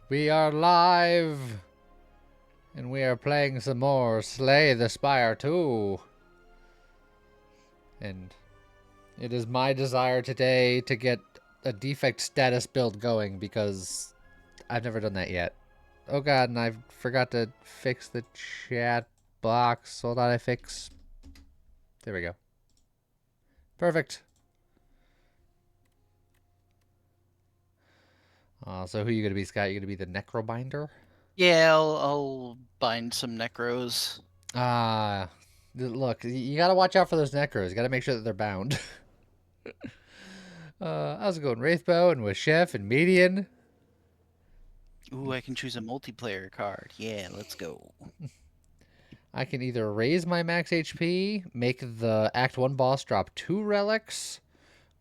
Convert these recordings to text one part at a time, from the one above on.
We are live, and we are playing some more Slay the Spire 2. And it is my desire today to get a defect status build going because I've never done that yet. Oh god, and I forgot to fix the chat box. Hold on, I fix. There we go. Perfect. So who are you going to be, Scott? You going to be the Necrobinder? Yeah, I'll bind some necros. Look, you got to watch out for those Necros. You got to make sure that they're bound. How's it going? Wraithbow and with Chef and Median. Ooh, I can choose a multiplayer card. Yeah, let's go. I can either raise my max HP, make the Act 1 boss drop 2 relics,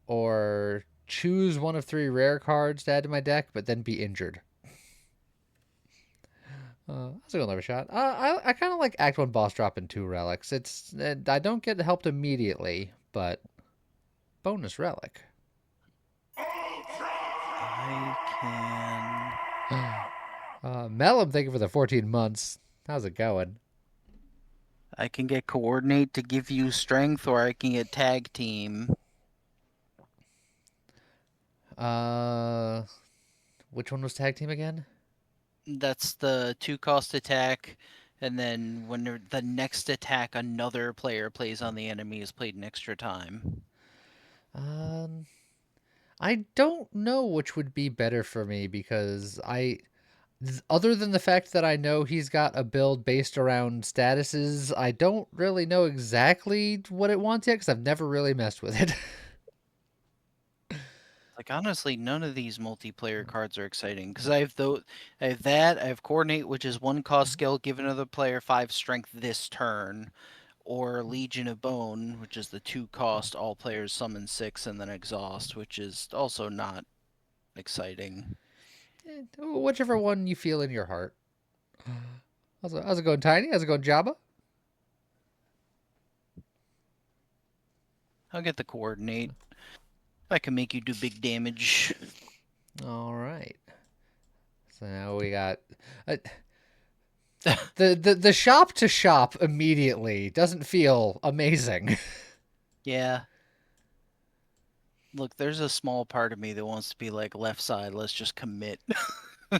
or choose one of 3 rare cards to add to my deck, but then be injured. How's it going, Levershot? I kind of like Act 1 boss dropping 2 relics. I don't get helped immediately, but bonus relic. I can. Mellum, thank you for the 14 months. How's it going? I can get coordinate to give you strength, or I can get tag team. Uh, which one was tag team again? That's the 2-cost attack, and then when the next attack another player plays on the enemy is played an extra time. Um, I don't know which would be better for me because other than the fact that I know he's got a build based around statuses, I don't really know exactly what it wants yet because I've never really messed with it. Like honestly, none of these multiplayer cards are exciting because I have coordinate, which is 1-cost skill, give another player 5 strength this turn, or Legion of Bone, which is the 2-cost, all players summon 6 and then exhaust, which is also not exciting. Whichever one you feel in your heart. How's it going, Tiny? How's it going, Jabba? I'll get the coordinate. I can make you do big damage. All right. So now we got the shop to shop immediately doesn't feel amazing. Yeah. Look, there's a small part of me that wants to be like left side. Let's just commit.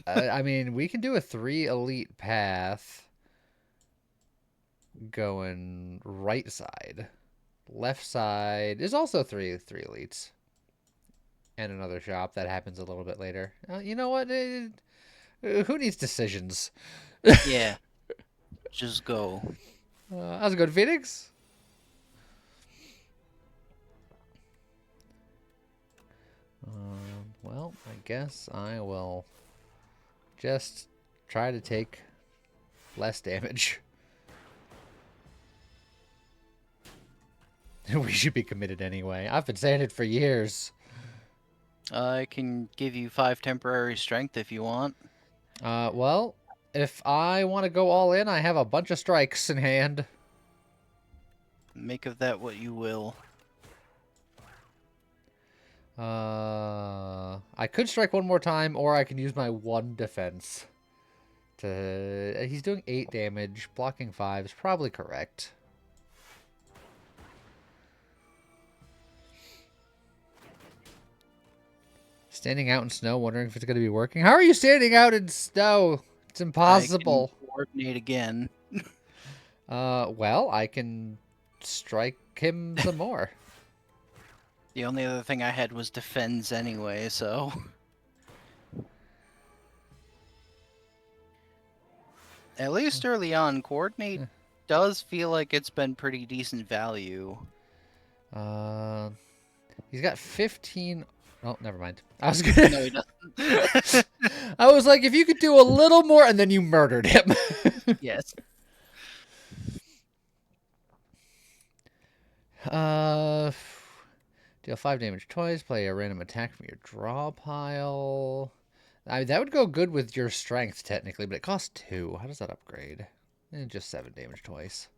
I mean, we can do a 3 elite path going right side. Left side is also three elites. And another shop that happens a little bit later. You know what? Who needs decisions? Yeah, just go. How's it going, Phoenix? Well, I guess I will just try to take less damage. We should be committed anyway. I've been saying it for years. I can give you 5 temporary strength if you want. Well, if I want to go all in, I have a bunch of strikes in hand. Make of that what you will. I could strike one more time, or I can use my 1 defense. He's doing 8 damage. Blocking 5 is probably correct. Standing out in snow, wondering if it's going to be working. How are you standing out in snow? It's impossible. I can coordinate again. Well, I can strike him some more. The only other thing I had was defends anyway, so. At least early on, coordinate does feel like it's been pretty decent value. Uh, he's got 15. Oh, never mind. I was gonna. No, he doesn't. I was like, if you could do a little more, and then you murdered him. Yes. Uh, deal 5 damage twice. Play a random attack from your draw pile. That would go good with your strength technically, but it costs 2. How does that upgrade? Just 7 damage twice.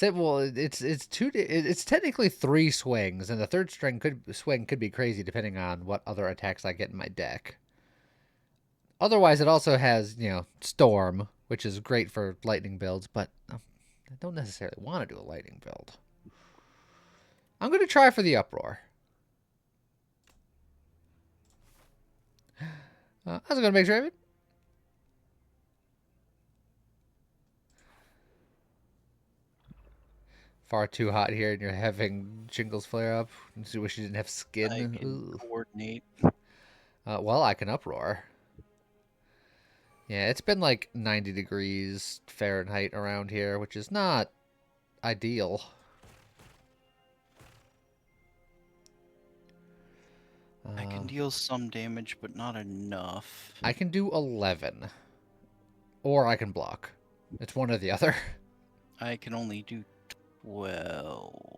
Well, it's 2. It's technically 3 swings, and the third swing could be crazy depending on what other attacks I get in my deck. Otherwise, it also has, Storm, which is great for lightning builds, but I don't necessarily want to do a lightning build. I'm going to try for the Uproar. How's it going to make sure? Far too hot here, and you're having shingles flare up. You wish you didn't have I skin. can Ooh. coordinate. Well, I can Uproar. Yeah, it's been like 90 degrees Fahrenheit around here, which is not ideal. I can deal some damage, but not enough. I can do 11. Or I can block. It's one or the other. I can only do 12.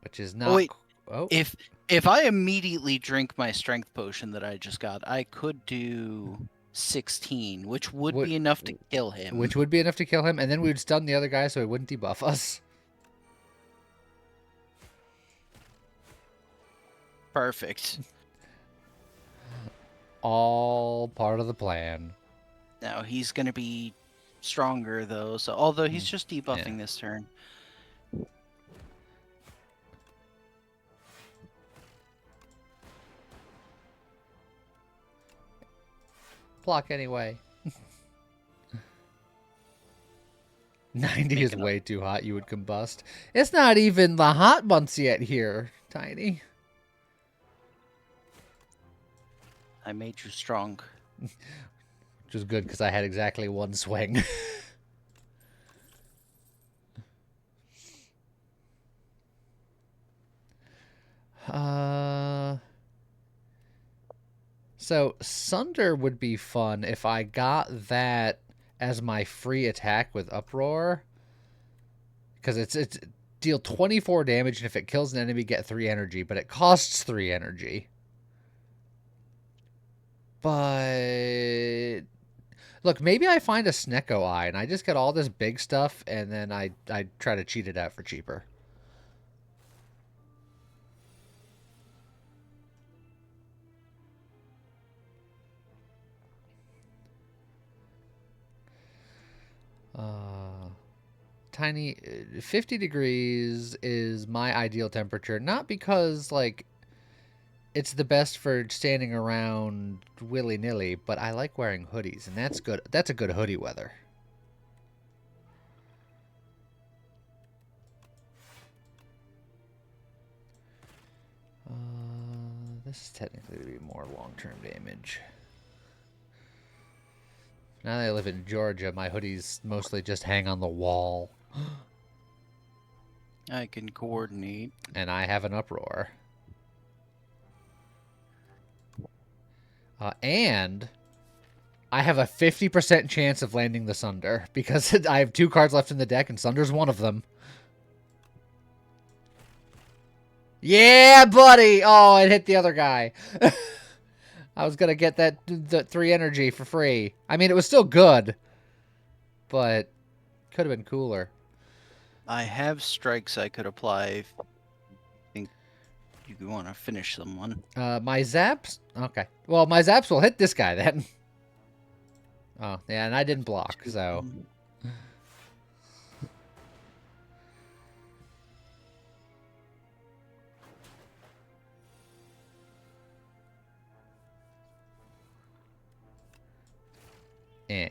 Which is not... Oh, wait. Oh. If I immediately drink my strength potion that I just got, I could do 16, which would be enough to kill him. Which would be enough to kill him, and then we would stun the other guy so he wouldn't debuff us. Perfect. All part of the plan. Now he's going to be stronger, though, so although he's just debuffing this turn. Block anyway. 90 is way too hot. You would combust. It's not even the hot months yet here, Tiny. I made you strong. Which was good because I had exactly one swing. So Sunder would be fun if I got that as my free attack with Uproar. Because it's deal 24 damage, and if it kills an enemy, get 3 energy, but it costs 3 energy. But look, maybe I find a Snecko Eye and I just get all this big stuff, and then I try to cheat it out for cheaper. Tiny, 50 degrees is my ideal temperature, not because like it's the best for standing around willy-nilly, but I like wearing hoodies, and that's good. That's a good hoodie weather. This is technically going to be more long-term damage. Now that I live in Georgia, my hoodies mostly just hang on the wall. I can coordinate. And I have an Uproar. And I have a 50% chance of landing the Sunder because I have 2 cards left in the deck and Sunder's one of them. Yeah, buddy! Oh, it hit the other guy. I was going to get that 3 energy for free. I mean, it was still good, but could have been cooler. I have strikes I could apply if you think you want to finish someone. My zaps? Okay. Well, my zaps will hit this guy then. Oh, yeah, and I didn't block, so... Eh.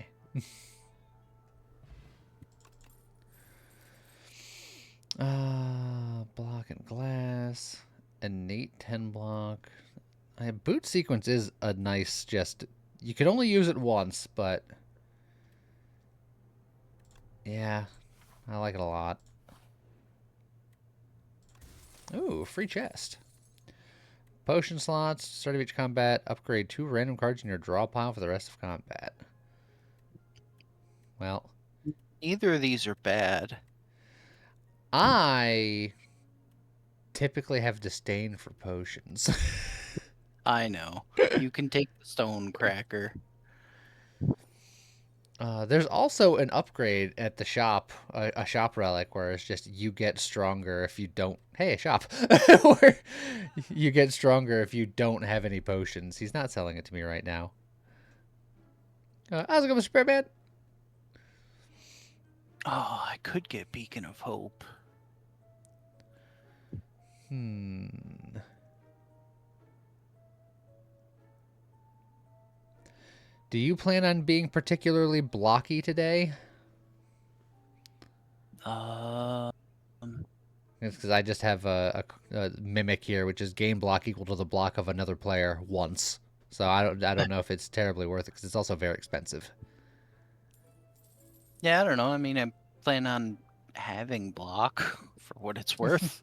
Block and glass. Innate 10 block. Boot sequence is a nice just... You can only use it once, but... Yeah, I like it a lot. Ooh, free chest. Potion slots, start of each combat, upgrade 2 random cards in your draw pile for the rest of combat. Well, Neither of these are bad. I typically have disdain for potions. I know. You can take the stone cracker. There's also an upgrade at the shop, a shop relic, where it's just you get stronger if you don't... Hey, a shop! Where you get stronger if you don't have any potions. He's not selling it to me right now. How's it going, Mr. Bearman? Oh, I could get Beacon of Hope. Do you plan on being particularly blocky today? Um, It's because I just have a mimic here, which is gain block equal to the block of another player once. So I don't know if it's terribly worth it because it's also very expensive. yeah, I don't know. I mean, I plan on having block for what it's worth.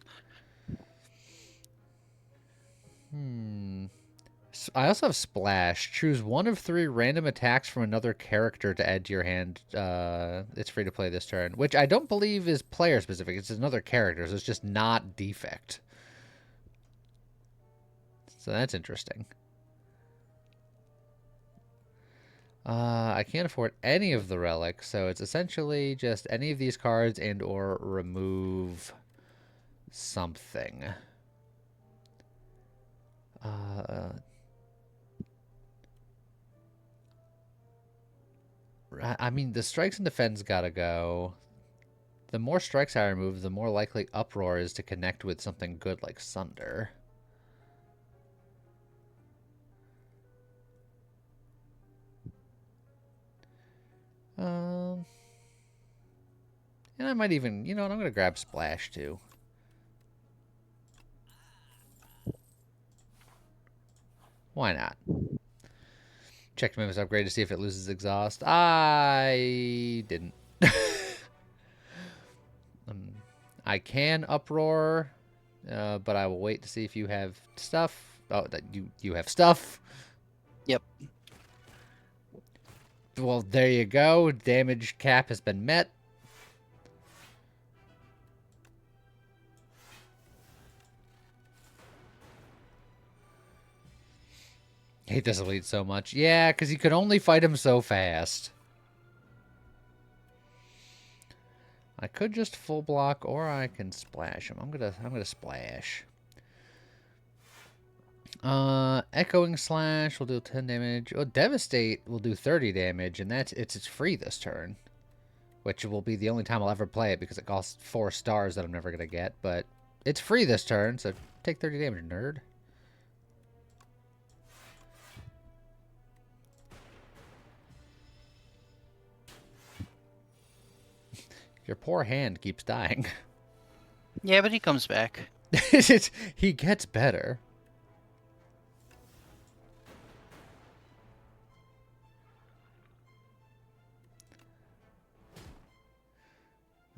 I also have Splash. Choose one of 3 random attacks from another character to add to your hand. It's free to play this turn, which I don't believe is player specific. It's another character, so it's just not defect. So that's interesting. I can't afford any of the relics, so it's essentially just any of these cards and or remove something. I mean, the strikes and defense gotta go. The more strikes I remove, the more likely Uproar is to connect with something good like Sunder. Um, and I might even, you know what, I'm gonna grab Splash too. Why not? Check Mimics upgrade to see if it loses exhaust. I didn't. I can Uproar, but I will wait to see if you have stuff. Oh, that you have stuff. Yep. Well, there you go. Damage cap has been met. I hate this elite so much. Yeah, because you can only fight him so fast. I could just full block, or I can splash him. I'm gonna splash. Echoing Slash will do 10 damage. Oh, Devastate will do 30 damage, and it's free this turn. Which will be the only time I'll ever play it because it costs 4 stars that I'm never gonna get. But it's free this turn, so take 30 damage, nerd. Your poor hand keeps dying. Yeah, but he comes back. He gets better.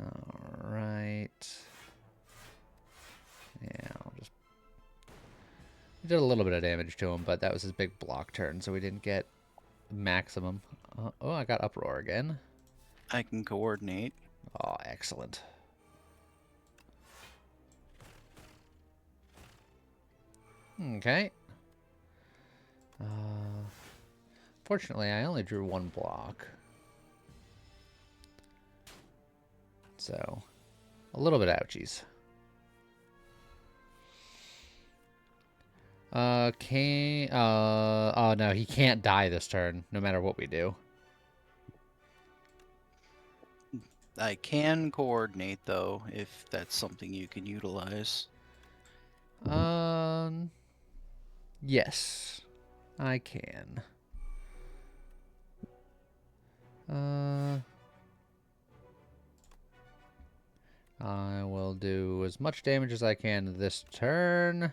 Alright. Yeah, I'll just... We did a little bit of damage to him, but that was his big block turn, so we didn't get maximum. Oh, I got Uproar again. I can coordinate. Oh, excellent. Okay. Fortunately, I only drew 1 block. So, a little bit ouchies. Oh no, he can't die this turn, no matter what we do. I can coordinate, though, if that's something you can utilize. Yes, I can. I will do as much damage as I can this turn.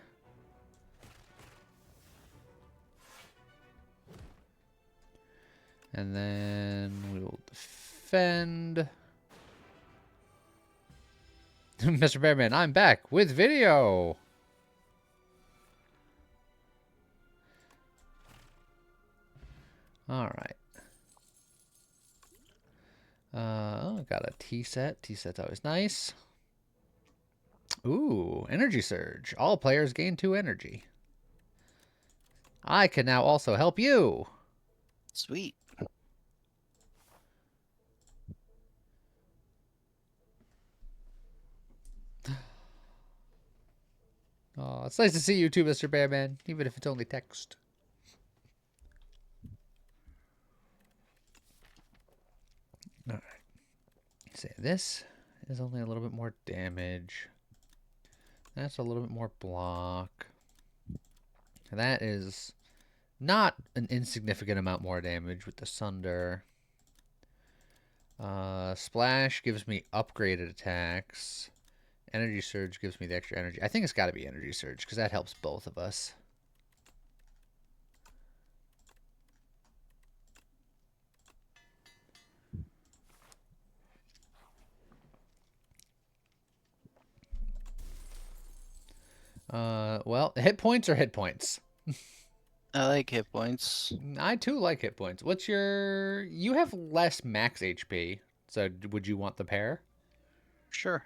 And then we will defend. Mr. Bearman, I'm back with video. All right. Got a tea set. Tea set's always nice. Ooh, energy surge. All players gain 2 energy. I can now also help you. Sweet. Oh, it's nice to see you too, Mr. Bearman, even if it's only text. All right. Say this is only a little bit more damage. That's a little bit more block. That is not an insignificant amount more damage with the Sunder. Splash gives me upgraded attacks. Energy Surge gives me the extra energy. I think it's got to be Energy Surge because that helps both of us. Well, hit points are hit points. I like hit points. I too like hit points. What's your... You have less max HP, so would you want the pair? Sure.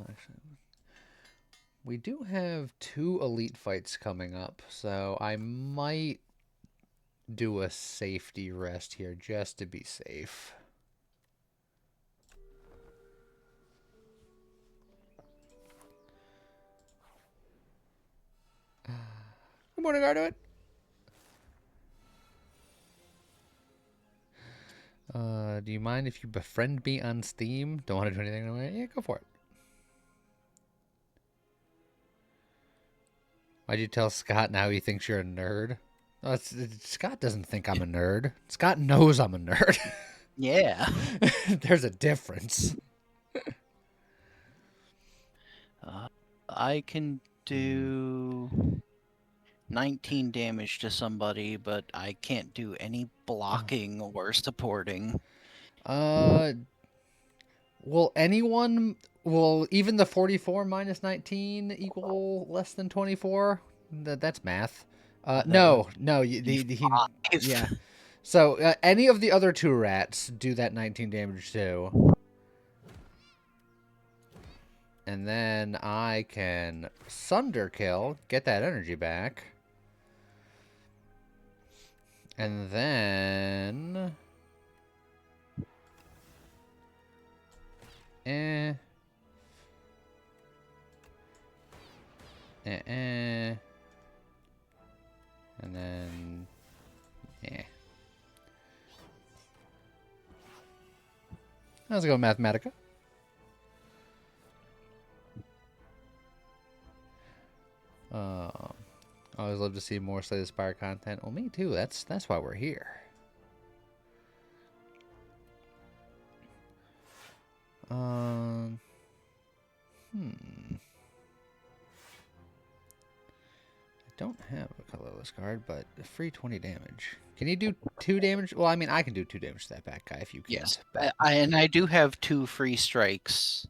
Actually, we do have 2 elite fights coming up, so I might do a safety rest here just to be safe. Good morning, Arduit. Do you mind if you befriend me on Steam? Don't want to do anything? Yeah, go for it. Why'd you tell Scott now he thinks you're a nerd? Oh, Scott doesn't think I'm a nerd. Scott knows I'm a nerd. Yeah. There's a difference. I can do 19 damage to somebody, but I can't do any blocking or supporting. Will anyone... Will even the 44 minus 19 equal less than 24? That's math. No. Yeah. So, any of the other 2 rats do that 19 damage too. And then I can Sunder Kill, get that energy back. And then... And then... Yeah. How's it going, Mathematica? I always love to see more Slay the Spire content. Well, me too. That's why we're here. I don't have a colorless card, but free 20 damage. Can you do 2 damage? Well, I mean, I can do 2 damage to that bad guy if you can't. Yes, But... I do have 2 free strikes.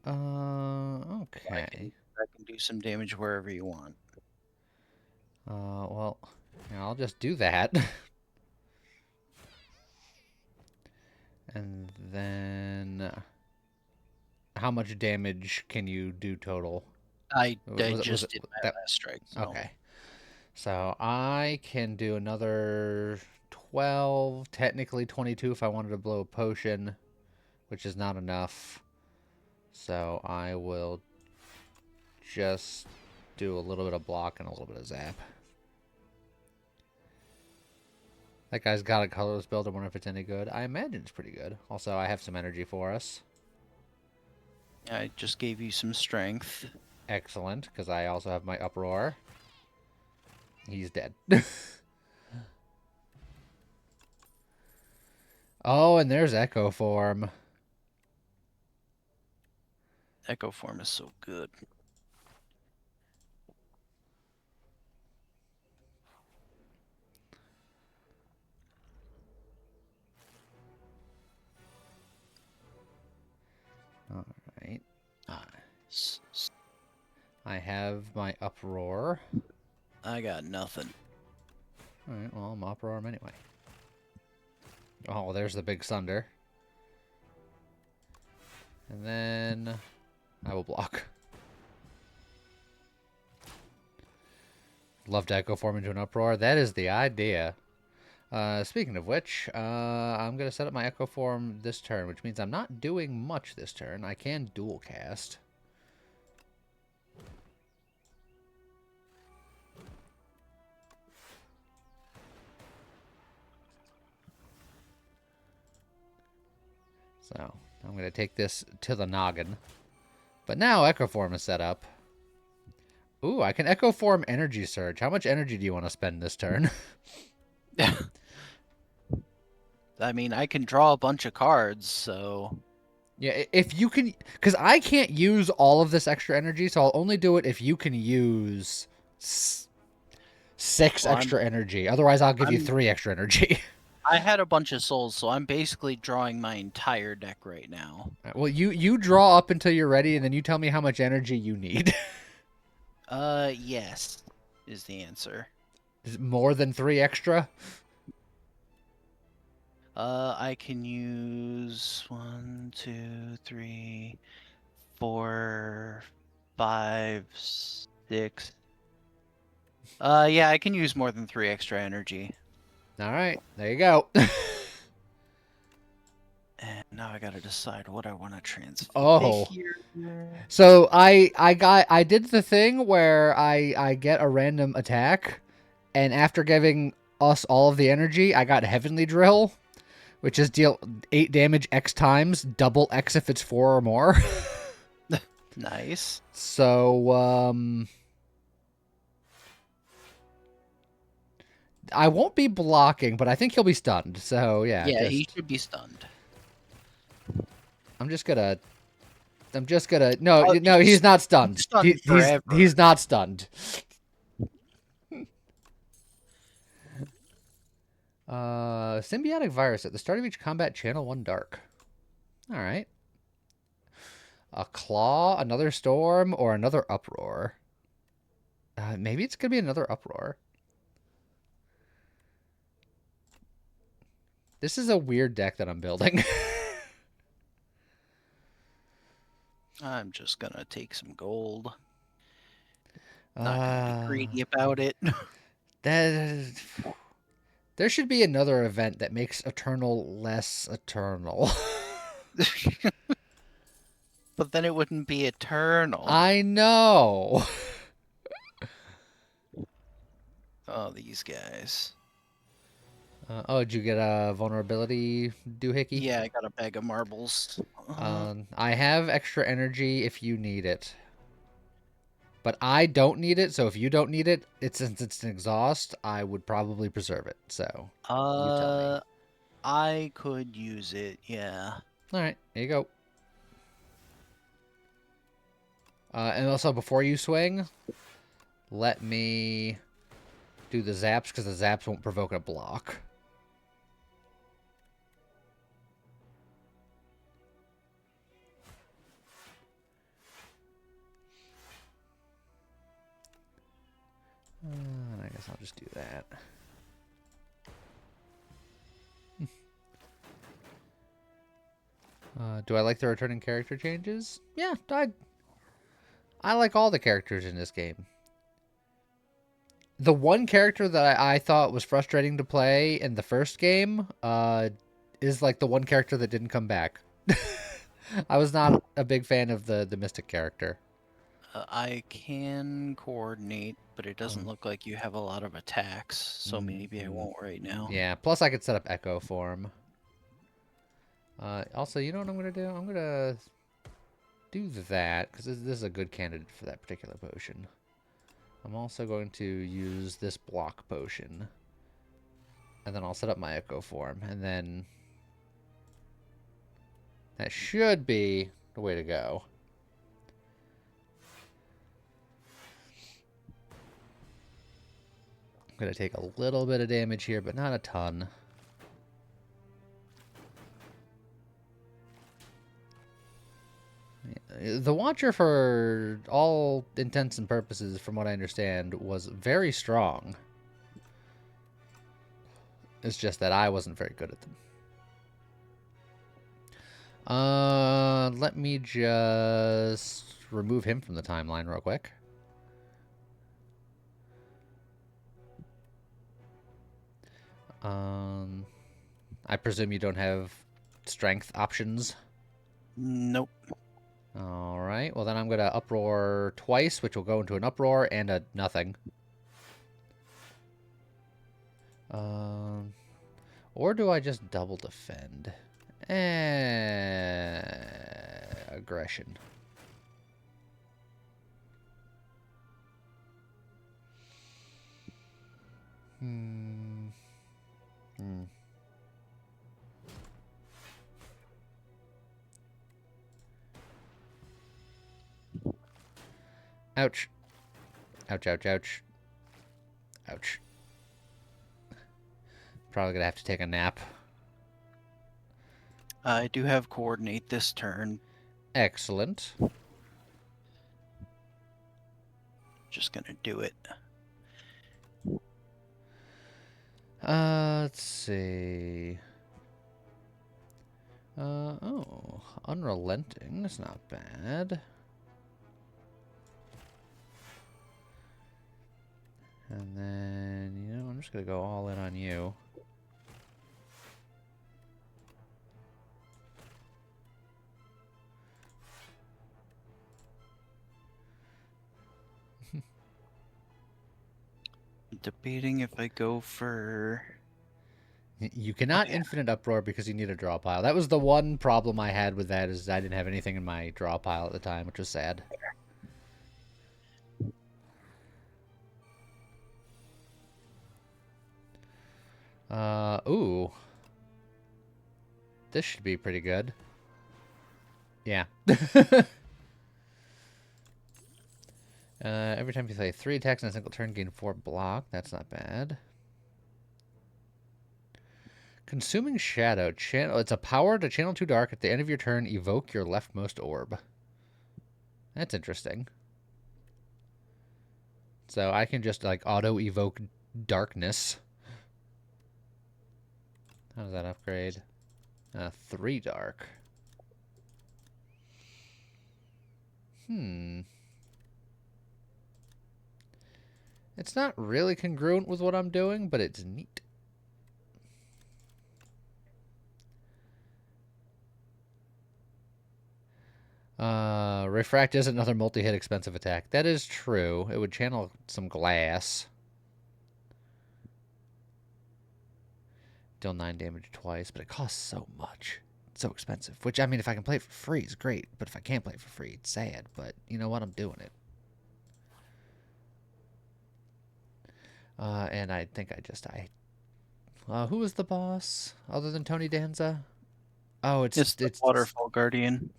Okay. I can do some damage wherever you want. Well, yeah, I'll just do that. And then... How much damage can you do total? I just did my last strike. So. Okay. So I can do another 12, technically 22 if I wanted to blow a potion, which is not enough. So I will just do a little bit of block and a little bit of zap. That guy's got a colorless build. I wonder if it's any good. I imagine it's pretty good. Also, I have some energy for us. I just gave you some strength. Excellent, because I also have my uproar. He's dead. Oh, and there's Echo Form. Echo Form is so good. All right. I have my uproar. I got nothing. All right, well, I'm uproar him anyway. Oh, there's the big Sunder. And then I will block. Love to Echo Form into an uproar. That is the idea. Speaking of which, I'm going to set up my Echo Form this turn, which means I'm not doing much this turn. I can dual cast. So, I'm going to take this to the noggin. But now Echo Form is set up. Ooh, I can Echo Form Energy Surge. How much energy do you want to spend this turn? I mean, I can draw a bunch of cards, so... Yeah, if you can... Because I can't use all of this extra energy, so I'll only do it if you can use 6 Well, extra energy. Otherwise, I'll give you 3 extra energy. I had a bunch of souls, so I'm basically drawing my entire deck right now. Well, you draw up until you're ready, and then you tell me how much energy you need. Yes, is the answer. Is it more than 3 extra? I can use 1, 2, 3, 4, 5, 6. Yeah, I can use more than 3 extra energy. All right, there you go. And now I gotta decide what I want to transfer Oh. here. So I did the thing where I get a random attack, and after giving us all of the energy, I got Heavenly Drill, which is deal 8 damage X times, double X if it's 4 or more. Nice. So I won't be blocking, but I think he'll be stunned. So yeah, Yeah, he should be stunned. I'm just gonna no, Oh, no, he's not stunned. stunned forever. He's not stunned. Symbiotic virus at the start of each combat, channel 1 dark. All right. A claw, another storm, or another uproar. Maybe it's gonna be another uproar. This is a weird deck that I'm building. I'm just gonna take some gold. Not gonna be greedy about it. That there should be another event that makes Eternal less eternal. But then it wouldn't be eternal. I know. Oh, these guys. Oh, did you get a vulnerability doohickey? Yeah, I got a bag of marbles. I have extra energy if you need it. But I don't need it, so if you don't need it, since it's an exhaust, I would probably preserve it. So, you tell me. I could use it, yeah. Alright, here you go. And also, before you swing, let me do the zaps, because the zaps won't provoke a block. I guess I'll just do that. Do I like the returning character changes? Yeah, I like all the characters in this game. The one character that I thought was frustrating to play in the first game is like the one character that didn't come back. I was not a big fan of the Mystic character. I can coordinate, but it doesn't look like you have a lot of attacks, so maybe I won't right now. Yeah, plus I could set up Echo Form. Also, you know what I'm going to do? I'm going to do that, because this is a good candidate for that particular potion. I'm also going to use this block potion. And then I'll set up my Echo Form. And then that should be the way to go. I'm going to take a little bit of damage here, but not a ton. The Watcher, for all intents and purposes, from what I understand, was very strong. It's just that I wasn't very good at them. Let me just remove him from the timeline real quick. I presume you don't have strength options. Nope. All right. Well, then I'm gonna uproar twice, which will go into an uproar and a nothing. Or do I just double defend? Aggression. Hmm. Hmm. Ouch. Ouch, ouch, ouch. Ouch. Probably gonna have to take a nap. I do have coordinate this turn. Excellent. Just gonna do it. Let's see. Oh, unrelenting. That's not bad. And then, you know, I'm just gonna go all in on you. Debating if I go for... You cannot infinite uproar because you need a draw pile. That was the one problem I had with that, is I didn't have anything in my draw pile at the time, which was sad. Ooh. This should be pretty good. Yeah. Every time you play 3 attacks in a single turn, gain 4 block. That's not bad. Consuming Shadow. It's a power to channel 2 dark. At the end of your turn, evoke your leftmost orb. That's interesting. So I can just, like, auto-evoke darkness. How does that upgrade? 3 dark. It's not really congruent with what I'm doing, but it's neat. Refract is another multi-hit expensive attack. That is true. It would channel some glass. Deal 9 damage twice, but it costs so much. It's so expensive. Which, I mean, if I can play it for free, it's great. But if I can't play it for free, it's sad. But you know what? I'm doing it. And I think who was the boss other than Tony Danza? Oh, It's the Waterfall Guardian.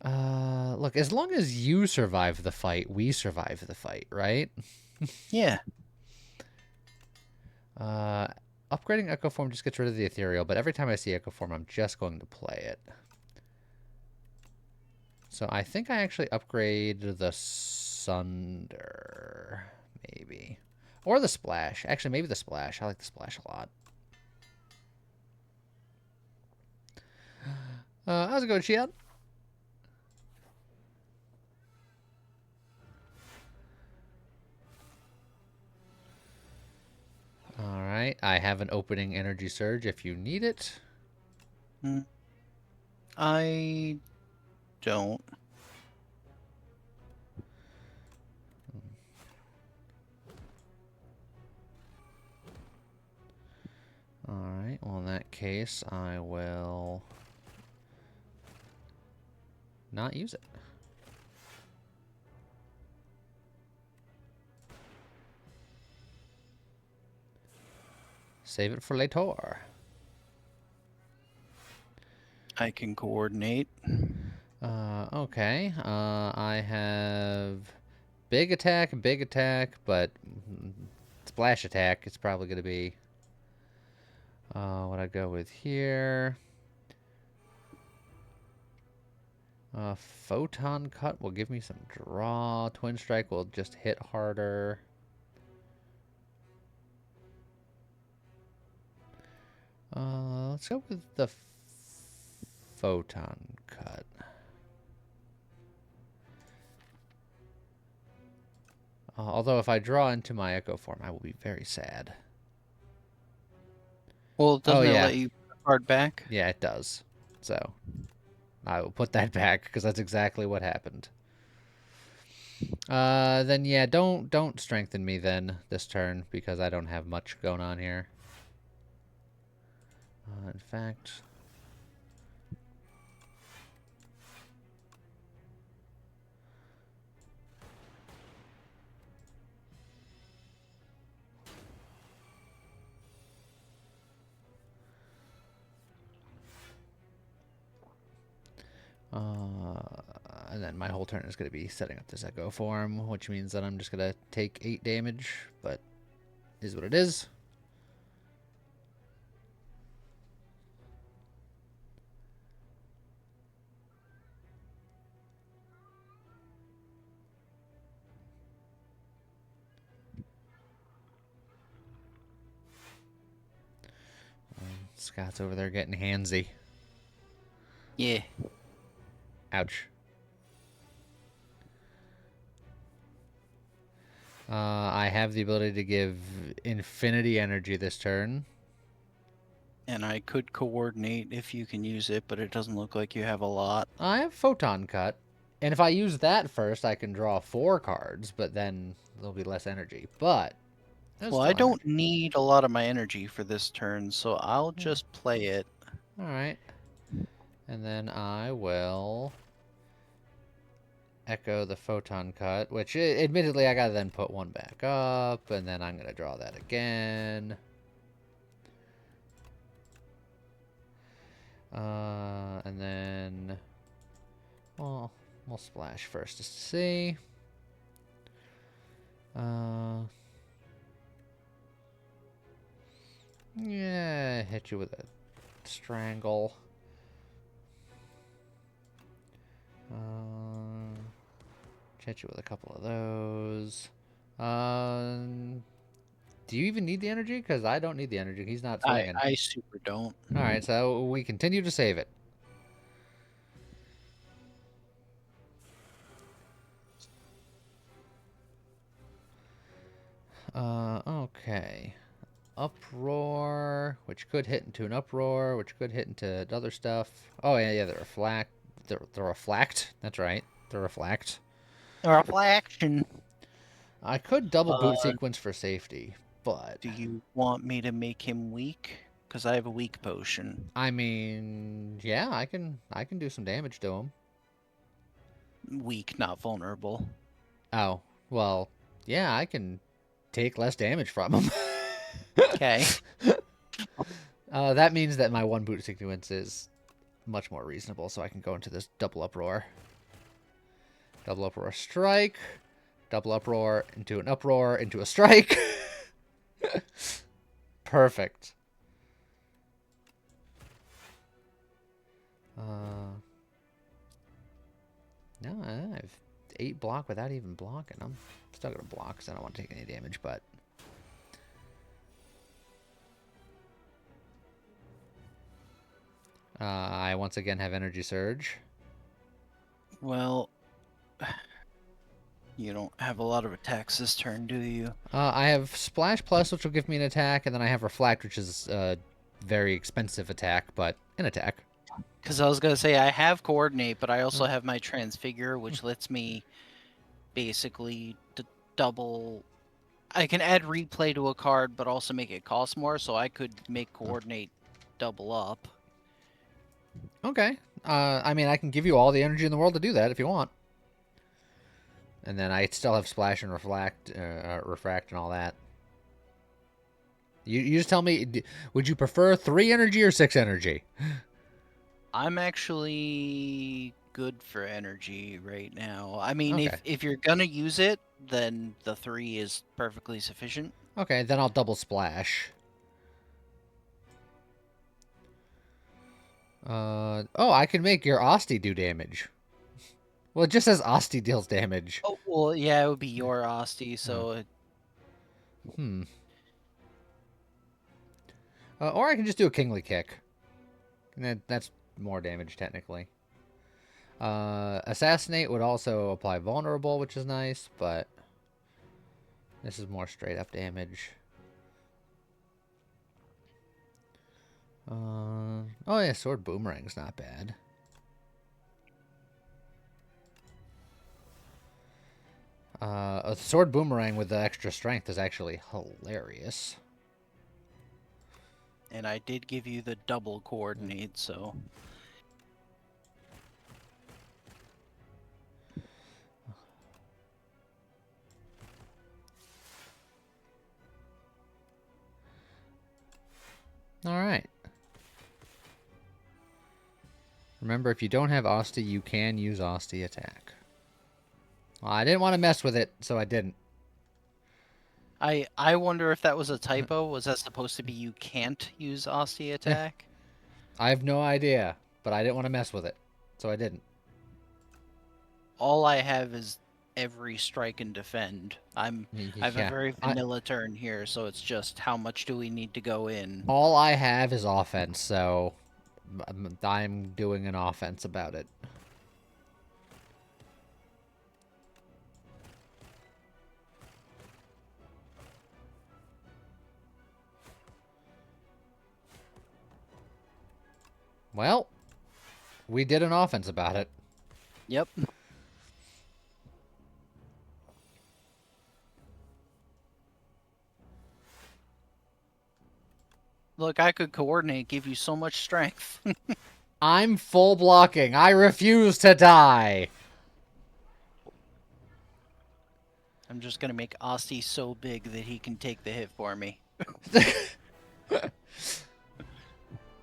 Look, as long as you survive the fight, we survive the fight, right? Yeah. Upgrading Echo Form just gets rid of the Ethereal, but every time I see Echo Form, I'm just going to play it. So I think I actually upgrade the Sunder, maybe. Or the Splash. Actually, maybe the Splash. I like the Splash a lot. How's it going, Shion? Alright, I have an opening energy surge if you need it. I don't. Alright, well in that case, I will not use it. Save it for later. I can coordinate. Okay. I have big attack, but splash attack. It's probably going to be what I go with here. Photon cut will give me some draw. Twin strike will just hit harder. Let's go with the photon cut. Although if I draw into my Echo form, I will be very sad. Well, Oh, doesn't it yeah. let you put a card back? Yeah, it does. So, I will put that back, because that's exactly what happened. Then yeah, don't strengthen me then this turn, because I don't have much going on here. In fact... and then my whole turn is going to be setting up this Echo form, which means that I'm just going to take 8 damage, but is what it is. Scott's over there getting handsy. Yeah. Ouch. I have the ability to give infinity energy this turn. And I could coordinate if you can use it, but it doesn't look like you have a lot. I have Photon Cut. And if I use that first, I can draw 4 cards, but then there'll be less energy. But there's Well, I still don't energy. need a lot of my energy for this turn, so I'll just play it. Alright. And then I will Echo the Photon Cut, which admittedly I gotta then put 1 back up, and then I'm gonna draw that again. And then, well, we'll splash first just to see. Yeah, hit you with a strangle. Hit you with a couple of those. Do you even need the energy? Because I don't need the energy. He's not swinging. I super don't. All right, so we continue to save it. Okay. Uproar, which could hit into an uproar, which could hit into other stuff. Oh yeah, the reflect, the reflect. That's right, the reflect. Reflection. I could double boot Uh, sequence for safety, but do you want me to make him weak? Because I have a weak potion. I mean, yeah, I can do some damage to him. Weak, not vulnerable. Oh, well, yeah, I can take less damage from him. Okay. That means that my 1 boot sequence is much more reasonable, so I can go into this double uproar. Double uproar strike. Double uproar into an uproar into a strike. Perfect. No, I have 8 block without even blocking. I'm still gonna block because I don't want to take any damage, but I once again have energy surge. Well, you don't have a lot of attacks this turn, do you? I have Splash Plus, which will give me an attack, and then I have Reflect, which is a very expensive attack, but an attack. Because I was going to say, I have Coordinate, but I also have my Transfigure, which lets me basically double... I can add Replay to a card, but also make it cost more, so I could make Coordinate double up. Okay. I mean, I can give you all the energy in the world to do that if you want. And then I still have Splash and Reflect, Refract and all that. You just tell me, would you prefer 3 energy or 6 energy? I'm actually good for energy right now. I mean, Okay. if you're gonna use it, then the 3 is perfectly sufficient. Okay, then I'll double Splash. Oh, I can make your Asti do damage. Well, it just says Asti deals damage. Oh, well, yeah, it would be your Asti, so... Or I can just do a Kingly Kick. And that's more damage, technically. Assassinate would also apply Vulnerable, which is nice, but... This is more straight up damage. Oh yeah, sword boomerang's not bad. A sword boomerang with the extra strength is actually hilarious. And I did give you the double coordinate, so... Alright. Remember, if you don't have Asti, you can use Asti attack. Well, I didn't want to mess with it, so I didn't. I wonder if that was a typo. Was that supposed to be you can't use Aussie attack? I have no idea, but I didn't want to mess with it, so I didn't. All I have is every strike and defend. I have a Yeah. very vanilla turn here, so it's just how much do we need to go in? All I have is offense, so I'm doing an offense about it. Well, we did an offense about it. Yep. Look, I could coordinate, give you so much strength. I'm full blocking. I refuse to die. I'm just gonna make Asti so big that he can take the hit for me.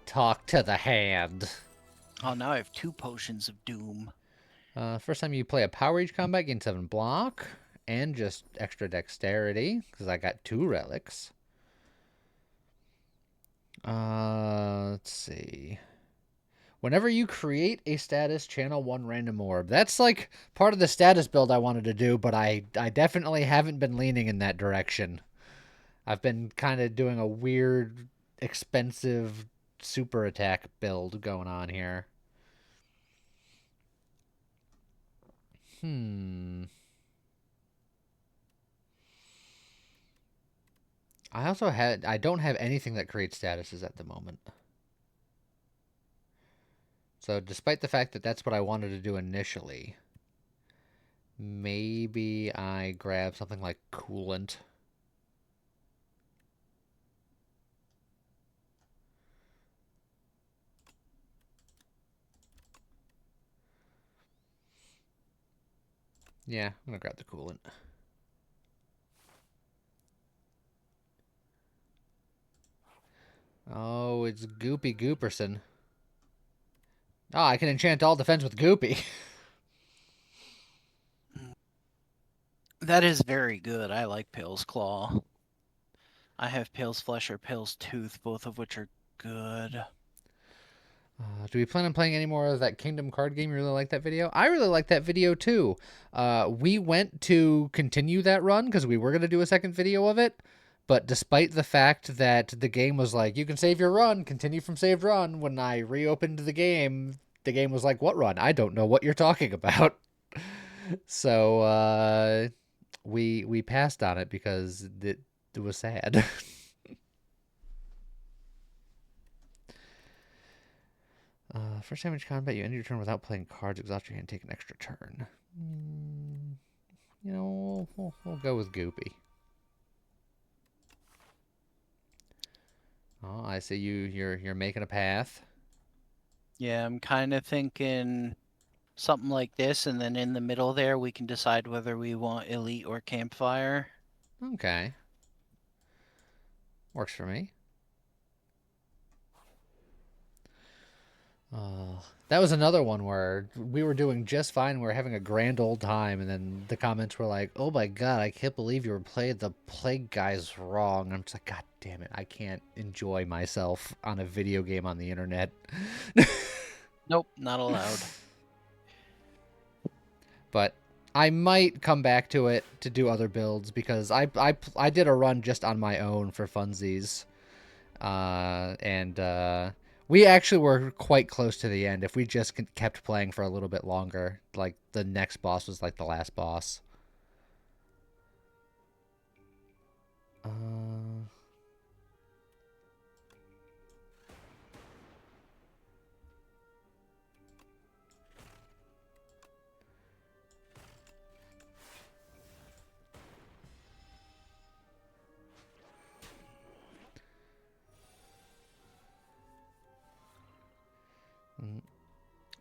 Talk to the hand. Oh, now I have 2 potions of doom. First time you play a Power Rage combat, gain 7 block. And just extra dexterity, because I got 2 relics. Let's see. Whenever you create a status, channel 1 random orb. That's like part of the status build I wanted to do, but I definitely haven't been leaning in that direction. I've been kind of doing a weird, expensive super attack build going on here. I don't have anything that creates statuses at the moment. So despite the fact that that's what I wanted to do initially, maybe I grab something like Coolant. Yeah, I'm gonna grab the Coolant. Oh, it's Goopy Gooperson. Oh, I can enchant all defense with Goopy. That is very good. I like Pale's Claw. I have Pale's Flesh or Pale's Tooth, both of which are good. Do we plan on playing any more of that Kingdom card game? You really like that video? I really like that video too. We went to continue that run because we were going to do a second video of it. But despite the fact that the game was like, you can save your run, continue from saved run, when I reopened the game was like, what run? I don't know what you're talking about. So we passed on it because it was sad. First damage combat, you end your turn without playing cards, exhaust your hand, take an extra turn. You know, we'll go with Goopy. Oh, I see you're making a path. Yeah, I'm kind of thinking something like this, and then in the middle there, we can decide whether we want Elite or Campfire. Okay. Works for me. That was another one where we were doing just fine. We were having a grand old time, and then the comments were like, "Oh my god, I can't believe you were playing the Plague guys wrong." I'm just like, "God damn it, I can't enjoy myself on a video game on the internet." Nope, not allowed. But I might come back to it to do other builds because I did a run just on my own for funsies, and we actually were quite close to the end. If we just kept playing for a little bit longer, like the next boss was like the last boss.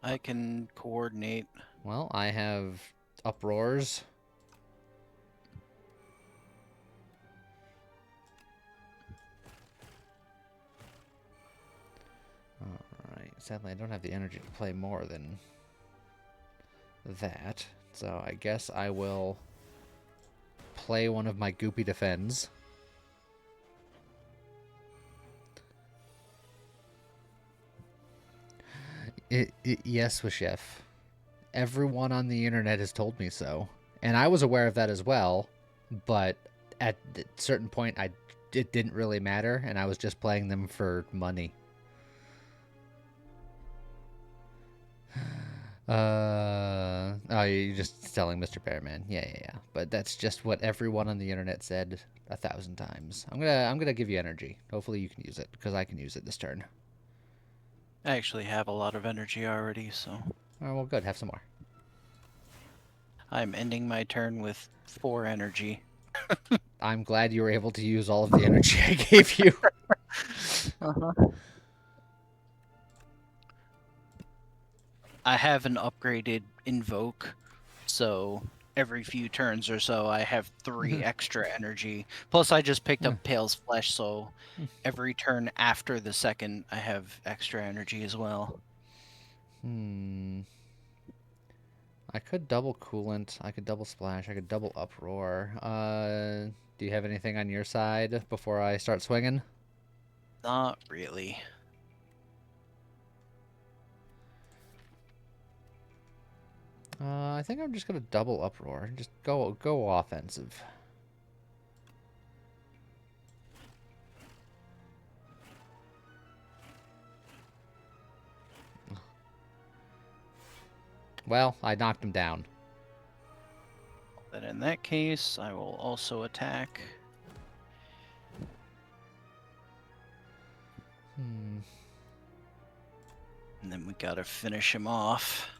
I can coordinate. Well, I have uproars. Alright, sadly I don't have the energy to play more than that, so I guess I will play one of my goopy defends. Yes, Washef. Everyone on the internet has told me so. And I was aware of that as well, but at a certain point it didn't really matter, and I was just playing them for money. Oh, you're just telling Mr. Bearman. Yeah. But that's just what everyone on the internet said 1,000 times. I'm gonna give you energy. Hopefully you can use it, because I can use it this turn. I actually have a lot of energy already, so Oh, well, good. Have some more. I'm ending my turn with 4 energy. I'm glad you were able to use all of the energy I gave you. I have an upgraded invoke, so every few turns or so I have 3 extra energy. Plus I just picked up Pale's Flesh, so every turn after the second I have extra energy as well. I could double Coolant. I could double Splash. I could double Uproar. Do you have anything on your side before I start swinging? Not really. I think I'm just gonna double Uproar. Just go offensive. Well, I knocked him down. Then in that case, I will also attack. And then we gotta finish him off.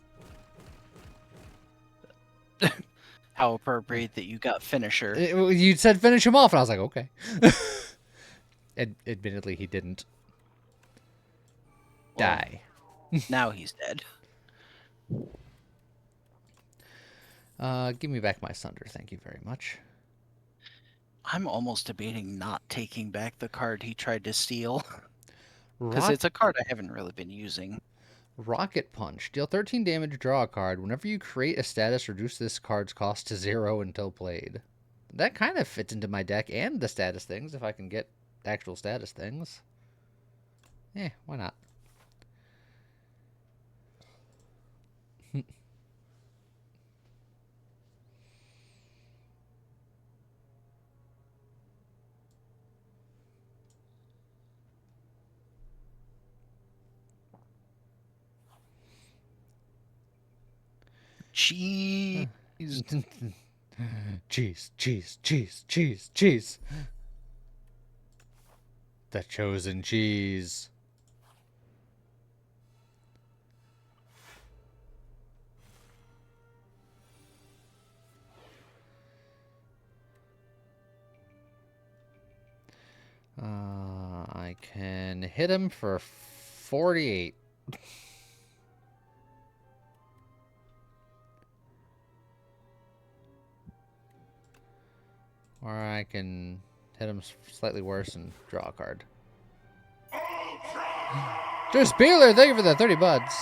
How appropriate that you got finisher. You said finish him off, and I was like, okay. Admittedly, he didn't die. Now he's dead. Give me back my Sunder, thank you very much. I'm almost debating not taking back the card he tried to steal. Because Rock it's a card I haven't really been using. Rocket Punch. Deal 13 damage, draw a card. Whenever you create a status, reduce this card's cost to 0 until played. That kind of fits into my deck and the status things, if I can get actual status things. Eh, why not? Cheese. Cheese. The chosen cheese. I can hit him for 48. Or I can hit him slightly worse and draw a card. Joe Spieler, thank you for the 30 bucks.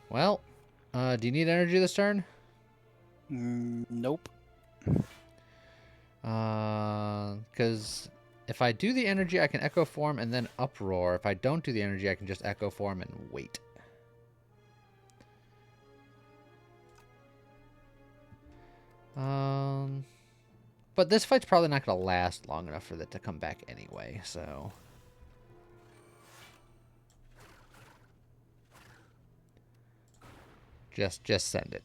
Well, do you need energy this turn? Nope. Because if I do the energy, I can Echo Form and then Uproar. If I don't do the energy, I can just Echo Form and wait. But this fight's probably not going to last long enough for that to come back anyway, so... Just send it.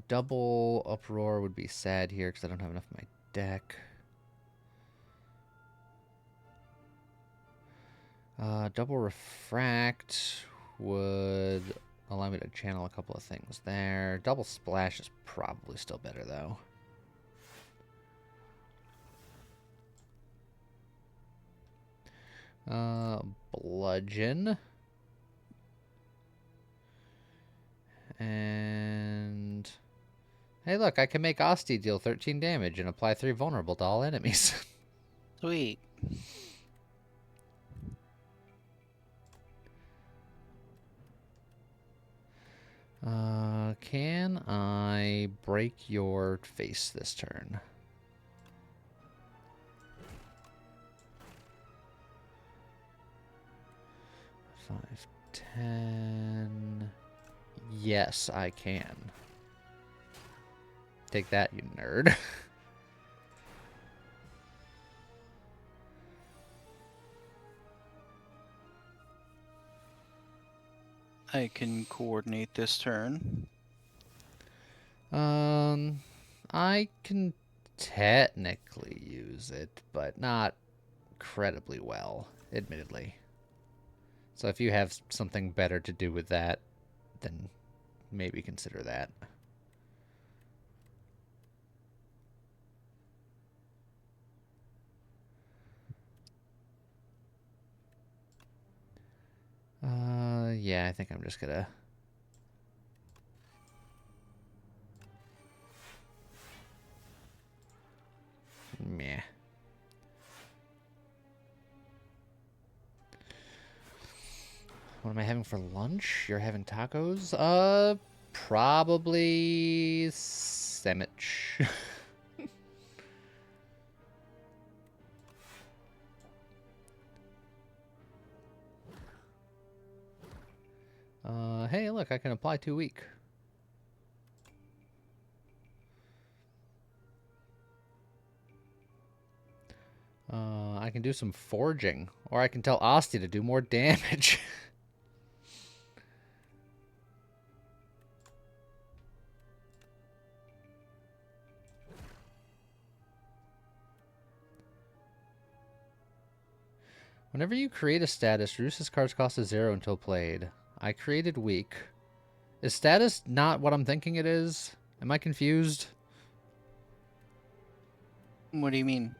Double Uproar would be sad here because I don't have enough in my deck. Double refract would allow me to channel a couple of things there. Double splash is probably still better, though. Bludgeon. And... Hey, look, I can make Asti deal 13 damage and apply 3 vulnerable to all enemies. Sweet. Can I break your face this turn? 5, 10... Yes, I can. Take that, you nerd. I can coordinate this turn. I can technically use it, but not incredibly well, admittedly. So if you have something better to do with that, then maybe consider that. Yeah, I think I'm just gonna... Meh. What am I having for lunch? You're having tacos? Probably... sandwich. Hey, look, I can apply 2 weak. I can do some forging, or I can tell Asti to do more damage. Whenever you create a status, reduce this card's cost to 0 until played. I created weak. Is status not what I'm thinking it is? Am I confused? What do you mean?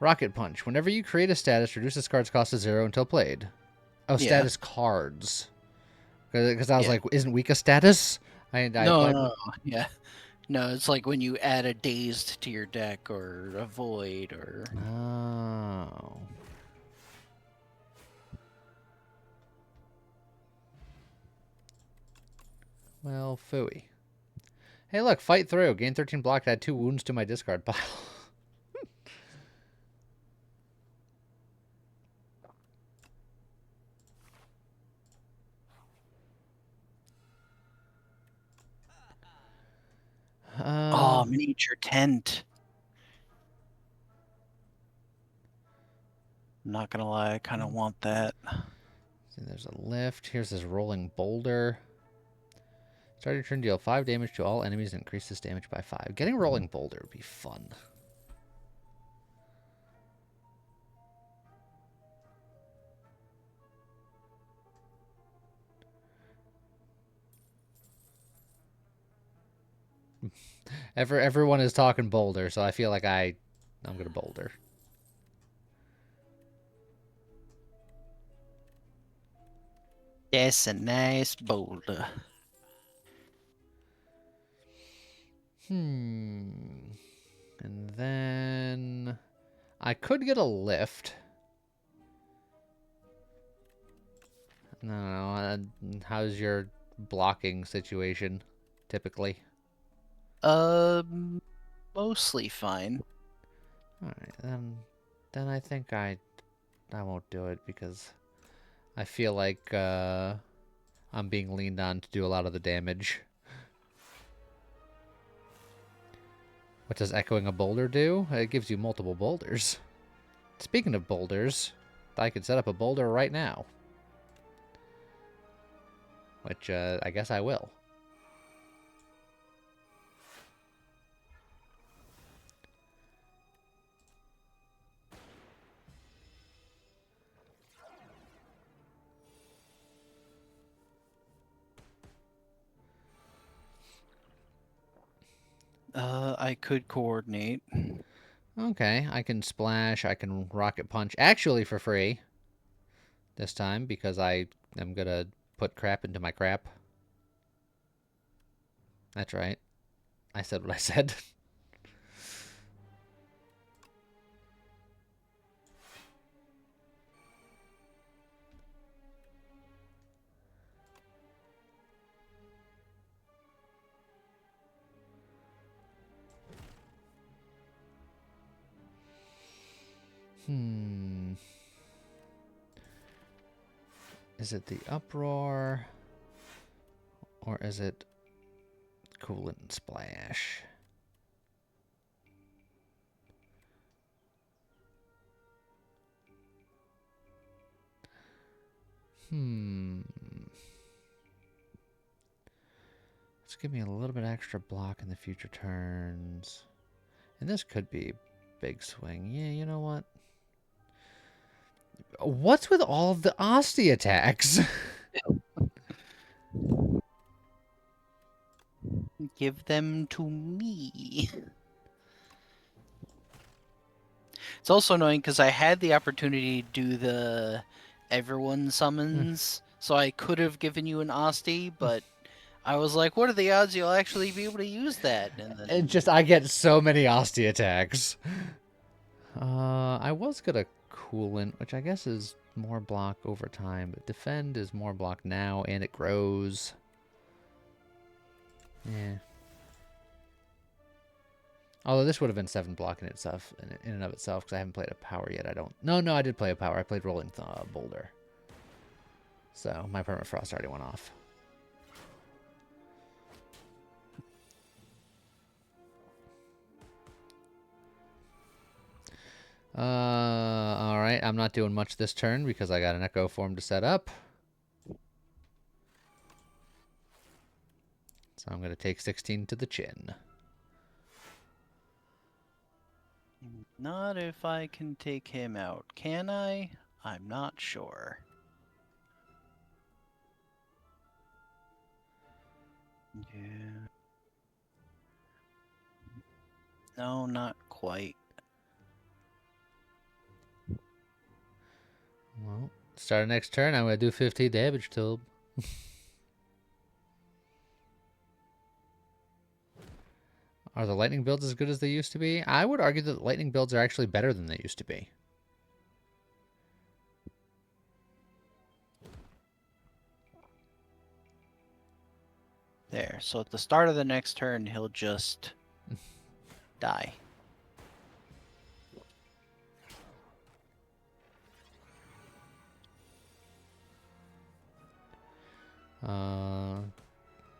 Rocket Punch. Whenever you create a status, reduce this card's cost to 0 until played. Oh, Yeah. status cards. Because I was Yeah. like, isn't weak a status? I applied... No. Yeah. No, it's like when you add a dazed to your deck or a void or... Oh. Well, phooey. Hey, look, fight through. Gain 13 block, add 2 wounds to my discard pile. Oh, miniature tent. I'm not gonna lie, I kind of want that. See, there's a lift. Here's this rolling boulder. Start your turn, deal 5 damage to all enemies and increase this damage by 5. Getting rolling boulder would be fun. Everyone is talking boulder, so I feel like I'm gonna boulder. That's a nice boulder. And then I could get a lift. No, how's your blocking situation typically? Mostly fine. All right, then I think I won't do it because I feel like I'm being leaned on to do a lot of the damage. What does echoing a boulder do? It gives you multiple boulders. Speaking of boulders, I could set up a boulder right now. Which, I guess I will. I could coordinate. Okay, I can splash, I can rocket punch, actually for free this time because I am gonna put crap into my crap. That's right. I said what I said. Hmm. Is it the uproar? Or is it coolant and splash? Hmm. Let's give me a little bit extra block in the future turns. And this could be big swing. Yeah, you know what? What's with all of the Asti attacks? Give them to me. It's also annoying because I had the opportunity to do the everyone summons, so I could have given you an Asti, but I was like, what are the odds you'll actually be able to use that? And It then just, I get so many Asti attacks. I was gonna coolant, which I guess is more block over time, but defend is more block now, and it grows. Yeah. Although this would have been 7 block in itself, in and of itself, because I haven't played a power yet. I don't. No, I did play a power. I played Rolling Boulder. So my permafrost already went off. All right. I'm not doing much this turn because I got an Echo Form to set up. So I'm going to take 16 to the chin. not if I can take him out, can I? I'm not sure. Yeah. No, not quite. Well, start of next turn, I'm going to do 15 damage to him. Are the lightning builds as good as they used to be? I would argue that the lightning builds are actually better than they used to be. There. So at the start of the next turn, he'll just die.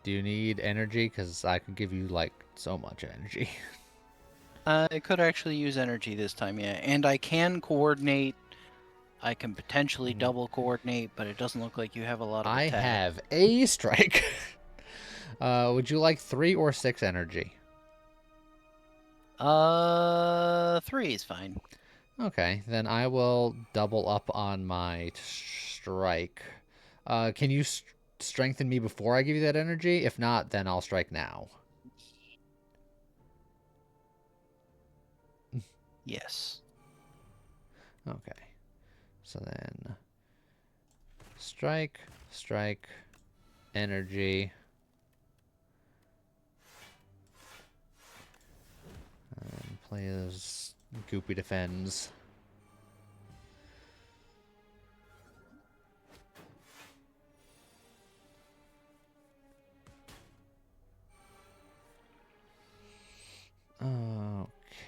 Do you need energy? Because I could give you, like, so much energy. I could actually use energy this time, yeah. And I can coordinate. I can potentially double coordinate, but it doesn't look like you have a lot of I attack. have a strike. Would you like 3 or 6 energy? 3 is fine. Okay, then I will double up on my strike. Can you strengthen me before I give you that energy? If not, then I'll strike now. Yes. Okay. So then strike, energy. And play as Goopy defends.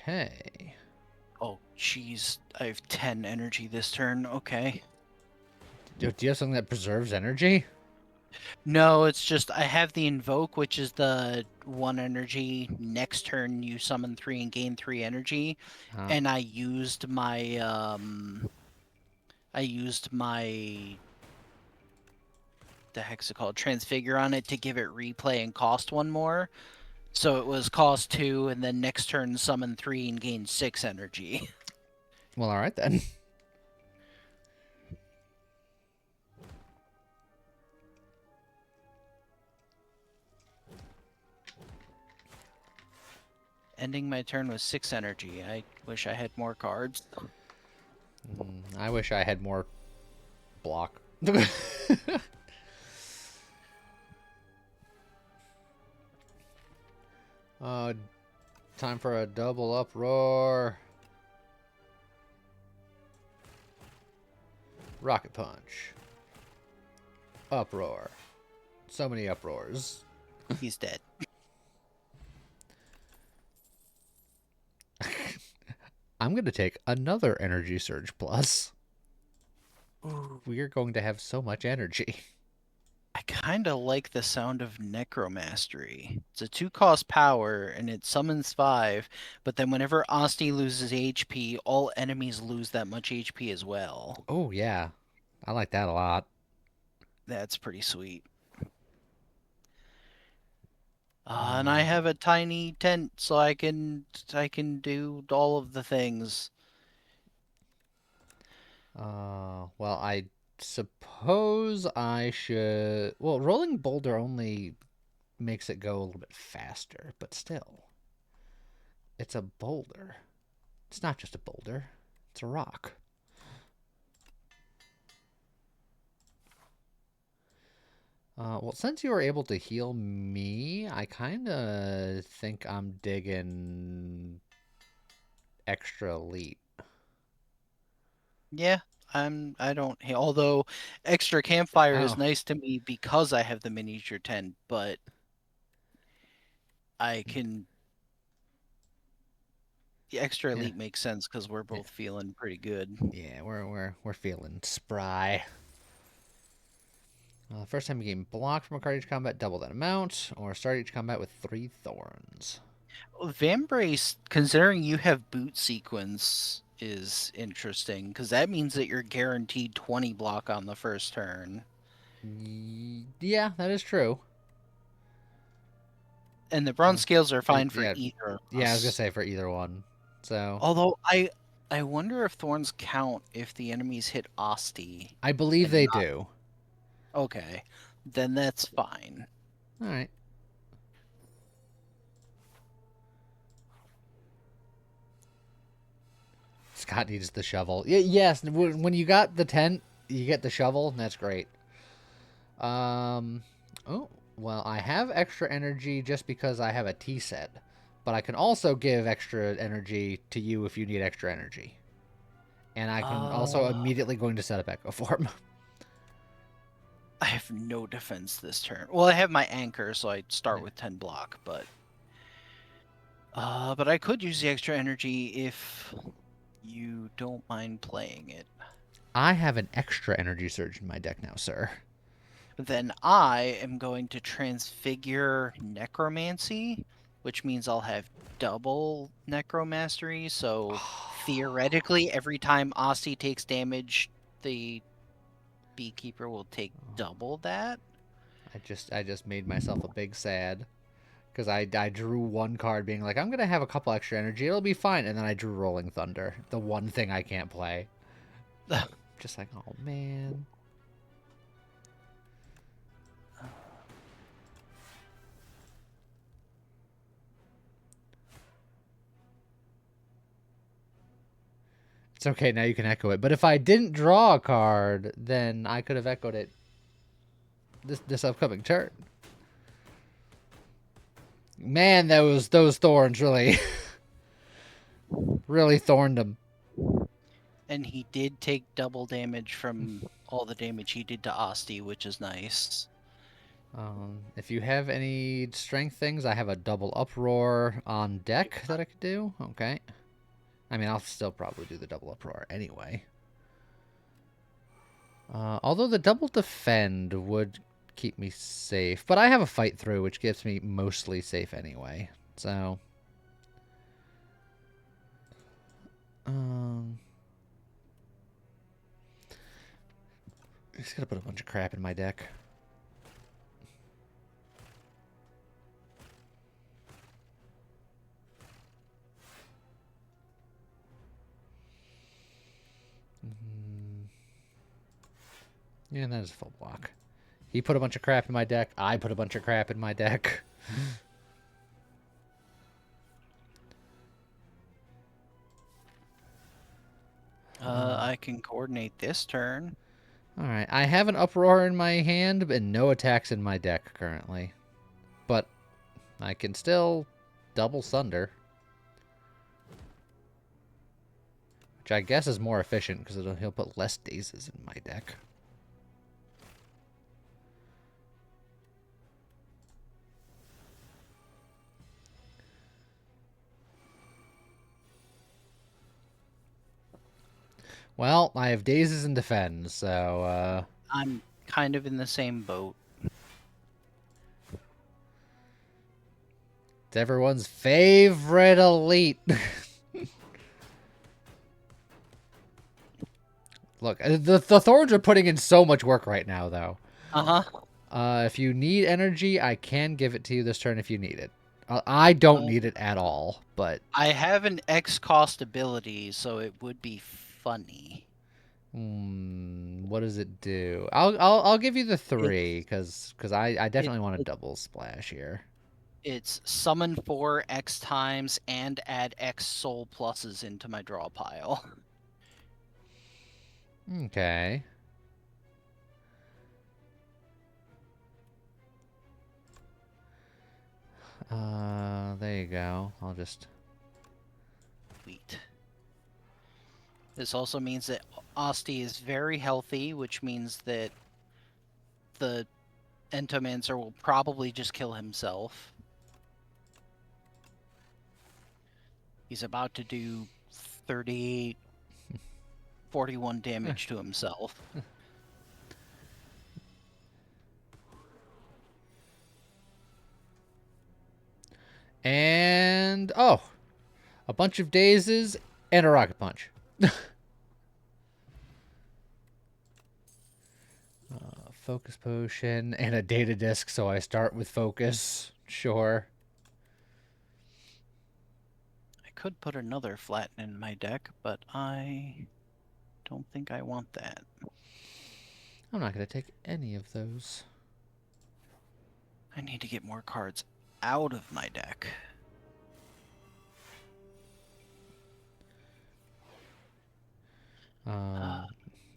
Okay. Oh, jeez. I have 10 energy this turn. Okay. Do you have something that preserves energy? No, it's just I have the invoke, which is the 1 energy. Next turn, you summon 3 and gain 3 energy. And I used my the heck's it called? Transfigure on it to give it replay and cost 1 more. So it was cost 2, and then next turn summon 3 and gain 6 energy. Well, all right then. ending my turn with 6 energy. I wish I had more cards. I wish I had more block. Time for a double uproar. Rocket punch. Uproar. So many uproars. He's dead. I'm going to take another energy surge plus. Ooh. We are going to have so much energy. I kind of like the sound of Necromastery. It's a 2-cost power, and it summons 5, but then whenever Asti loses HP, all enemies lose that much HP as well. Oh, yeah. I like that a lot. That's pretty sweet. And I have a tiny tent, so I can do all of the things. Well, I suppose I should... Well, Rolling Boulder only makes it go a little bit faster, but still. It's a boulder. It's not just a boulder. It's a rock. Well, since you were able to heal me, I kind of think I'm digging extra elite. Yeah, I don't. Although extra campfire is Oh, nice to me because I have the miniature tent, but I can. The extra yeah, elite makes sense because we're yeah, both feeling pretty good. yeah. We're feeling spry. First time you gain block from a card each combat, double that amount, or start each combat with 3 thorns. Vambrace, considering you have boot sequence, is interesting because that means that you're guaranteed 20 block on the first turn. Yeah, that is true. And the bronze scales are fine for Yeah, either of yeah. I was gonna us. say for either one. So Although I wonder if thorns count if the enemies hit Asti I believe and they not. do. Okay, then that's fine. All right. Scott needs the shovel. Yes, when you got the tent, you get the shovel, and that's great. Oh, well, I have extra energy just because I have a tea set, but I can also give extra energy to you if you need extra energy. And I can also Uh, immediately go into set up Echo Form. I have no defense this turn. Well, I have my anchor, so I start Yeah. with 10 block, but I could use the extra energy if you don't mind playing it. I have an extra energy surge in my deck now, sir. Then I am going to transfigure necromancy, which means I'll have double necromastery. So theoretically, every time Asti takes damage, the beekeeper will take double that. I just made myself a big sad because I drew one card being like, I'm gonna have a couple extra energy, it'll be fine, and then I drew Rolling Thunder, the one thing I can't play. Just like, oh man. It's okay, now you can echo it. But if I didn't draw a card, then I could have echoed it this upcoming turn. Man, those thorns really really thorned him. And he did take double damage from all the damage he did to Asti, which is nice. If you have any strength things, I have a double uproar on deck that I could do. Okay. I mean, I'll still probably do the double uproar anyway. Although the double defend would keep me safe. But I have a fight through, which gives me mostly safe anyway. So... I just gotta put a bunch of crap in my deck. Yeah, that is full block. He put a bunch of crap in my deck. I put a bunch of crap in my deck. I can coordinate this turn. Alright, I have an Uproar in my hand and no attacks in my deck currently. But I can still double Sunder. Which I guess is more efficient because he'll put less dazes in my deck. Well, I have dazes and defend, so I'm kind of in the same boat. it's everyone's favorite elite. Look, the Thorns are putting in so much work right now, though. If you need energy, I can give it to you this turn if you need it. I don't need it at all, but I have an X cost ability, so it would be funny. what does it do? I'll give you the 3 because I definitely want a double splash here. It's summon 4 X times and add X soul pluses into my draw pile. Okay. There you go. I'll just... Sweet. This also means that Asti is very healthy, which means that the Entomancer will probably just kill himself. He's about to do 38, 41 damage to himself. And, oh, a bunch of dazes and a rocket punch. Focus potion and a data disc, so I start with focus. Sure. I could put another flatten in my deck, but I don't think I want that. I'm not going to take any of those. I need to get more cards out of my deck.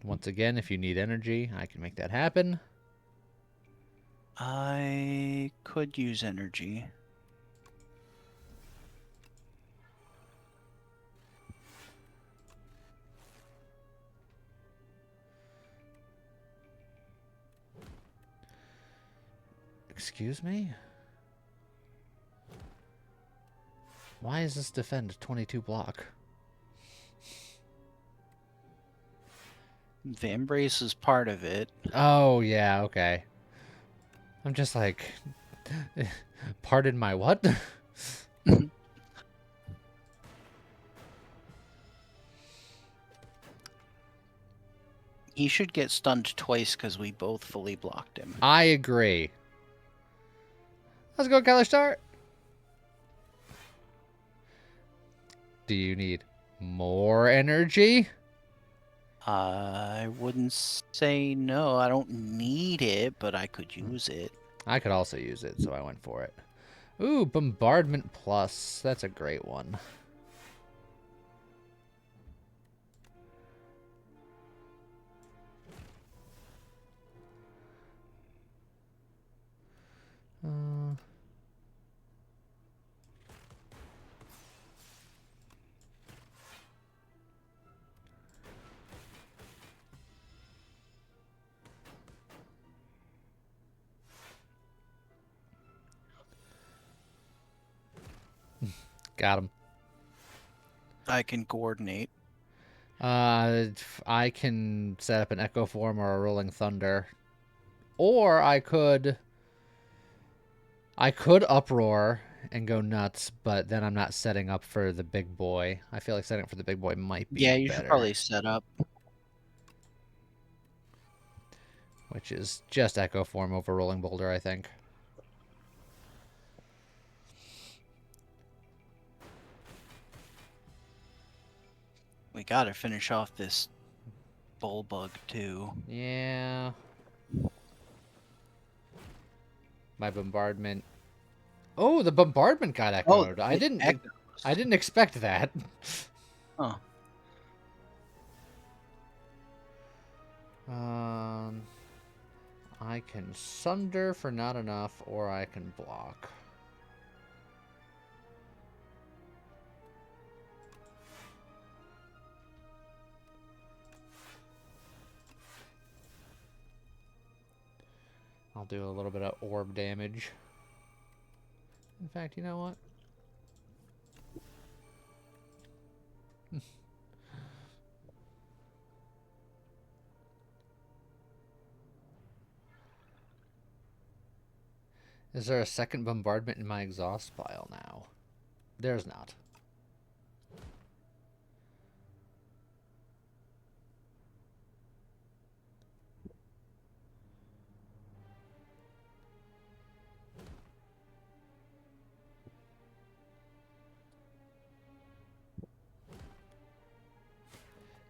Once again, if you need energy, I can make that happen. I could use energy. Excuse me? Why is this defend 22 block? Vambrace is part of it. Oh, yeah, okay. I'm just like... Pardon my what? He should get stunned twice because we both fully blocked him. I agree. Let's go, Color Start. Do you need more energy? I wouldn't say no. I don't need it, but I could use it. I could also use it, so I went for it. Ooh, Bombardment Plus. That's a great one. Got him. I can coordinate. I can set up an Echo Form or a Rolling Thunder. Or I could Uproar and go nuts, but then I'm not setting up for the big boy. I feel like setting up for the big boy might be Yeah, you better. should probably set up. Which is just Echo Form over Rolling Boulder, I think. We gotta finish off this Bullbug too. Yeah. My bombardment. Oh, the bombardment got echoed. I didn't expect that. Huh. I can sunder for not enough, or I can block. I'll do a little bit of orb damage. In fact, you know what? Is there a second bombardment in my exhaust pile now? There's not.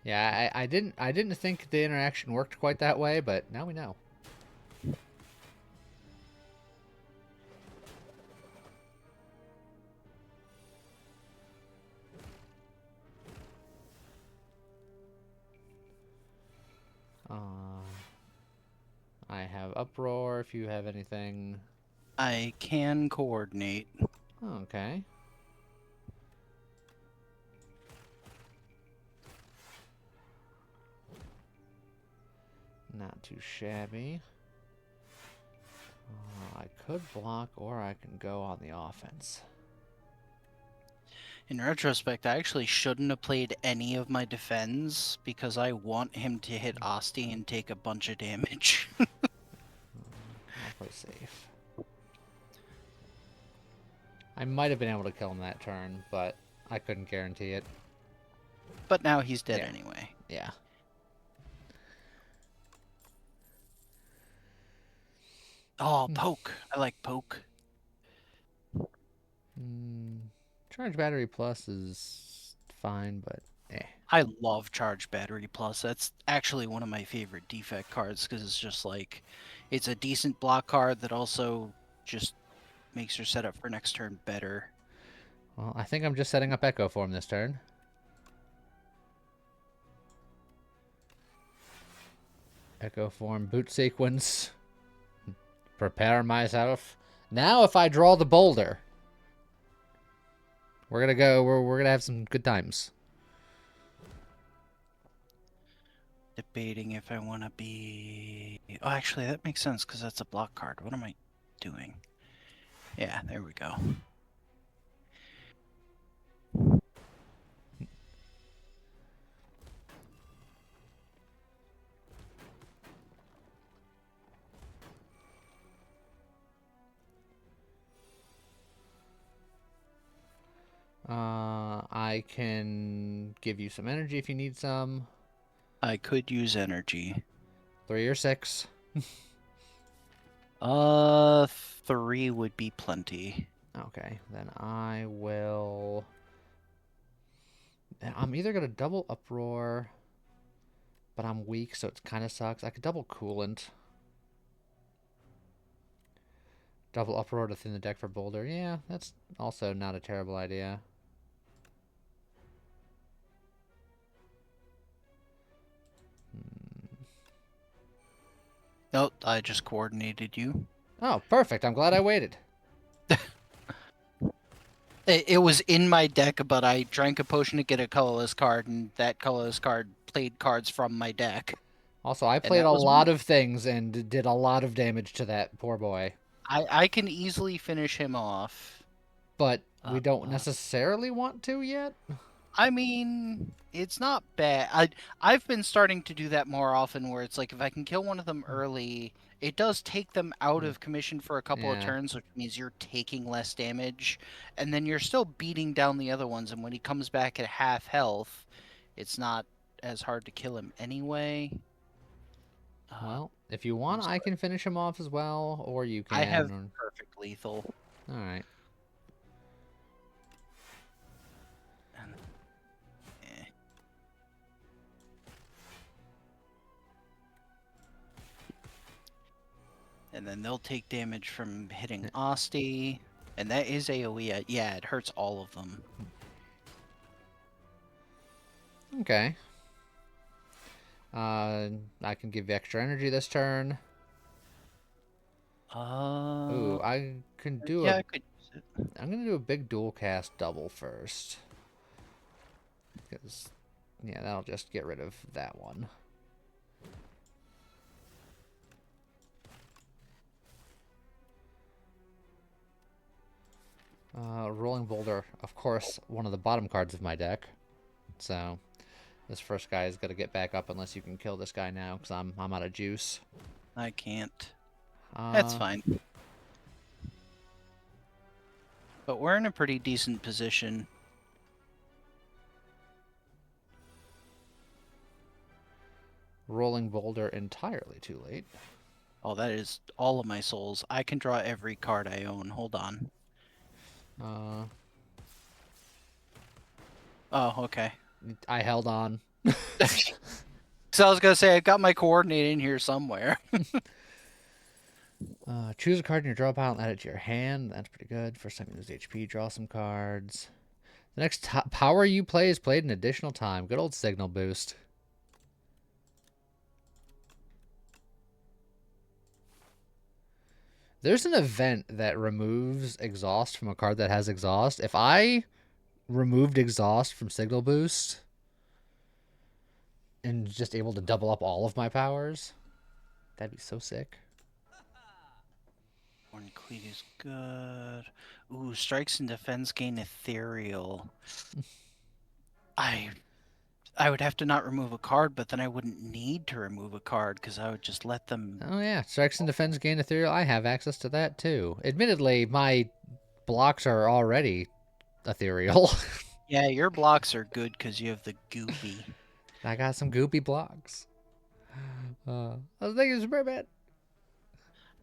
Yeah, I didn't think the interaction worked quite that way, but now we know. I have uproar if you have anything. I can coordinate. Okay. Not too shabby. I could block, or I can go on the offense. In retrospect, I actually shouldn't have played any of my defense because I want him to hit Asti and take a bunch of damage. I'll play safe. I might have been able to kill him that turn, but I couldn't guarantee it. But now he's dead Yeah. anyway. Yeah. Oh, poke. I like poke. Charge battery plus is fine, but I love Charge Battery Plus. That's actually one of my favorite defect cards because it's just like, it's a decent block card that also just makes your setup for next turn better. Well, I think I'm just setting up Echo Form this turn. Echo Form boot sequence. Prepare myself. Now if I draw the boulder, we're gonna go. We're gonna have some good times. Debating if I want to be... Oh, actually, that makes sense because that's a block card. What am I doing? Yeah, there we go. I can give you some energy if you need some. I could use energy. 3 or 6. 3 would be plenty. Okay, then I will. I'm either gonna double uproar, but I'm weak, so it kind of sucks. I could double coolant. Double uproar to thin the deck for boulder. Yeah, that's also not a terrible idea. Nope, I just coordinated you. Oh, perfect. I'm glad I waited. It was in my deck, but I drank a potion to get a colorless card, and that colorless card played cards from my deck. Also, I And played that a was lot one. of things and did a lot of damage to that poor boy. I can easily finish him off. But we don't necessarily want to yet. I mean, it's not bad. I've been starting to do that more often where it's like if I can kill one of them early, it does take them out of commission for a couple of Yeah. turns, which means you're taking less damage, and then you're still beating down the other ones, and when he comes back at half health, it's not as hard to kill him anyway. Well, if you want, I can finish him off as well, or you can. I have perfect lethal. All right. And then they'll take damage from hitting Asti. And that is AoE. Yeah, it hurts all of them. Okay. I can give you extra energy this turn. Ooh, I can do yeah, a... I could use it. I'm gonna do a big dual cast double first. Because, yeah, that'll just get rid of that one. Rolling Boulder, of course, one of the bottom cards of my deck. So, this first guy is gonna get back up unless you can kill this guy now, because I'm out of juice. I can't. That's Uh, fine. But we're in a pretty decent position. Rolling Boulder entirely too late. Oh, that is all of my souls. I can draw every card I own. Hold on. Uh, Oh, okay. I held on. So I was gonna say I got my coordinate in here somewhere. Choose a card in your draw pile and add it to your hand. That's pretty good. First time you lose HP, draw some cards. The next power you play is played an additional time. Good old signal boost. There's an event that removes exhaust from a card that has exhaust. If I removed exhaust from signal boost and just able to double up all of my powers, that'd be so sick. Born Cleat is good. Ooh, strikes and defense gain ethereal. I would have to not remove a card, but then I wouldn't need to remove a card because I would just let them. Oh yeah, strikes and defense gain ethereal. I have access to that too. Admittedly, my blocks are already ethereal. Yeah, your blocks are good because you have the goopy. I got some goopy blocks. I was thinking Superman.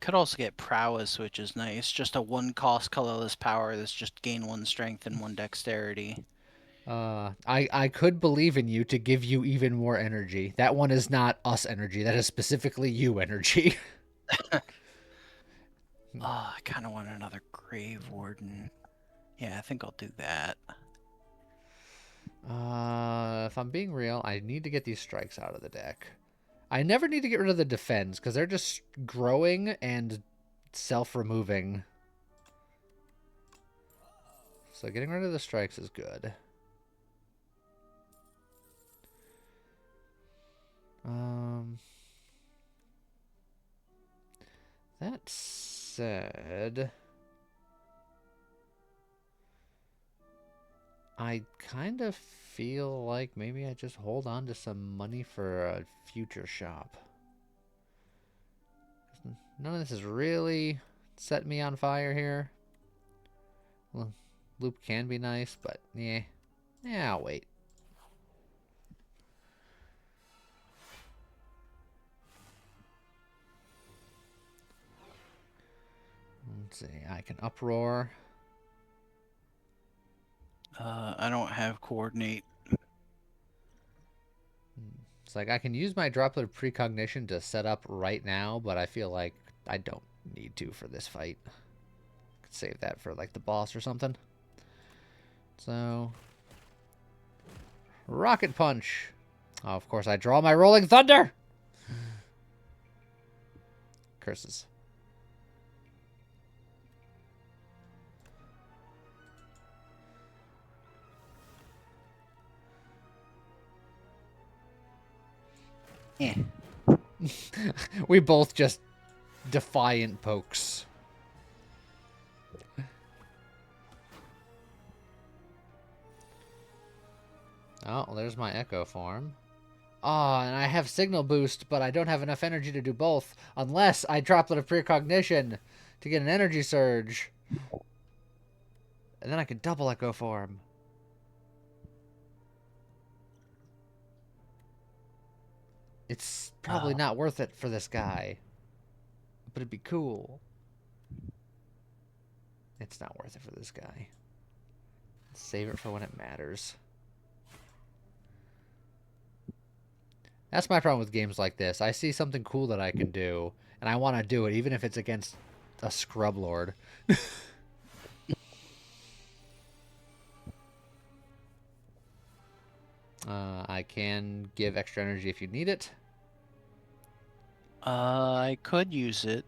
Could also get prowess, which is nice. Just a 1-cost colorless power that's just gain 1 strength and 1 dexterity. I could believe in you to give you even more energy. That one is not us energy. That is specifically you energy. Oh, I kind of want another Grave Warden. Yeah, I think I'll do that. If I'm being real, I need to get these strikes out of the deck. I never need to get rid of the defense because they're just growing and self-removing. So getting rid of the strikes is good. That said, I kind of feel like maybe I just hold on to some money for a future shop. None of this is really setting me on fire here. Well, loop can be nice, but yeah. Yeah, I'll wait. Let's see. I can uproar. I don't have coordinate. It's like I can use my droplet of precognition to set up right now, but I feel like I don't need to for this fight. Could save that for like the boss or something. So, rocket punch. Oh, of course I draw my rolling thunder. Curses. Eh. We both just defiant pokes. Oh, well, there's my echo form. Oh, and I have signal boost, but I don't have enough energy to do both. Unless I droplet of precognition to get an energy surge. And then I can double echo form. It's probably not worth it for this guy. But it'd be cool. It's not worth it for this guy. Save it for when it matters. That's my problem with games like this. I see something cool that I can do, and I want to do it, even if it's against a scrub lord. I can give extra energy if you need it. I could use it.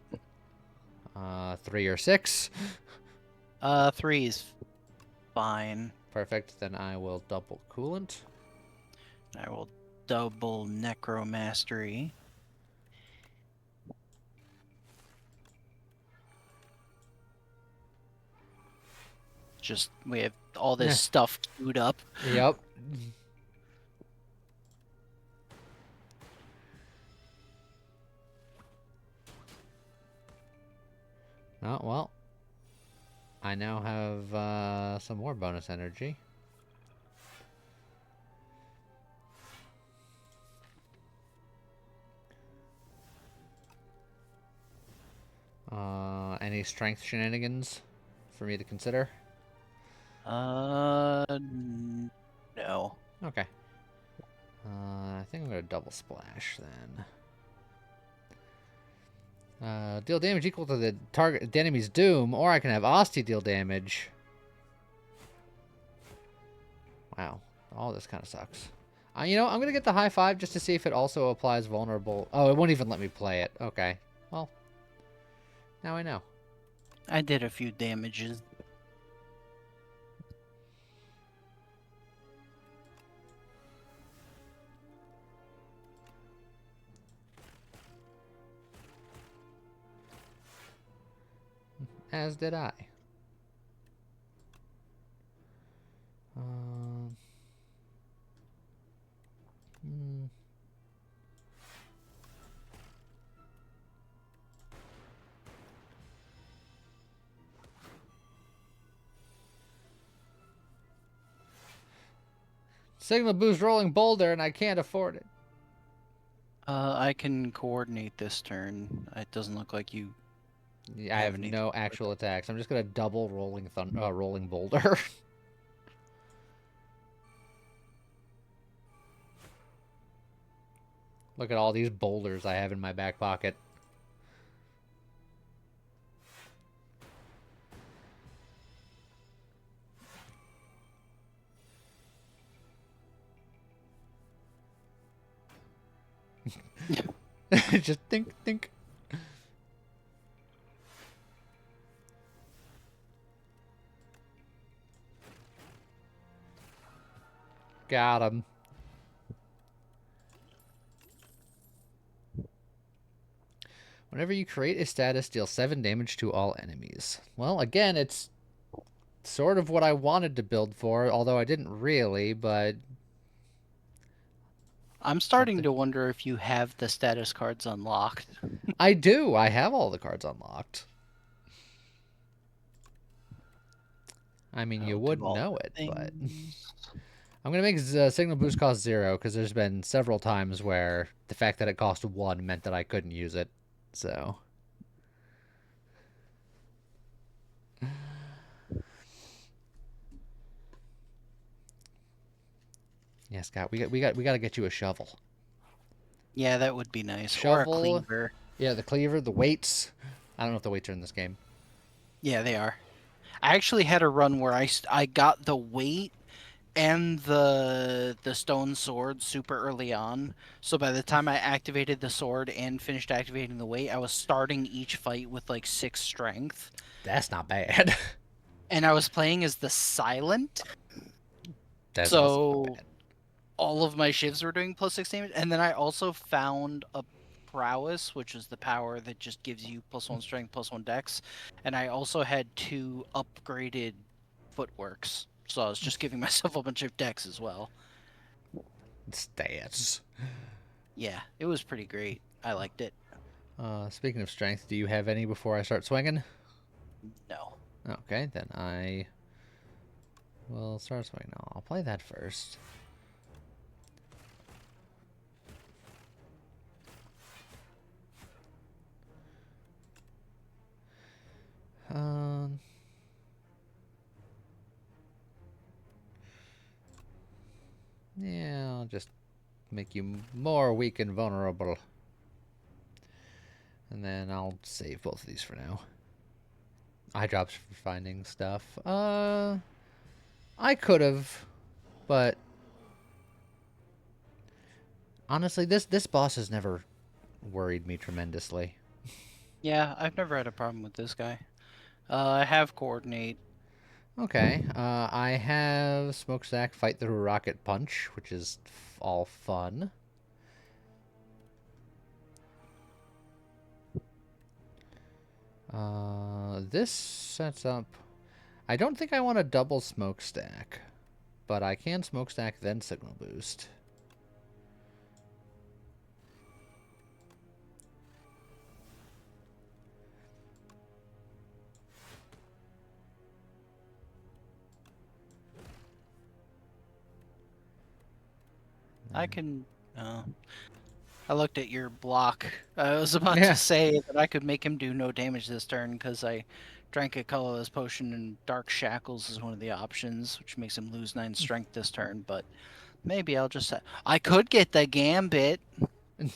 3 or 6. 3 is fine. Perfect. Then I will double coolant. I will double necromastery. Just we have all this stuff queued up. Yep. Oh, well. I now have some more bonus energy. Any strength shenanigans for me to consider? No. Okay. I think I'm gonna double splash then. Deal damage equal to the enemy's doom, or I can have Asti deal damage. Wow, all this kind of sucks. You know, I'm gonna get the high 5 just to see if it also applies vulnerable. Oh, it won't even let me play it. Okay, well, now I know. I did a few damages. As did I. Um, hmm. Signal boost rolling boulder, and I can't afford it. I can coordinate this turn. It doesn't look like you. Yeah, I have no actual attacks. I'm just gonna double rolling boulder. Look at all these boulders I have in my back pocket. Just think. Got him. Whenever you create a status, deal 7 damage to all enemies. Well, again, it's sort of what I wanted to build for, although I didn't really, but... I'm starting to wonder if you have the status cards unlocked. I do. I have all the cards unlocked. I mean, you would know it, but... I'm going to make Signal Boost cost 0, because there's been several times where the fact that it cost 1 meant that I couldn't use it, so... Yeah, Scott, we got to get you a shovel. Yeah, that would be nice. Shovel, or a cleaver. Yeah, the cleaver, the weights. I don't know if the weights are in this game. Yeah, they are. I actually had a run where I got the weight and the stone sword super early on. So by the time I activated the sword and finished activating the weight, I was starting each fight with like 6 strength. That's not bad. And I was playing as the silent. That's also not bad. All of my shivs were doing +6 damage, and then I also found a prowess, which is the power that just gives you +1 strength, +1 dex, and I also had 2 upgraded footworks, so I was just giving myself a bunch of dex as well. Stats. Yeah, it was pretty great. I liked it. Speaking of strength, do you have any before I start swinging? No. Okay, then I will start swinging. I'll play that first. Yeah, I'll just make you more weak and vulnerable. And then I'll save both of these for now. Eye drops for finding stuff. I could have, but honestly, this boss has never worried me tremendously. Yeah, I've never had a problem with this guy. I have coordinate. Okay, I have Smokestack fight through Rocket Punch, which is all fun. This sets up... I don't think I want a double Smokestack, but I can Smokestack then Signal Boost. I can. I looked at your block. I was about Yeah. to say that I could make him do no damage this turn because I drank a colorless potion and Dark Shackles is one of the options, which makes him lose 9 strength this turn. But maybe I'll just. I could get the Gambit. I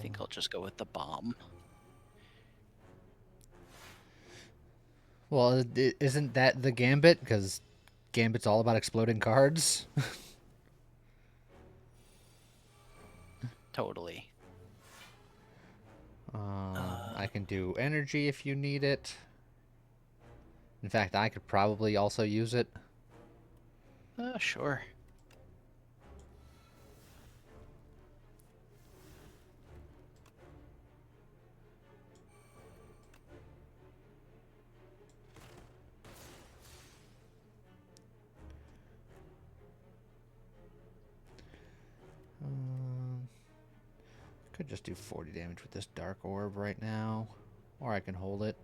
think I'll just go with the bomb. Well, isn't that the Gambit? Because Gambit's all about exploding cards. Totally. I can do energy if you need it. In fact, I could probably also use it. Sure. Could just do 40 damage with this Dark Orb right now. Or I can hold it.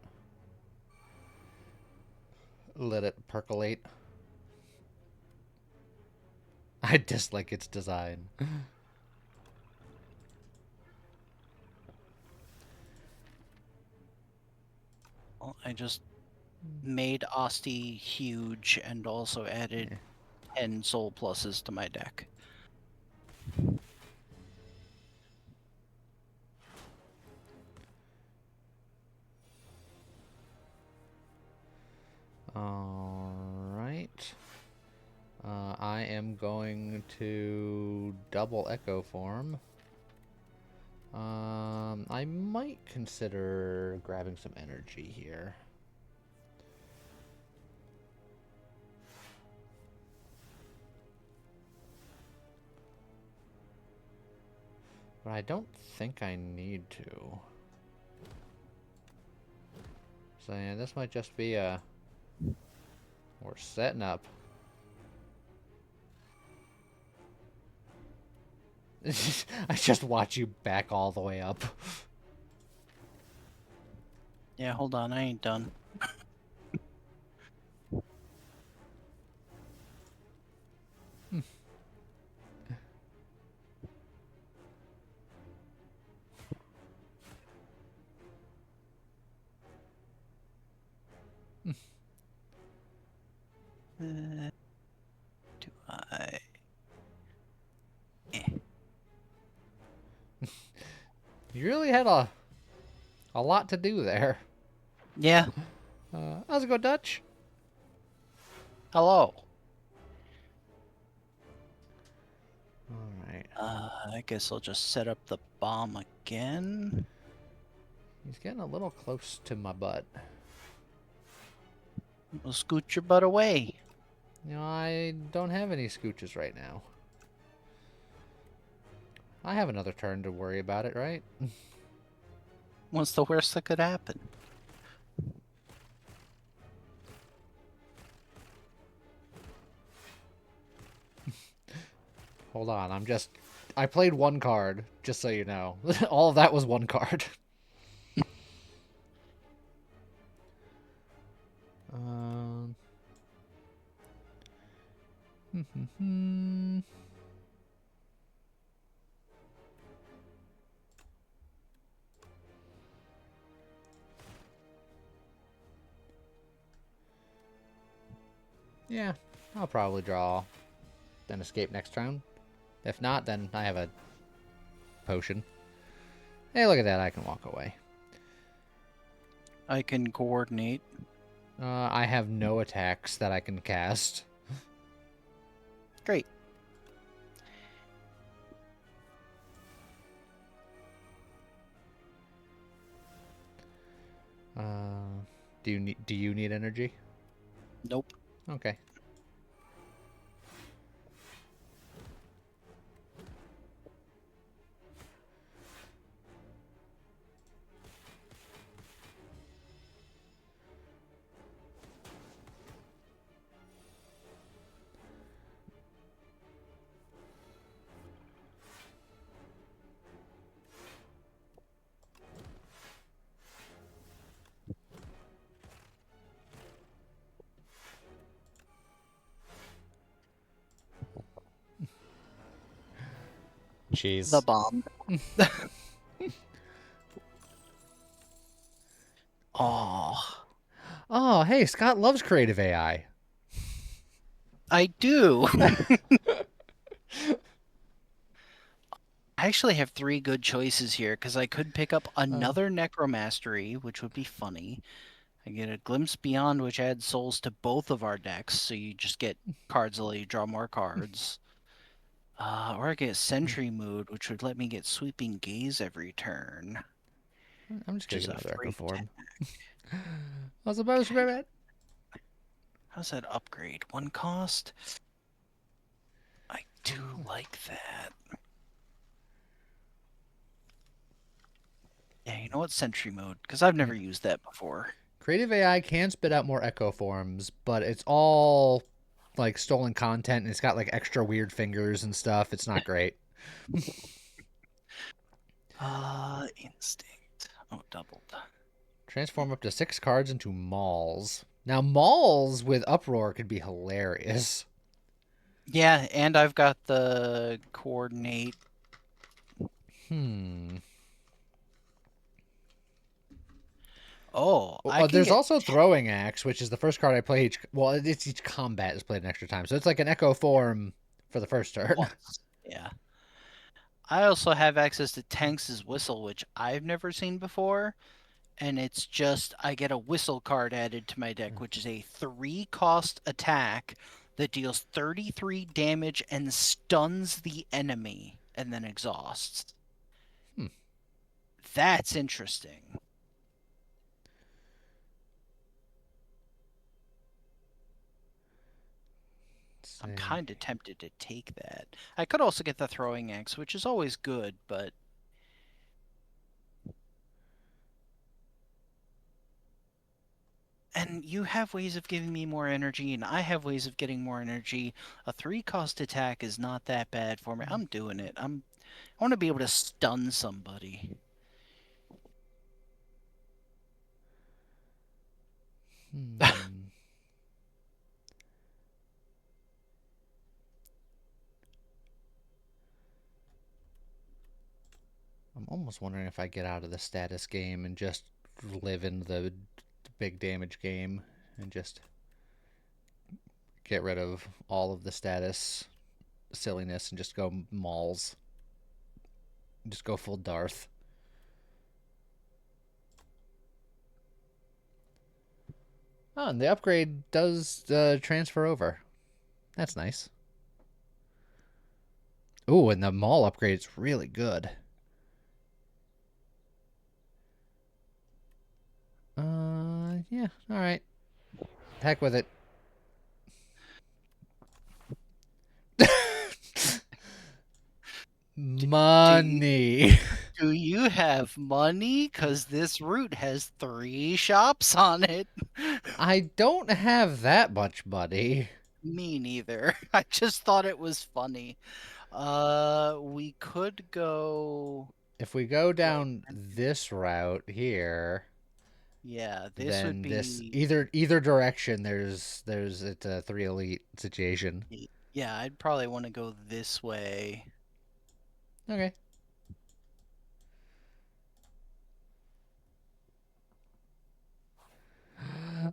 Let it percolate. I dislike its design. Well, I just made Asti huge and also added 10 soul pluses to my deck. Alright. I am going to double Echo Form. I might consider grabbing some energy here. But I don't think I need to. So yeah, this might just be a... We're setting up. I just watch you back all the way up. Yeah, hold on, I ain't done. Do I? You really had a lot to do there. Yeah. How's it go, Dutch? Hello. Alright. I guess I'll just set up the bomb again. He's getting a little close to my butt. We'll scoot your butt away. You know, I don't have any scooches right now. I have another turn to worry about it, right? What's the worst that could happen? Hold on, I played one card, just so you know. All of that was one card. um... Yeah, I'll probably draw, then escape next turn. If not, then I have a potion. Hey, look at that, I can walk away. I can coordinate. I have no attacks that I can cast. Great. Do you need energy? Nope. Okay. The Jeez. bomb. Oh, Oh, hey, Scott loves creative AI. I do. I actually have three good choices here because I could pick up Uh, another Necromastery, which would be funny. I get a Glimpse Beyond, which adds souls to both of our decks, so you just get cards that let you draw more cards. Or I get Sentry Mood, which would let me get Sweeping Gaze every turn, I'm just which gonna is get a another Echo free attack. Form. How's about Superman? How's that upgrade? One cost? I do like that. Yeah, you know what? Sentry Mode, because I've Yeah. never used that before. Creative AI can spit out more Echo Forms, but it's all like stolen content and it's got like extra weird fingers and stuff. It's not great. Instinct. Oh, doubled. Transform up to 6 cards into Mauls. Now, Mauls with Uproar could be hilarious. Yeah, and I've got the Coordinate. Hmm. Oh, Well, I can there's get also Throwing Axe, which is the first card I play each. Well, it's each combat is played an extra time, so it's like an Echo Form for the first turn. once. Yeah. I also have access to Tanks' Whistle, which I've never seen before. And it's just I get a whistle card added to my deck, which is a 3-cost attack that deals 33 damage and stuns the enemy and then exhausts. Hmm. That's interesting. I'm Say. kind of tempted to take that. I could also get the throwing axe, which is always good, but and you have ways of giving me more energy, and I have ways of getting more energy. A 3-cost attack is not that bad for me. I'm doing it. I want to be able to stun somebody. Hmm. I'm almost wondering if I get out of the status game and just live in the big damage game and just get rid of all of the status silliness and just go Mauls. Just go full Darth. Oh, and the upgrade does transfer over. That's nice. Ooh, and the Maul upgrade's really good. Yeah, all right. Heck with it. Do you Money. do you have money? Cause this route has 3 shops on it. I don't have that much money. Me neither. I just thought it was funny. We could go. If we go Wait, down this route here, yeah, this would then this be. either direction there's it's a 3 elite situation. Yeah, I'd probably want to go this way. Okay.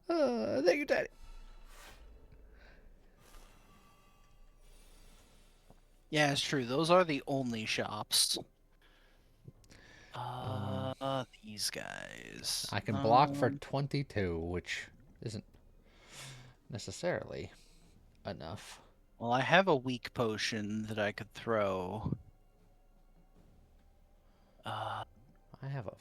Thank you, Daddy. Yeah, it's true. Those are the only shops. Um, These guys. I can block for 22, which isn't necessarily enough. Well, I have a weak potion that I could throw. Uh, I have a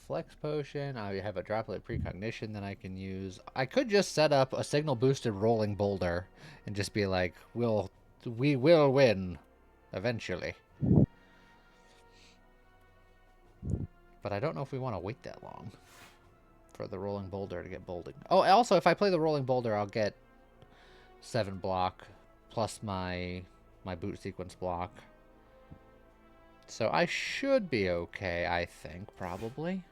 flex potion. I have a droplet precognition that I can use. I could just set up a signal boosted rolling boulder and just be like, we will win eventually. But I don't know if we want to wait that long for the rolling boulder to get bolded. Oh, also, if I play the rolling boulder, I'll get 7 block plus my boot sequence block. So I should be okay, I think, probably.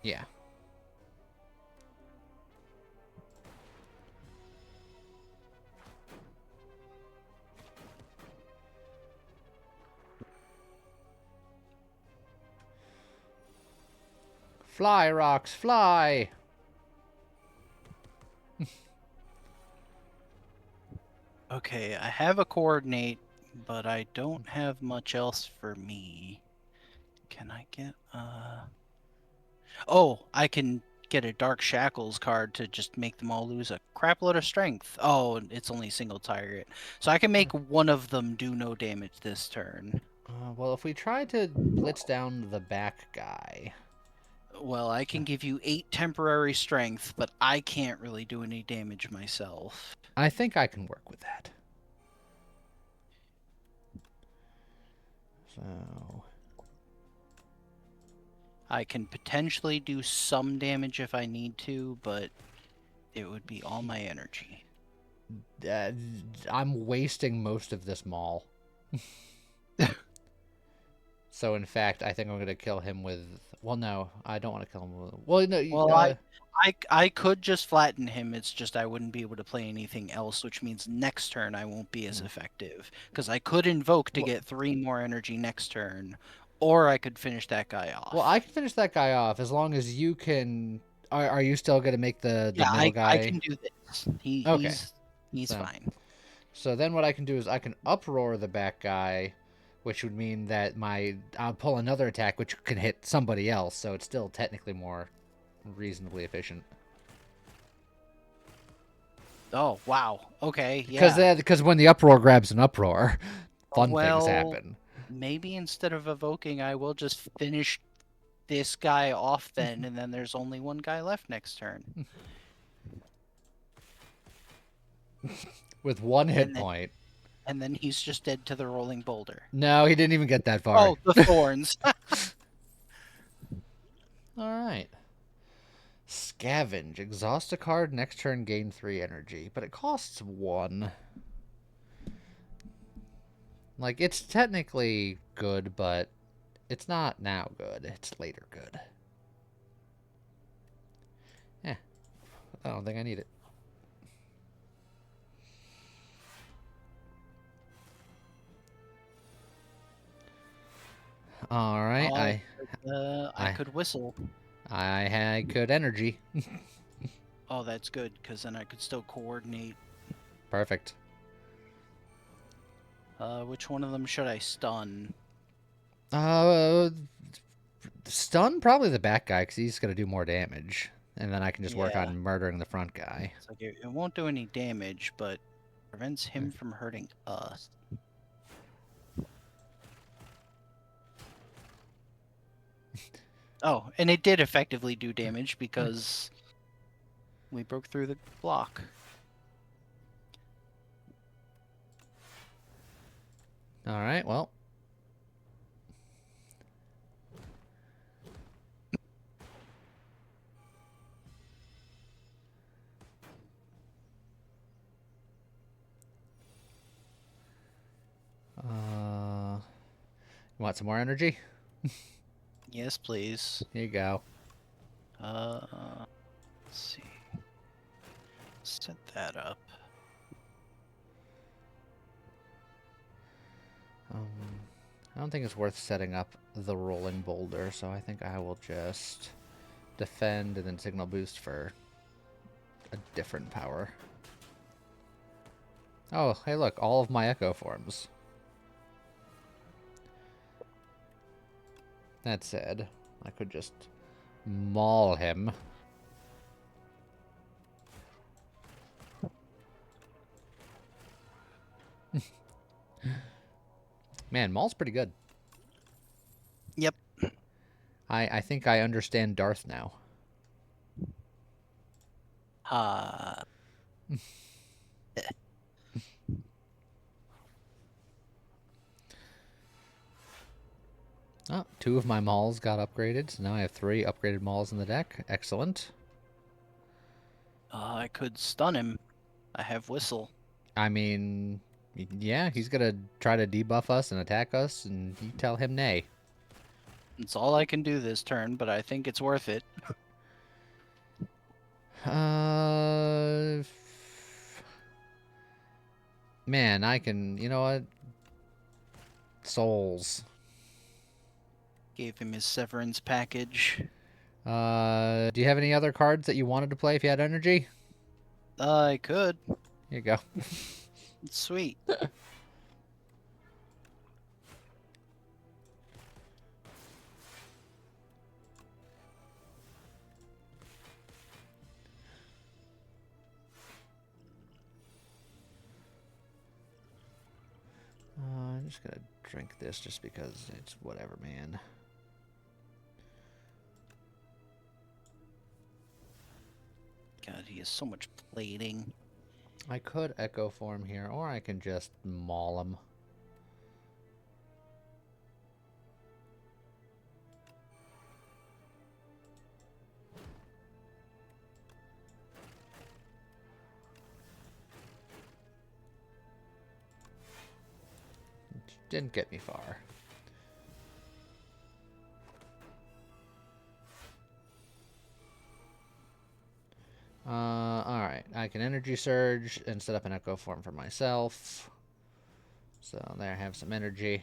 Yeah. Fly, rocks, fly! Okay, I have a coordinate, but I don't have much else for me. Can I get Oh, I can get a Dark Shackles card to just make them all lose a crap load of strength. Oh, it's only single target. So I can make one of them do no damage this turn. Well, if we try to blitz down the back guy... Well, I can give you 8 temporary strength, but I can't really do any damage myself. I think I can work with that. So... I can potentially do some damage if I need to, but it would be all my energy. I'm wasting most of this maul. So, in fact, I think I'm going to kill him with... Well, no, I don't want to kill him with... Well, no, Well, I could just flatten him. It's just I wouldn't be able to play anything else, which means next turn I won't be as effective. Because I could invoke to get 3 more energy next turn, or I could finish that guy off. Well, I can finish that guy off as long as you can... Are you still going to make the yeah, middle guy? I can do this. Okay. He's fine. So then what I can do is I can uproar the back guy, which would mean that I'll pull another attack which can hit somebody else, so it's still technically more reasonably efficient. Oh, wow. Okay, yeah. Because when the uproar grabs an uproar, fun things Well, happen. maybe instead of evoking, I will just finish this guy off then, and then there's only one guy left next turn. With 1 hit point. And then he's just dead to the rolling boulder. No, he didn't even get that far. Oh, the thorns. Alright. Scavenge. Exhaust a card, next turn gain 3 energy, but it costs 1. Like, it's technically good, but it's not now good. It's later good. Yeah. I don't think I need it. Alright, I could whistle. I had good energy. Oh, that's good, because then I could still coordinate. Perfect. Which one of them should I stun? Stun probably the back guy, because he's going to do more damage. And then I can just work Yeah. on murdering the front guy. It's like it won't do any damage, but prevents him from hurting us. Oh, and it did effectively do damage because we broke through the block. Alright, well. You want some more energy? Yes, please. Here you go. Let's see. Set that up. I don't think it's worth setting up the rolling boulder, so I think I will just defend and then signal boost for a different power. Oh, hey look, all of my echo forms. That said, I could just maul him. Man, Maul's pretty good. Yep. I think I understand Darth now. Uh, Oh, 2 of my Mauls got upgraded, so now I have 3 upgraded Mauls in the deck. Excellent. I could stun him. I have Whistle. I mean, yeah, he's gonna try to debuff us and attack us, and you tell him nay. It's all I can do this turn, but I think it's worth it. Uh, man, I can. You know what? Souls. Gave him his Severance package. Do you have any other cards that you wanted to play if you had energy? I could. Here you go. Sweet. I'm just gonna drink this just because it's whatever, man. God, he has so much plating. I could Echo Form here, or I can just maul him. Didn't get me far. Alright. I can Energy Surge and set up an Echo Form for myself. So there I have some energy.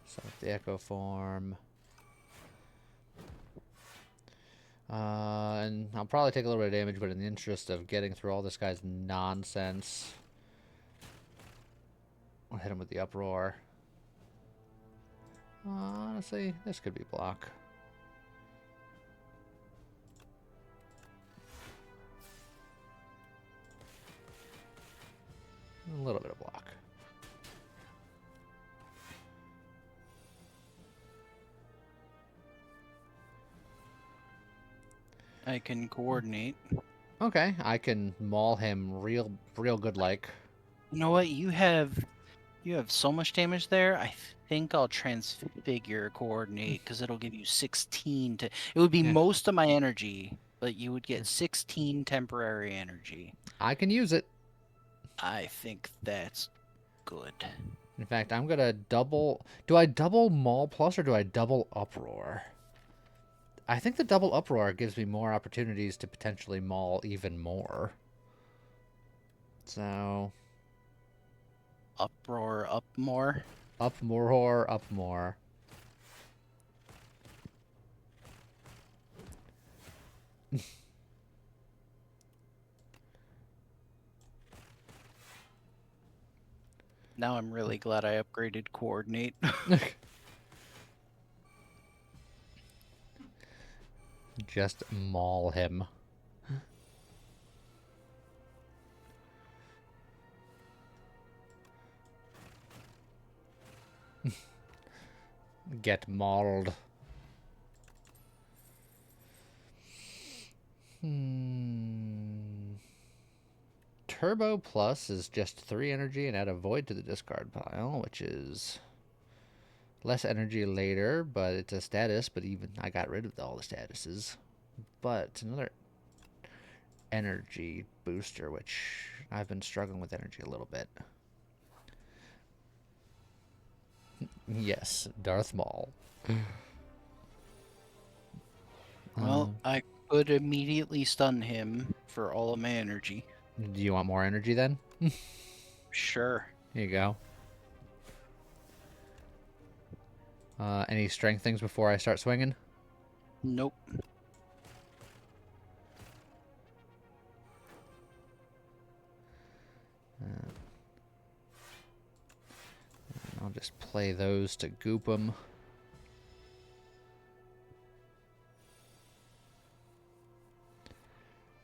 Set up the Echo Form. And I'll probably take a little bit of damage, but in the interest of getting through all this guy's nonsense, I'll hit him with the Uproar. Honestly, this could be block. A little bit of block. I can coordinate. Okay, I can maul him real good like. You know what? You have so much damage there. I think I'll transfigure coordinate because it'll give you 16 to. It would be Yeah. most of my energy, but you would get 16 temporary energy. I can use it. I think that's good. In fact, I'm gonna double... Do I double Maul Plus or do I double Uproar? I think the double Uproar gives me more opportunities to potentially maul even more. So... Uproar up more. Up more, up more. Now I'm really glad I upgraded coordinate. Just maul him. Get mauled. Turbo Plus is just 3 energy and add a void to the discard pile, which is less energy later, but it's a status, but even I got rid of all the statuses. But it's another energy booster, which I've been struggling with energy a little bit. Yes, Darth Maul. Well, I could immediately stun him for all of my energy. Do you want more energy then? Sure. Here you go. Any strength things before I start swinging? Nope. I'll just play those to goop them.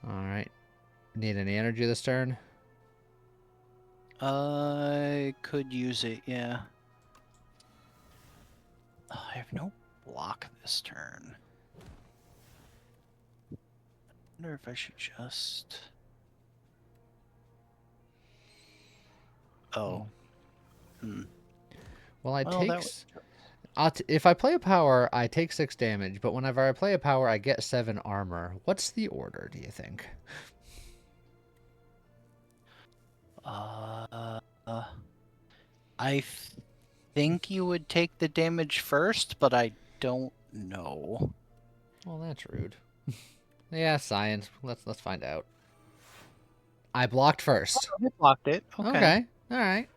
Alright. Need any energy this turn? I could use it, yeah. I have no block this turn. I wonder if I should just... Oh. Well, I Well, that takes. If I play a power, I take 6 damage, but whenever I play a power, I get 7 armor. What's the order, do you think? I think you would take the damage first, but I don't know. Well, that's rude. Yeah, science. Let's find out. I blocked first. I blocked it. Okay. Okay. All right.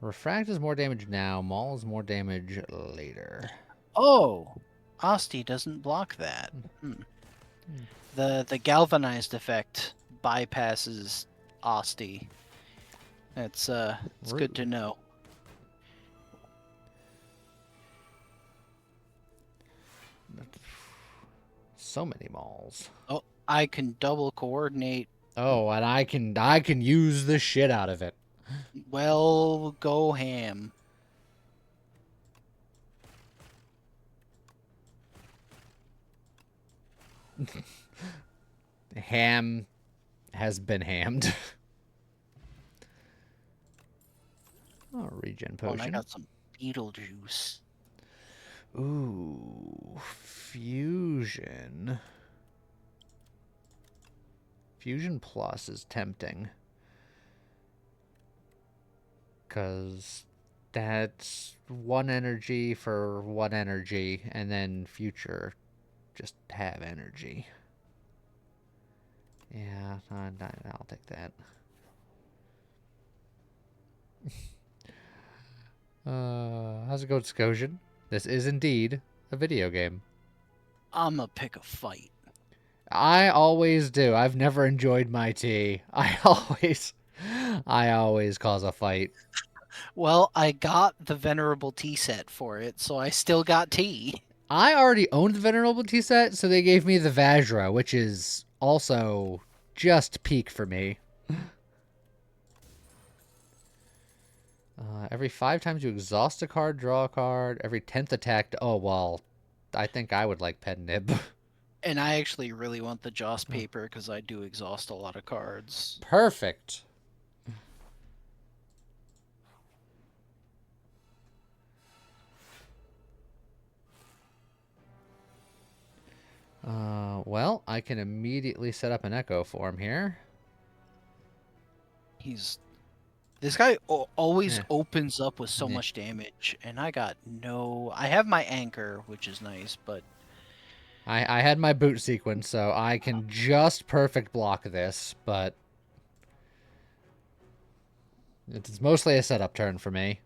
Refract is more damage now. Maul is more damage later. Oh, Asti doesn't block that. The galvanized effect bypasses Asti. It's good to know. So many Mauls. Oh, I can double coordinate. Oh, and I can use the shit out of it. Well, go ham. Ham has been hammed. Oh, regen potion. Oh, and I got some Beetlejuice. Ooh, fusion. Fusion plus is tempting. Because that's 1 energy for 1 energy, and then future just have energy. Yeah, I'll take that. How's it go, Scotian? This is indeed a video game. I'ma pick a fight. I always do. I've never enjoyed my tea. I always cause a fight. Well, I got the Venerable Tea set for it, so I still got tea. I already owned the Venerable Tea set, so they gave me the Vajra, which is also just peak for me. Every 5 times you exhaust a card, draw a card. Every 10th attack. Oh, well, I think I would like Pen Nib. And I actually really want the Joss paper because I do exhaust a lot of cards. Perfect. Well, I can immediately set up an Echo Form here. This guy always opens up with so much damage, and I got no... I have my Anchor, which is nice, but... I had my boot sequence, so I can just perfect block this, but... It's mostly a setup turn for me.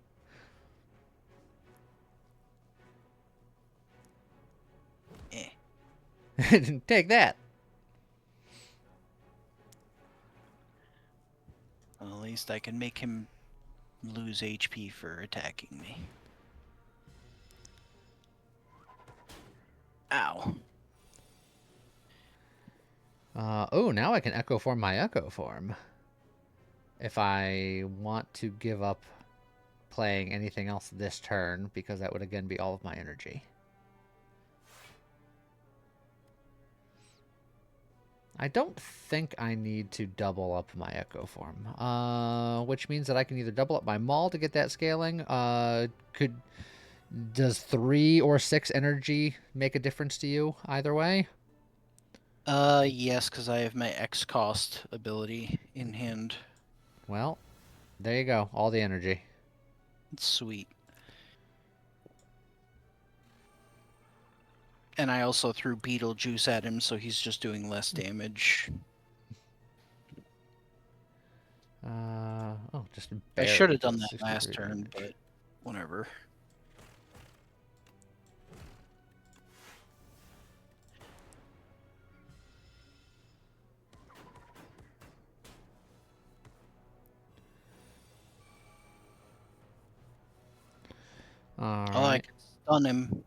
Take that. Well, at least I can make him lose HP for attacking me. Ow. Oh, now I can Echo Form my Echo Form. If I want to give up playing anything else this turn, because that would again be all of my energy. I don't think I need to double up my Echo Form, which means that I can either double up my Maul to get that scaling. Does 3 or 6 energy make a difference to you either way? Yes, because I have my X cost ability in hand. Well, there you go. All the energy. It's sweet. And I also threw Beetlejuice at him, so he's just doing less damage. Oh, just I barely. should have done that last turn, but whatever. All Oh, I right. can stun him.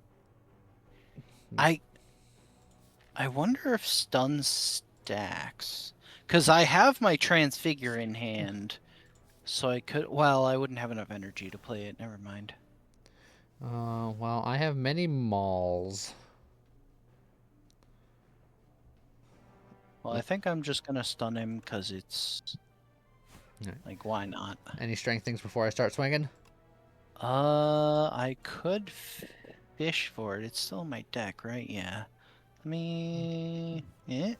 I wonder if stun stacks. Because I have my transfigure in hand. So I could... Well, I wouldn't have enough energy to play it. Never mind. Well, I have many malls. Well, I think I'm just going to stun him because it's... Alright. Like, why not? Any strength things before I start swinging? I could fish for it. It's still in my deck, right? Yeah. Let me... Yeah.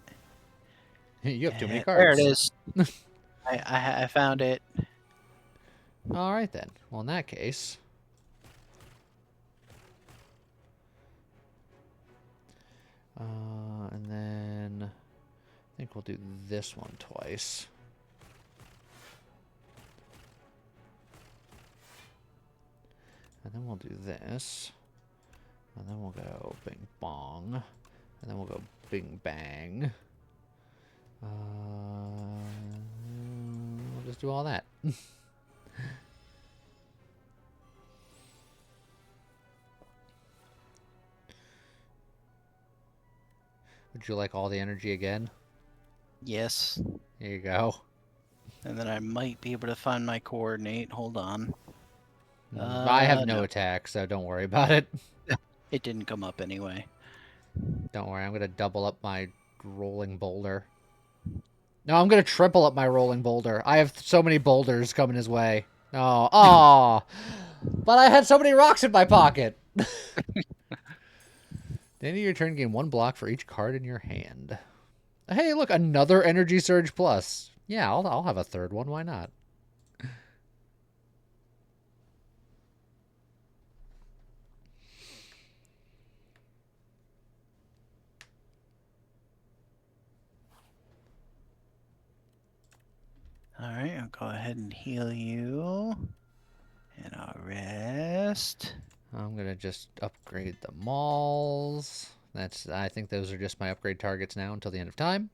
You have too many There it cards. is. I found it. Alright then. Well, in that case... and then... I think we'll do this one twice. And then we'll do this. And then we'll go bing bong. And then we'll go bing bang. We'll just do all that. Would you like all the energy again? Yes. Here you go. And then I might be able to find my coordinate. Hold on. I have no No. attack, so don't worry about it. It didn't come up anyway. Don't worry, I'm going to double up my rolling boulder. No, I'm going to triple up my rolling boulder. I have so many boulders coming his way. Oh. But I had so many rocks in my pocket. The end of your turn, gain 1 block for each card in your hand. Hey, look, another Energy Surge Plus. Yeah, I'll have a third one. Why not? Alright, I'll go ahead and heal you. And I'll rest. I'm going to just upgrade the malls. I think those are just my upgrade targets now until the end of time.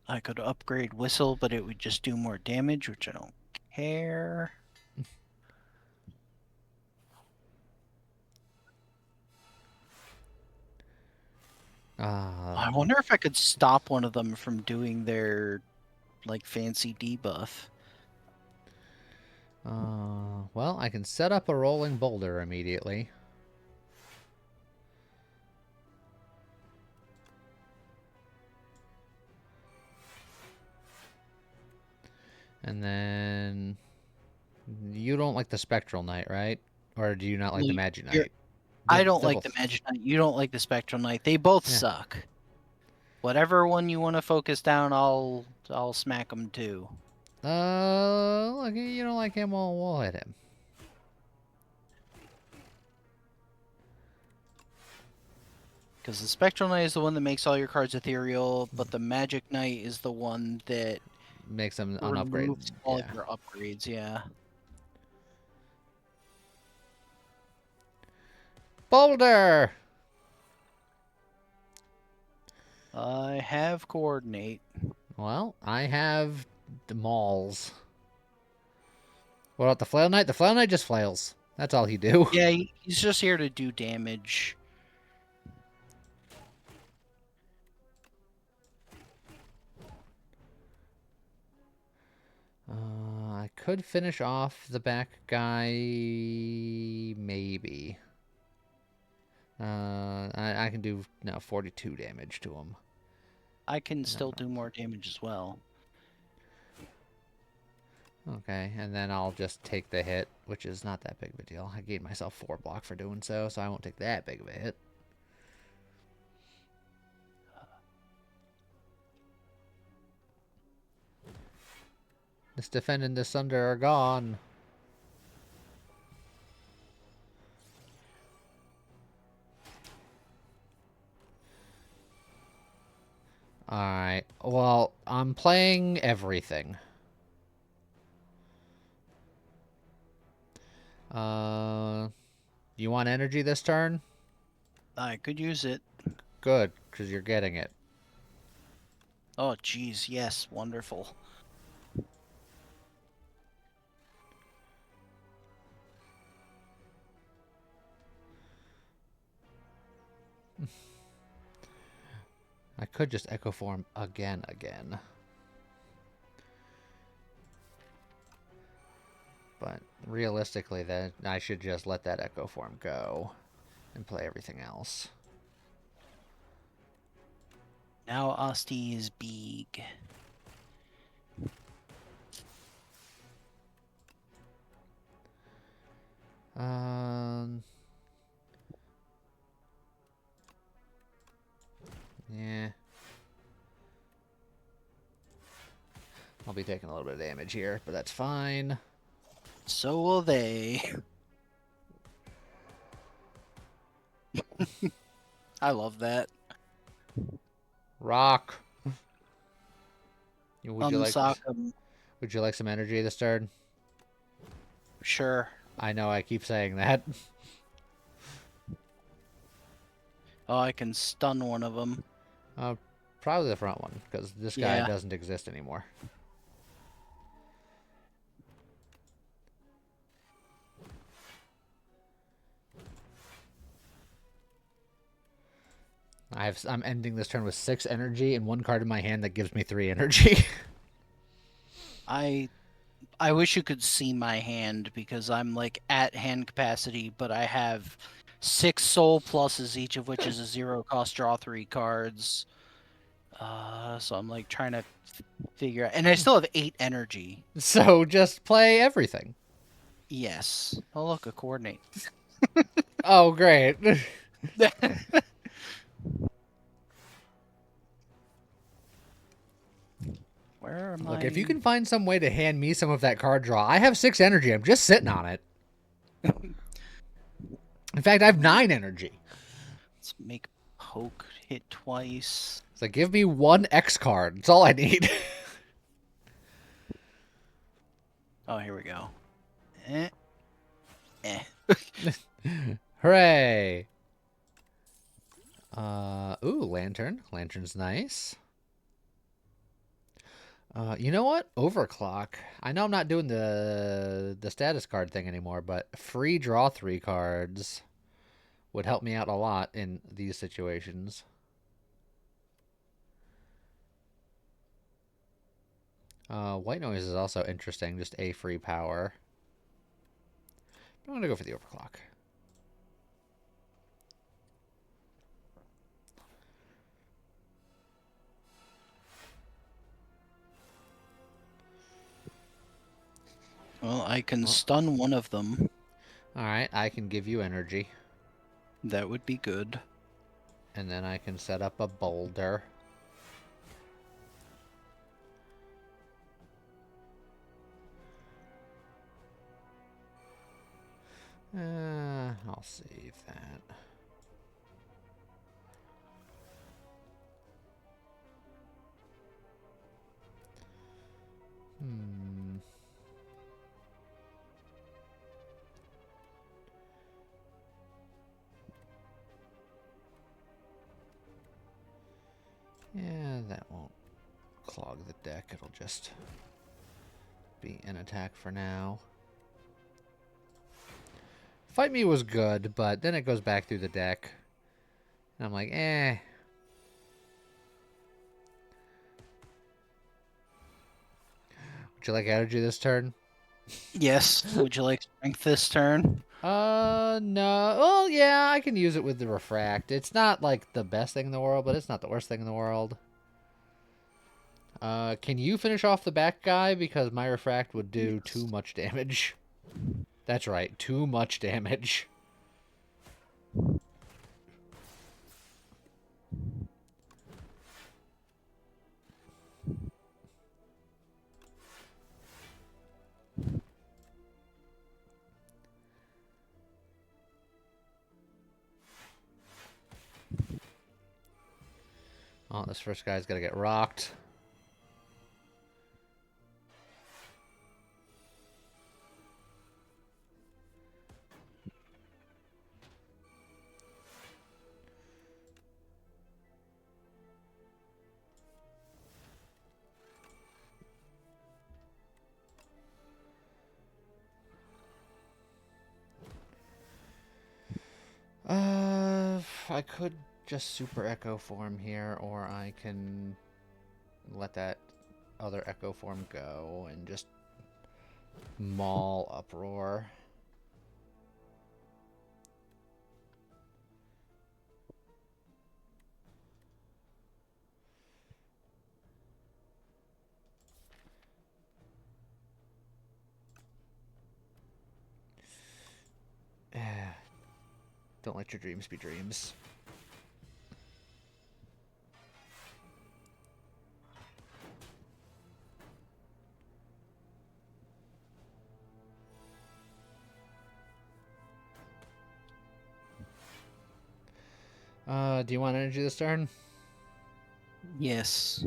I could upgrade Whistle, but it would just do more damage, which I don't care. I wonder if I could stop one of them from doing their, like, fancy debuff. Well, I can set up a rolling boulder immediately. And then... You don't like the Spectral Knight, right? Or do you not like the Magic Knight? I don't like the Magic Knight. You don't like the Spectral Knight. They both suck. Whatever one you want to focus down, I'll smack them too. Look, you don't like him, we'll hit him. Because the Spectral Knight is the one that makes all your cards ethereal, but the Magic Knight is the one that makes them unupgraded. All of your upgrades, yeah. Boulder! I have coordinate. Well, I have the malls. What about the Flail Knight? The Flail Knight just flails. That's all he do. Yeah, he's just here to do damage. I could finish off the back guy, maybe. I can do 42 damage to him. I can still do more damage as well. Okay, and then I'll just take the hit, which is not that big of a deal. I gave myself 4 block for doing so, so I won't take that big of a hit. This defend and this thunder are gone. Alright, well, I'm playing everything. You want energy this turn? I could use it. Good, because you're getting it. Oh, geez, yes, wonderful. I could just Echo Form again. But realistically, then I should just let that Echo Form go and play everything else. Now Asti is big. Yeah. I'll be taking a little bit of damage here, but that's fine. So will they. I love that. Rock. Would you like Unsock them. would you like some energy this turn? Sure. I know I keep saying that. Oh, I can stun one of them. Probably the front one, because this guy Yeah. doesn't exist anymore. I'm ending this turn with 6 energy and 1 card in my hand that gives me 3 energy. I wish you could see my hand because I'm like at hand capacity, but I have 6 soul pluses, each of which is a 0 cost draw 3 cards. So I'm like trying to figure out, and I still have 8 energy. So just play everything. Yes. Oh look, a coordinate. Oh, great. Where am Look, I? if you can find some way to hand me some of that card draw, I have 6 energy. I'm just sitting on it. In fact, I have 9 energy. Let's make poke hit twice. So give me 1 X card. That's all I need. Oh, here we go. Eh. Eh. Hooray. Ooh, lantern. Lantern's nice. You know what? Overclock. I know I'm not doing the status card thing anymore, but free draw 3 cards would help me out a lot in these situations. White noise is also interesting, just a free power. I'm gonna go for the overclock. Well, I can stun one of them. Alright, I can give you energy. That would be good. And then I can set up a boulder. I'll save that. Yeah, that won't clog the deck. It'll just be an attack for now. Fight Me was good, but then it goes back through the deck. And I'm like, eh. Would you like energy this turn? Yes. Would you like strength this turn? No. Well, yeah, I can use it with the refract. It's not like the best thing in the world, but it's not the worst thing in the world. Can you finish off the back guy? Because my refract would do too much damage. That's right, too much damage. Oh, this first guy's gotta get rocked. I could just super echo form here, or I can let that other echo form go and just maul uproar. Don't let your dreams be dreams. Do you want energy this turn? Yes.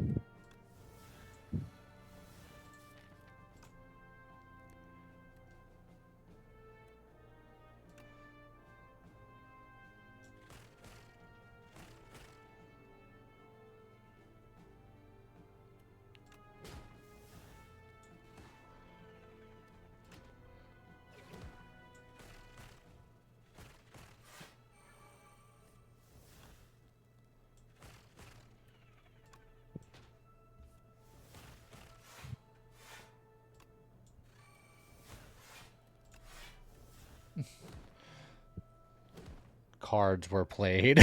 Cards were played.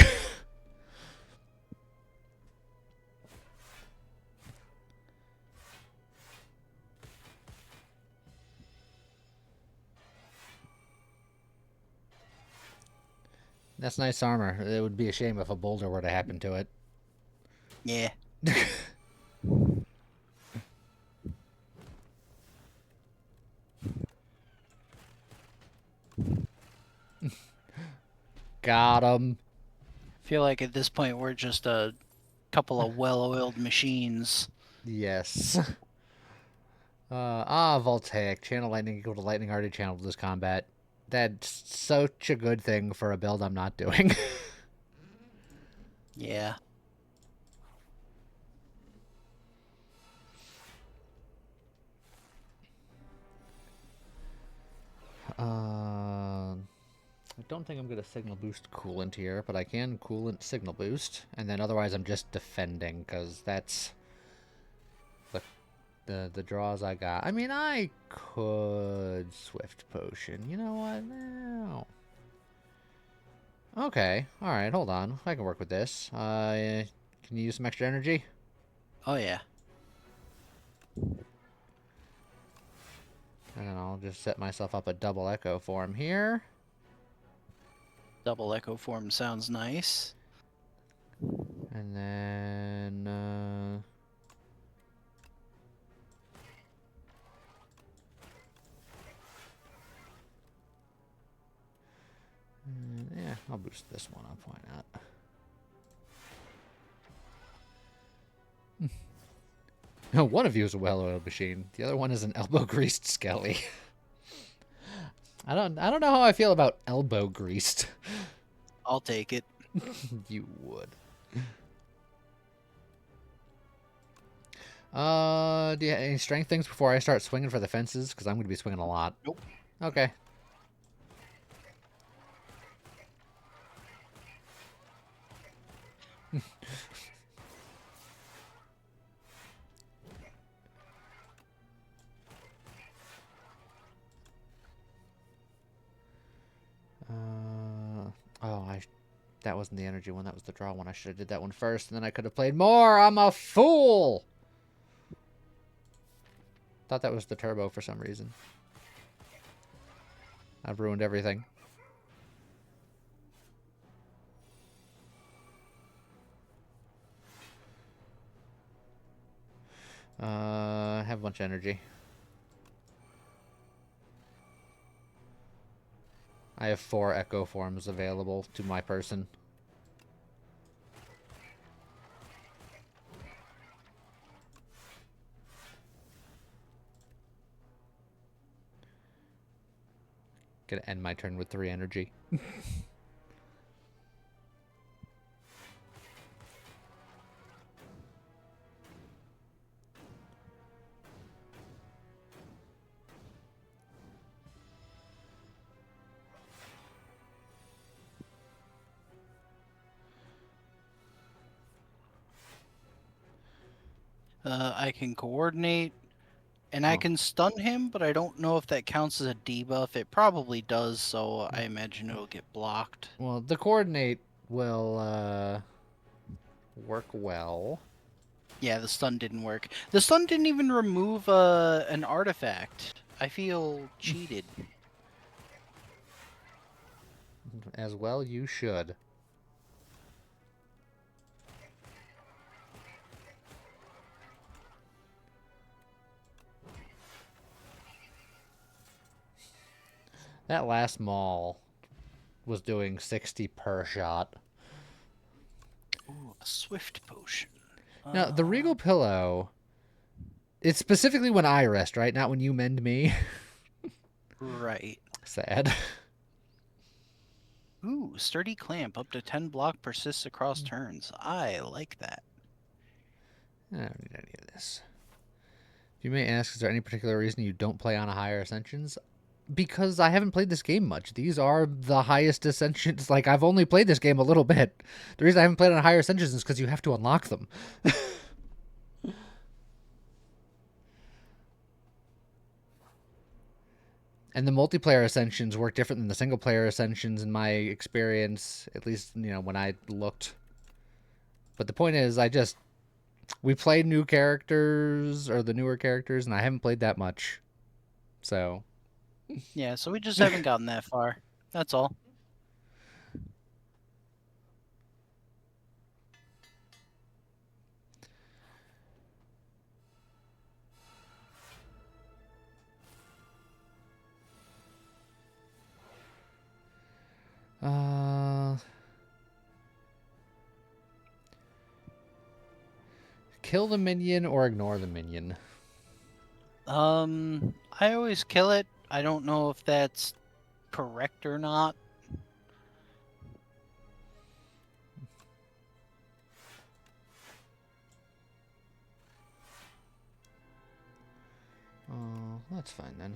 That's nice armor. It would be a shame if a boulder were to happen to it. Yeah. Got him. I feel like at this point we're just a couple of well-oiled machines. Yes. Voltaic. Channel lightning equal to lightning already channeled this combat. That's such a good thing for a build I'm not doing. Yeah. I don't think I'm going to signal boost coolant here, but I can coolant signal boost. And then otherwise I'm just defending, because that's the draws I got. I mean, I could Swift Potion. You know what? No. Okay. Alright, hold on. I can work with this. Can you use some extra energy? Oh, yeah. And then I'll just set myself up a double echo form here. Double echo form sounds nice. And then... yeah, I'll boost this one up. Why not? One of you is a well-oiled machine. The other one is an elbow-greased skelly. I don't know how I feel about elbow-greased. I'll take it. You would. Do you have any strength things before I start swinging for the fences? Because I'm going to be swinging a lot. Nope. Okay. That wasn't the energy one. That was the draw one. I should have did that one first, and then I could have played more. I'm a fool. Thought that was the turbo for some reason. I've ruined everything. I have a bunch of energy. I have 4 echo forms available to my person. Gonna end my turn with 3 energy. I can coordinate, and I Oh. can stun him, but I don't know if that counts as a debuff. It probably does, so I Mm. imagine it'll get blocked. Well, the coordinate will work well. Yeah, the stun didn't work. The stun didn't even remove an artifact. I feel cheated. As well you should. That last maul was doing 60 per shot. Ooh, a swift potion. Now, the Regal Pillow, it's specifically when I rest, right? Not when you mend me. Right. Sad. Ooh, sturdy clamp. Up to 10 block persists across turns. I like that. I don't need any of this. If you may ask, is there any particular reason you don't play on a higher Ascensions? Because I haven't played this game much. These are the highest Ascensions. Like, I've only played this game a little bit. The reason I haven't played on higher Ascensions is because you have to unlock them. And the multiplayer Ascensions work different than the single player Ascensions in my experience, at least, when I looked. But the point is, we play new characters, or the newer characters, and I haven't played that much. So, Yeah, so we just haven't gotten that far. That's all. uh, kill the minion or ignore the minion. I always kill it. I don't know if that's correct or not. Oh, that's fine then.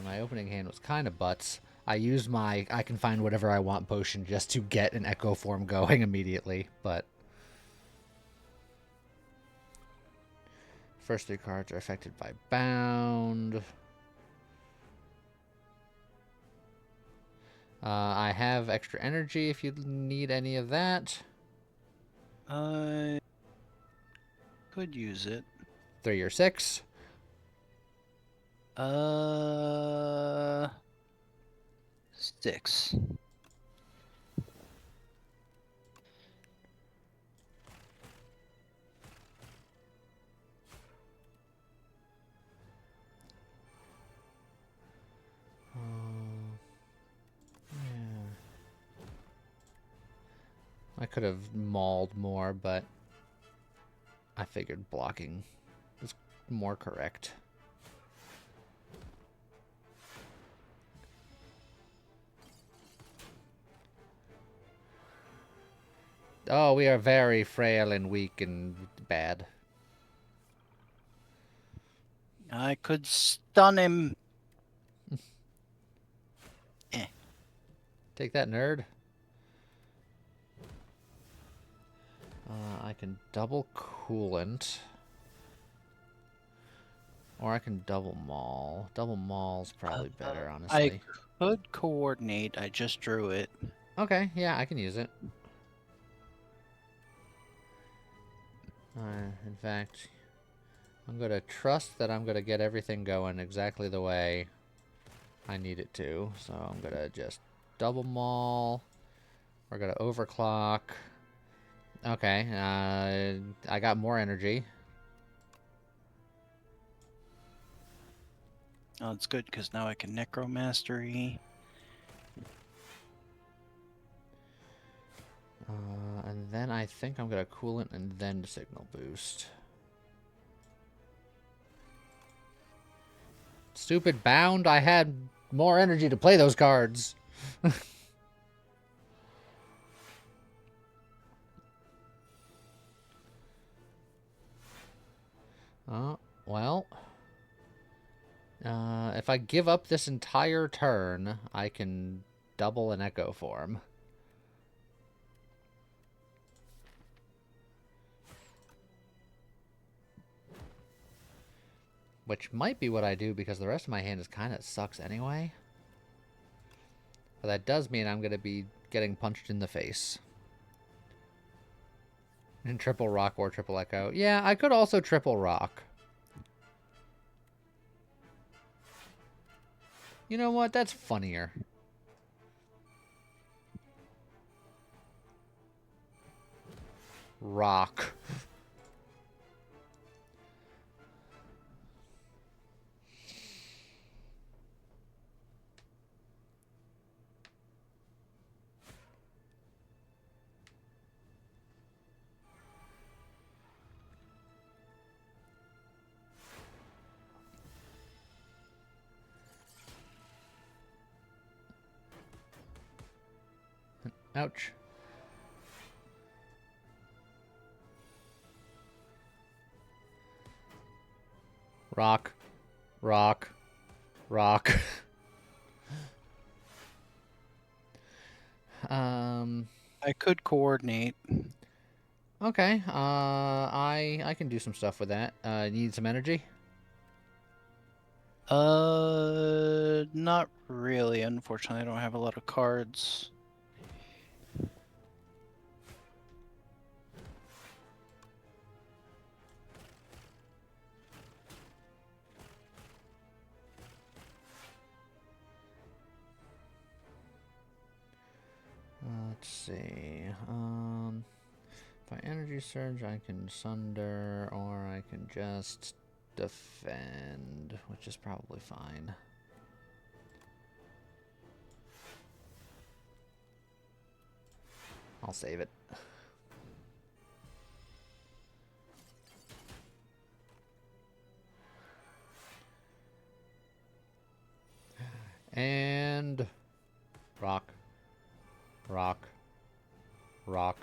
My opening hand was kind of butts. I used my I can find whatever I want potion just to get an echo form going immediately, but first 3 cards are affected by bound. I have extra energy if you need any of that. I could use it. 3 or 6. Uh, 6. Yeah. I could have mauled more, but I figured blocking was more correct. Oh, we are very frail and weak and bad. I could stun him. Eh. Take that, nerd. I can double coolant. Or I can double maul. Double maul's probably better, I honestly. could coordinate. I just drew it. Okay, yeah, I can use it. In fact, I'm going to trust that I'm going to get everything going exactly the way I need it to. So I'm going to just double maul. We're going to overclock. Okay, I got more energy. Oh, it's good because now I can necromastery. And then I think I'm going to coolant and then signal boost. Stupid bound, I had more energy to play those cards. Well. If I give up this entire turn, I can double an Echo Form. Which might be what I do because the rest of my hand is kind of sucks anyway. But that does mean I'm going to be getting punched in the face. And triple rock or triple echo. Yeah, I could also triple rock. You know what? That's funnier. Rock. Ouch. Rock. Rock. Rock. I could coordinate. Okay. I can do some stuff with that. Need some energy? Not really. Unfortunately, I don't have a lot of cards. Let's see. If I energy surge, I can sunder, or I can just defend, which is probably fine. I'll save it. And rock, rock, rock.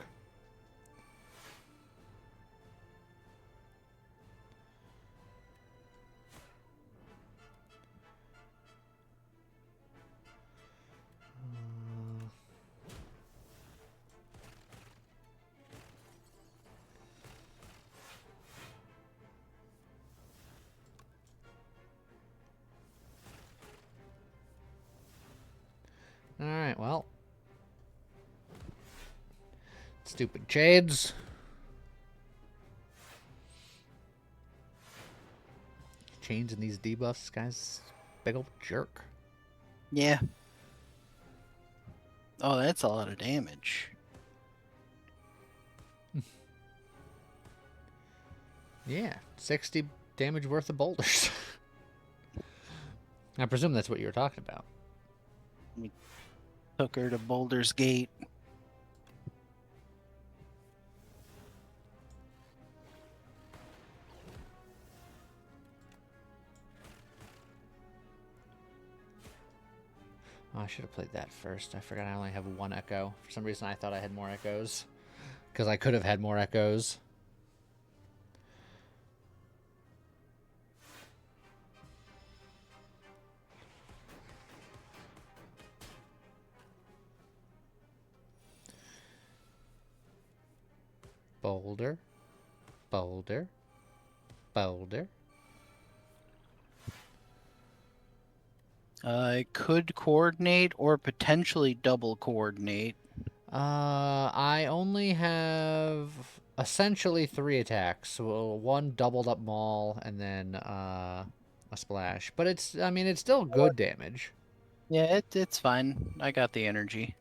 Alright, well. Stupid shades. Changing these debuffs, this guy's big old jerk. Yeah. Oh, that's a lot of damage. Yeah, 60 damage worth of boulders. I presume that's what you were talking about. We took her to Boulder's Gate. Oh, I should have played that first. I forgot I only have one echo. For some reason, I thought I had more echoes. Because I could have had more echoes. Boulder. Boulder. Boulder. I could coordinate or potentially double coordinate. I only have essentially 3 attacks. So one doubled up maul and then a splash. But it's, I mean, it's still good damage. Yeah, it's fine. I got the energy.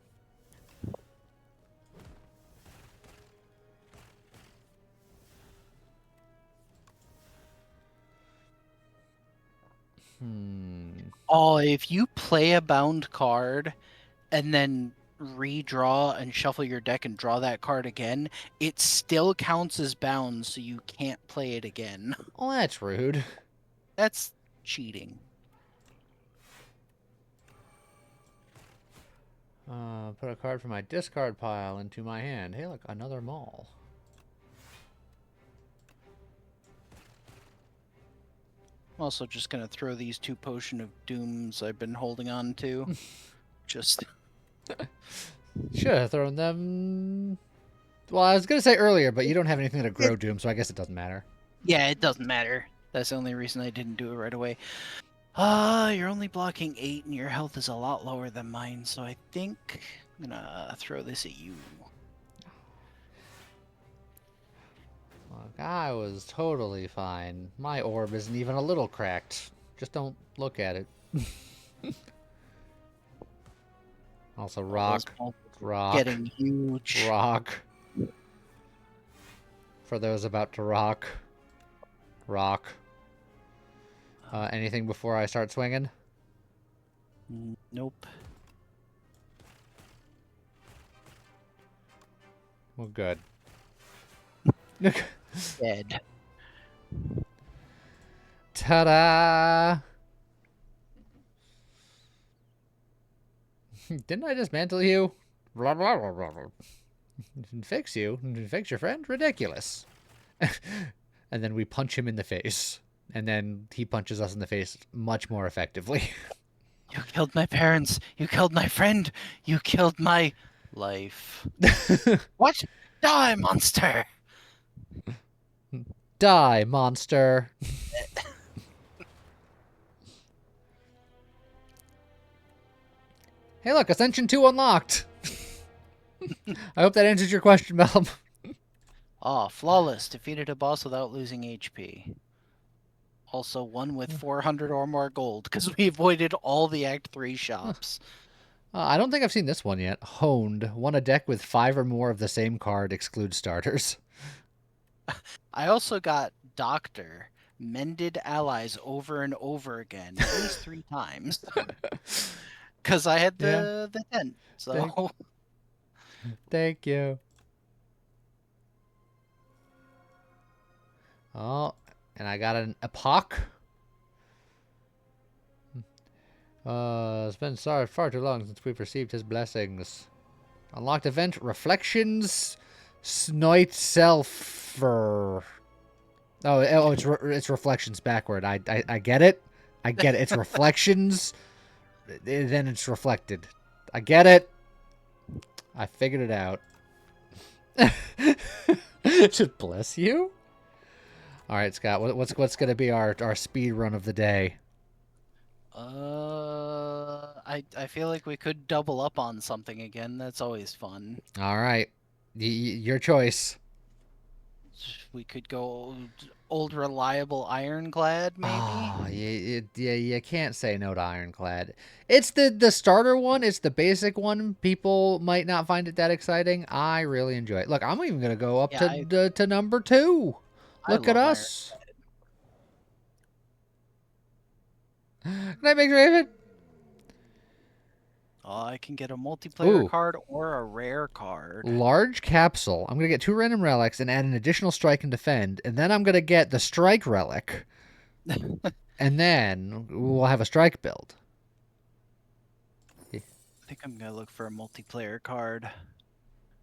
Oh, if you play a bound card and then redraw and shuffle your deck and draw that card again, it still counts as bound, so you can't play it again. Oh, that's rude. That's cheating. Put a card from my discard pile into my hand. Hey, look, another maul. I'm also just gonna throw these 2 Potion of Dooms I've been holding on to. Just Should have thrown them. Well, I was gonna say earlier, but you don't have anything to grow doom, so I guess it doesn't matter. yeah, it doesn't matter. That's the only reason I didn't do it right away. You're only blocking 8 and your health is a lot lower than mine, so I think I'm gonna throw this at you. Look, I was totally fine. My orb isn't even a little cracked. Just don't look at it. Also, All those rock, multiples rock, getting huge. rock. For those about to rock, rock. Anything before I start swinging? Nope. Well, good. Dead. Ta-da! Didn't I dismantle you? Blah, blah, blah, blah, blah. Fix you? Fix your friend? Ridiculous. And then we punch him in the face. And then he punches us in the face much more effectively. You killed my parents. You killed my friend. You killed my life. What? Die, monster! Die, monster. Hey, look, Ascension 2 unlocked. I hope that answers your question, Mel. Oh, flawless. Defeated a boss without losing HP. Also, one with 400 or more gold, because we avoided all the Act 3 shops. I don't think I've seen this one yet. Honed. Won a deck with 5 or more of the same card, exclude starters. I also got Doctor. Mended allies over and over again, at least 3 times. Because I had the tent, so... Thank you. Oh, and I got an epoch. It's been far too long since we've received his blessings. Unlocked event Reflections Snoit Selfer. Oh, it's Reflections backward. I get it. I get it. It's Reflections. Then it's reflected. I get it. I figured it out. Just bless you. All right, Scott. What's gonna be our speed run of the day? I feel like we could double up on something again. That's always fun. All right, your choice. We could go old reliable ironclad, maybe. Oh, you can't say no to Ironclad. It's the starter one. It's the basic one. People might not find it that exciting. I really enjoy it. Look, I'm even gonna go up to number 2. Look at us. Can I make Raven? I can get a multiplayer card or a rare card. Large capsule. I'm going to get 2 random relics and add an additional strike and defend. And then I'm going to get the strike relic. And then we'll have a strike build. I think I'm going to look for a multiplayer card.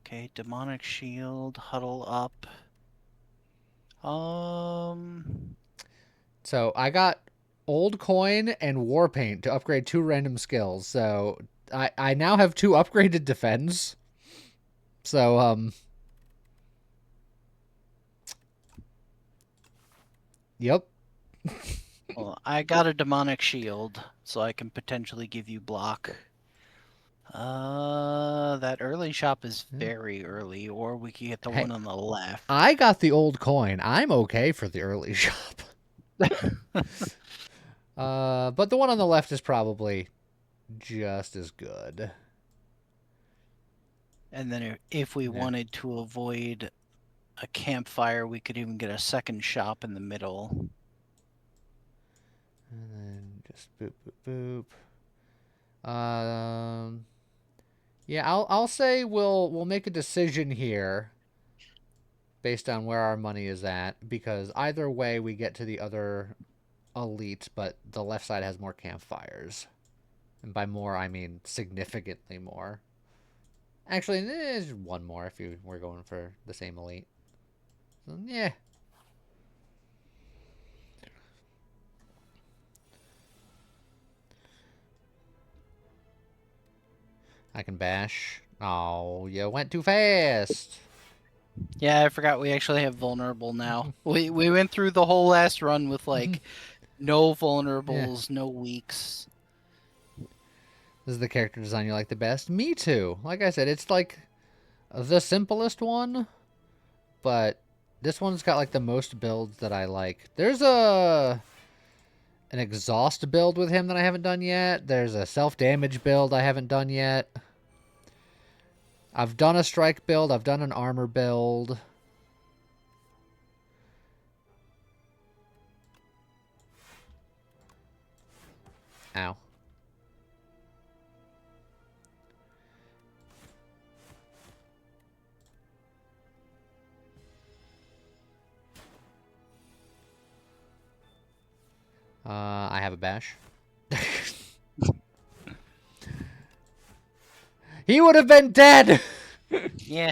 Okay, demonic shield, huddle up. So I got old coin and war paint to upgrade 2 random skills. So I now have 2 upgraded defense. So yep. Well, I got a demonic shield, so I can potentially give you block. That early shop is very early, or we can get the one on the left. I got the old coin. I'm okay for the early shop. But the one on the left is probably just as good. And then if we wanted to avoid a campfire, we could even get a second shop in the middle. And then just boop, boop, boop. Yeah, I'll say we'll make a decision here based on where our money is at, because either way we get to the other elite, but the left side has more campfires. And by more, I mean significantly more. Actually, there's one more if we're going for the same elite. So, yeah. I can bash. Oh, you went too fast. Yeah, I forgot we actually have vulnerable now. We went through the whole last run with like no Yeah. vulnerables, no weaks. This is the character design you like the best? Me too. Like I said, it's like the simplest one, but this one's got like the most builds that I like. There's an exhaust build with him that I haven't done yet. There's a self-damage build I haven't done yet. I've done a strike build. I've done an armor build. Ow. I have a bash. He would have been dead! Yeah.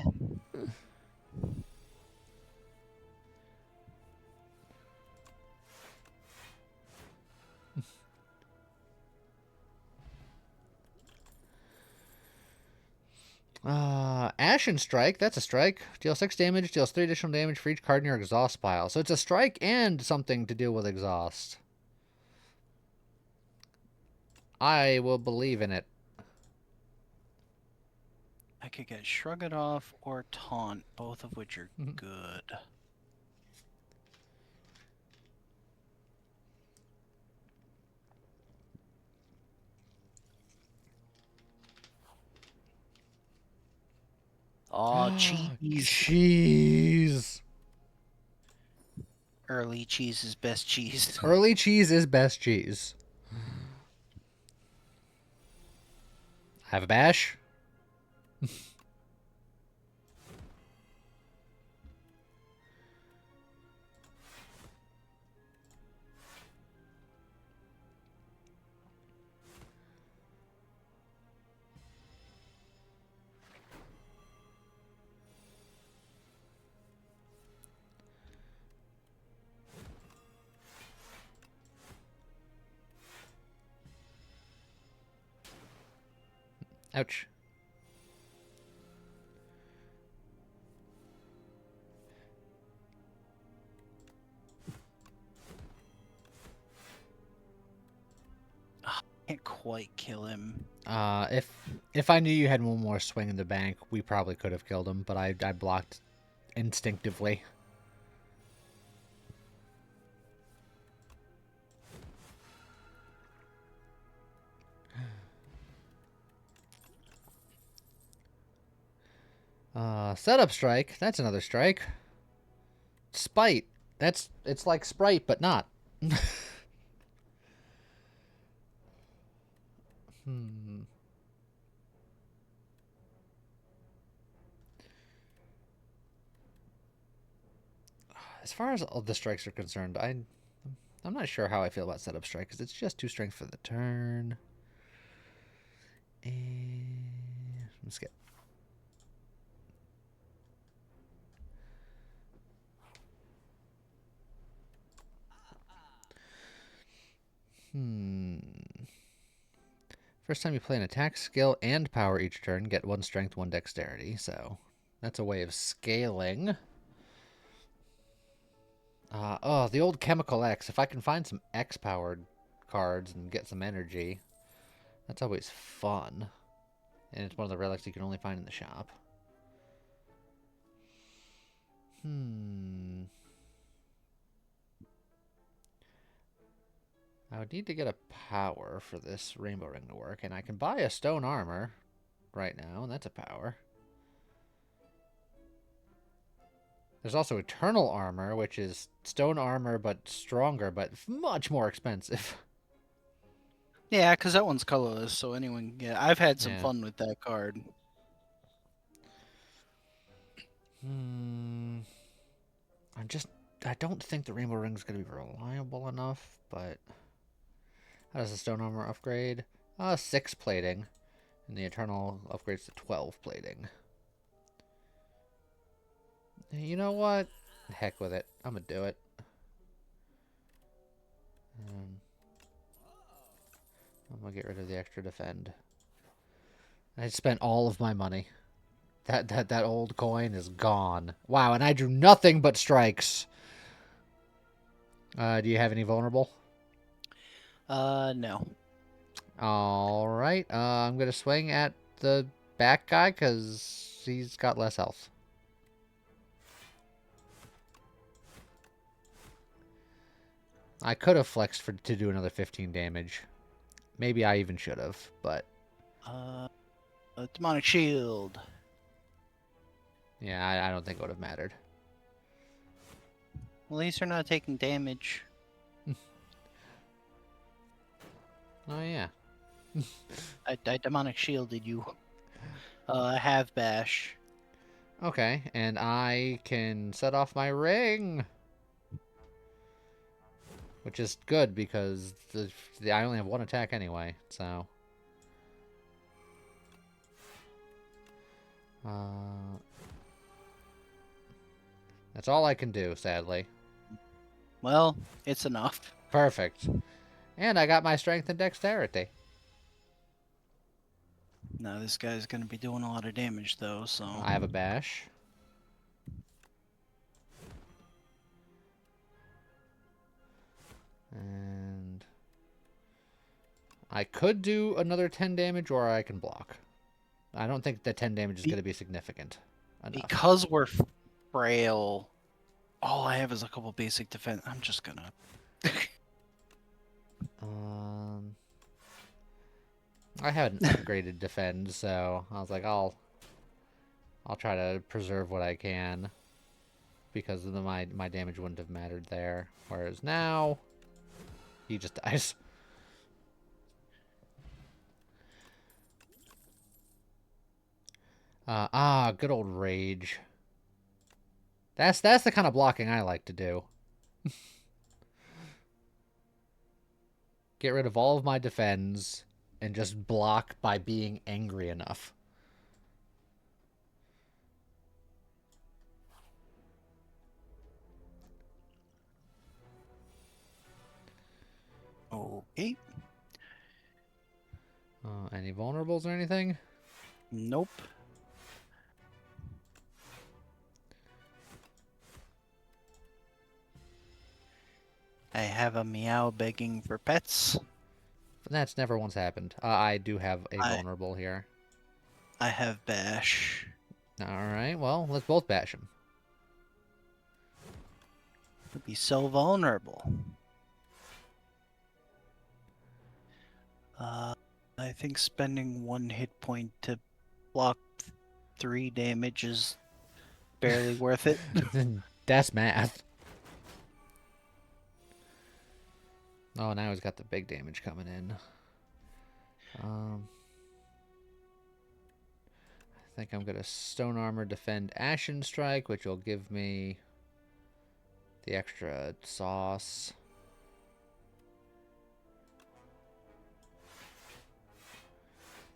Ashen Strike, that's a strike. Deals 6 damage, deals 3 additional damage for each card in your exhaust pile. So it's a strike and something to deal with exhaust. I will believe in it. I could get Shrug It Off or Taunt, both of which are good. Oh, cheese. Cheese. Early cheese is best cheese. Early cheese is best cheese. I have a bash. Ouch. Can't quite kill him. If I knew you had one more swing in the bank, we probably could have killed him, but I blocked instinctively. Setup strike. That's another strike. Spite. It's like Sprite, but not. As far as all the strikes are concerned, I'm not sure how I feel about setup strike because it's just 2 strength for the turn. And let's get. First time you play an attack, skill, and power each turn, get 1 strength, 1 dexterity. So that's a way of scaling. Oh, the old Chemical X. If I can find some X-powered cards and get some energy, that's always fun. And it's one of the relics you can only find in the shop. I would need to get a power for this rainbow ring to work, and I can buy a stone armor right now, and that's a power. There's also eternal armor, which is stone armor but stronger, but much more expensive. Yeah, because that one's colorless, so anyone can get. I've had some Yeah. fun with that card. I don't think the rainbow ring is going to be reliable enough, but how does the stone armor upgrade? 6 plating, and the eternal upgrades to 12 plating. You know what? Heck with it. I'm going to do it. I'm going to get rid of the extra defend. I spent all of my money. That old coin is gone. Wow, and I drew nothing but strikes. Do you have any vulnerable? No. All right. I'm gonna swing at the back guy because he's got less health. I could have flexed to do another 15 damage. Maybe I even should have, but A demonic shield. yeah, I don't think it would have mattered. At least they're not taking damage. Oh yeah. I demonic shielded you. I have bash. Okay, and I can set off my ring, which is good because I only have one attack anyway. So, that's all I can do, sadly. Well, it's enough. Perfect. And I got my strength and dexterity. Now this guy's gonna be doing a lot of damage though, so I have a bash. And I could do another 10 damage or I can block. I don't think the 10 damage is going to be significant enough. because we're frail, all I have is a couple basic defense. I'm just gonna. I hadn't upgraded defend, so I was like, I'll try to preserve what I can because my damage wouldn't have mattered there. Whereas now, he just dies. Good old rage. That's the kind of blocking I like to do. Get rid of all of my defends and just block by being angry enough. Okay. Any vulnerables or anything? Nope. I have a meow begging for pets. That's never once happened. I do have a vulnerable here. I have bash. Alright, well, let's both bash him. Would be so vulnerable. I think spending 1 hit point to block 3 damage is barely worth it. That's math. Oh, now he's got the big damage coming in. I think I'm going to Stone Armor defend Ashen Strike, which will give me the extra sauce.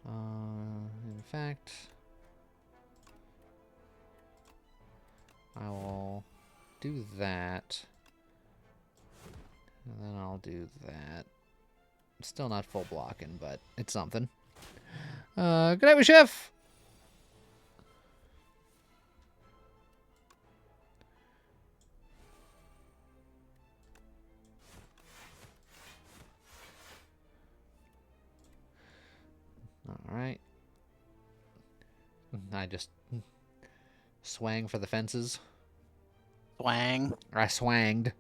In fact, I will do that. And then I'll do that. Still not full blocking, but it's something. Good night, chef. All right. I just swang for the fences. Swang. I swanged.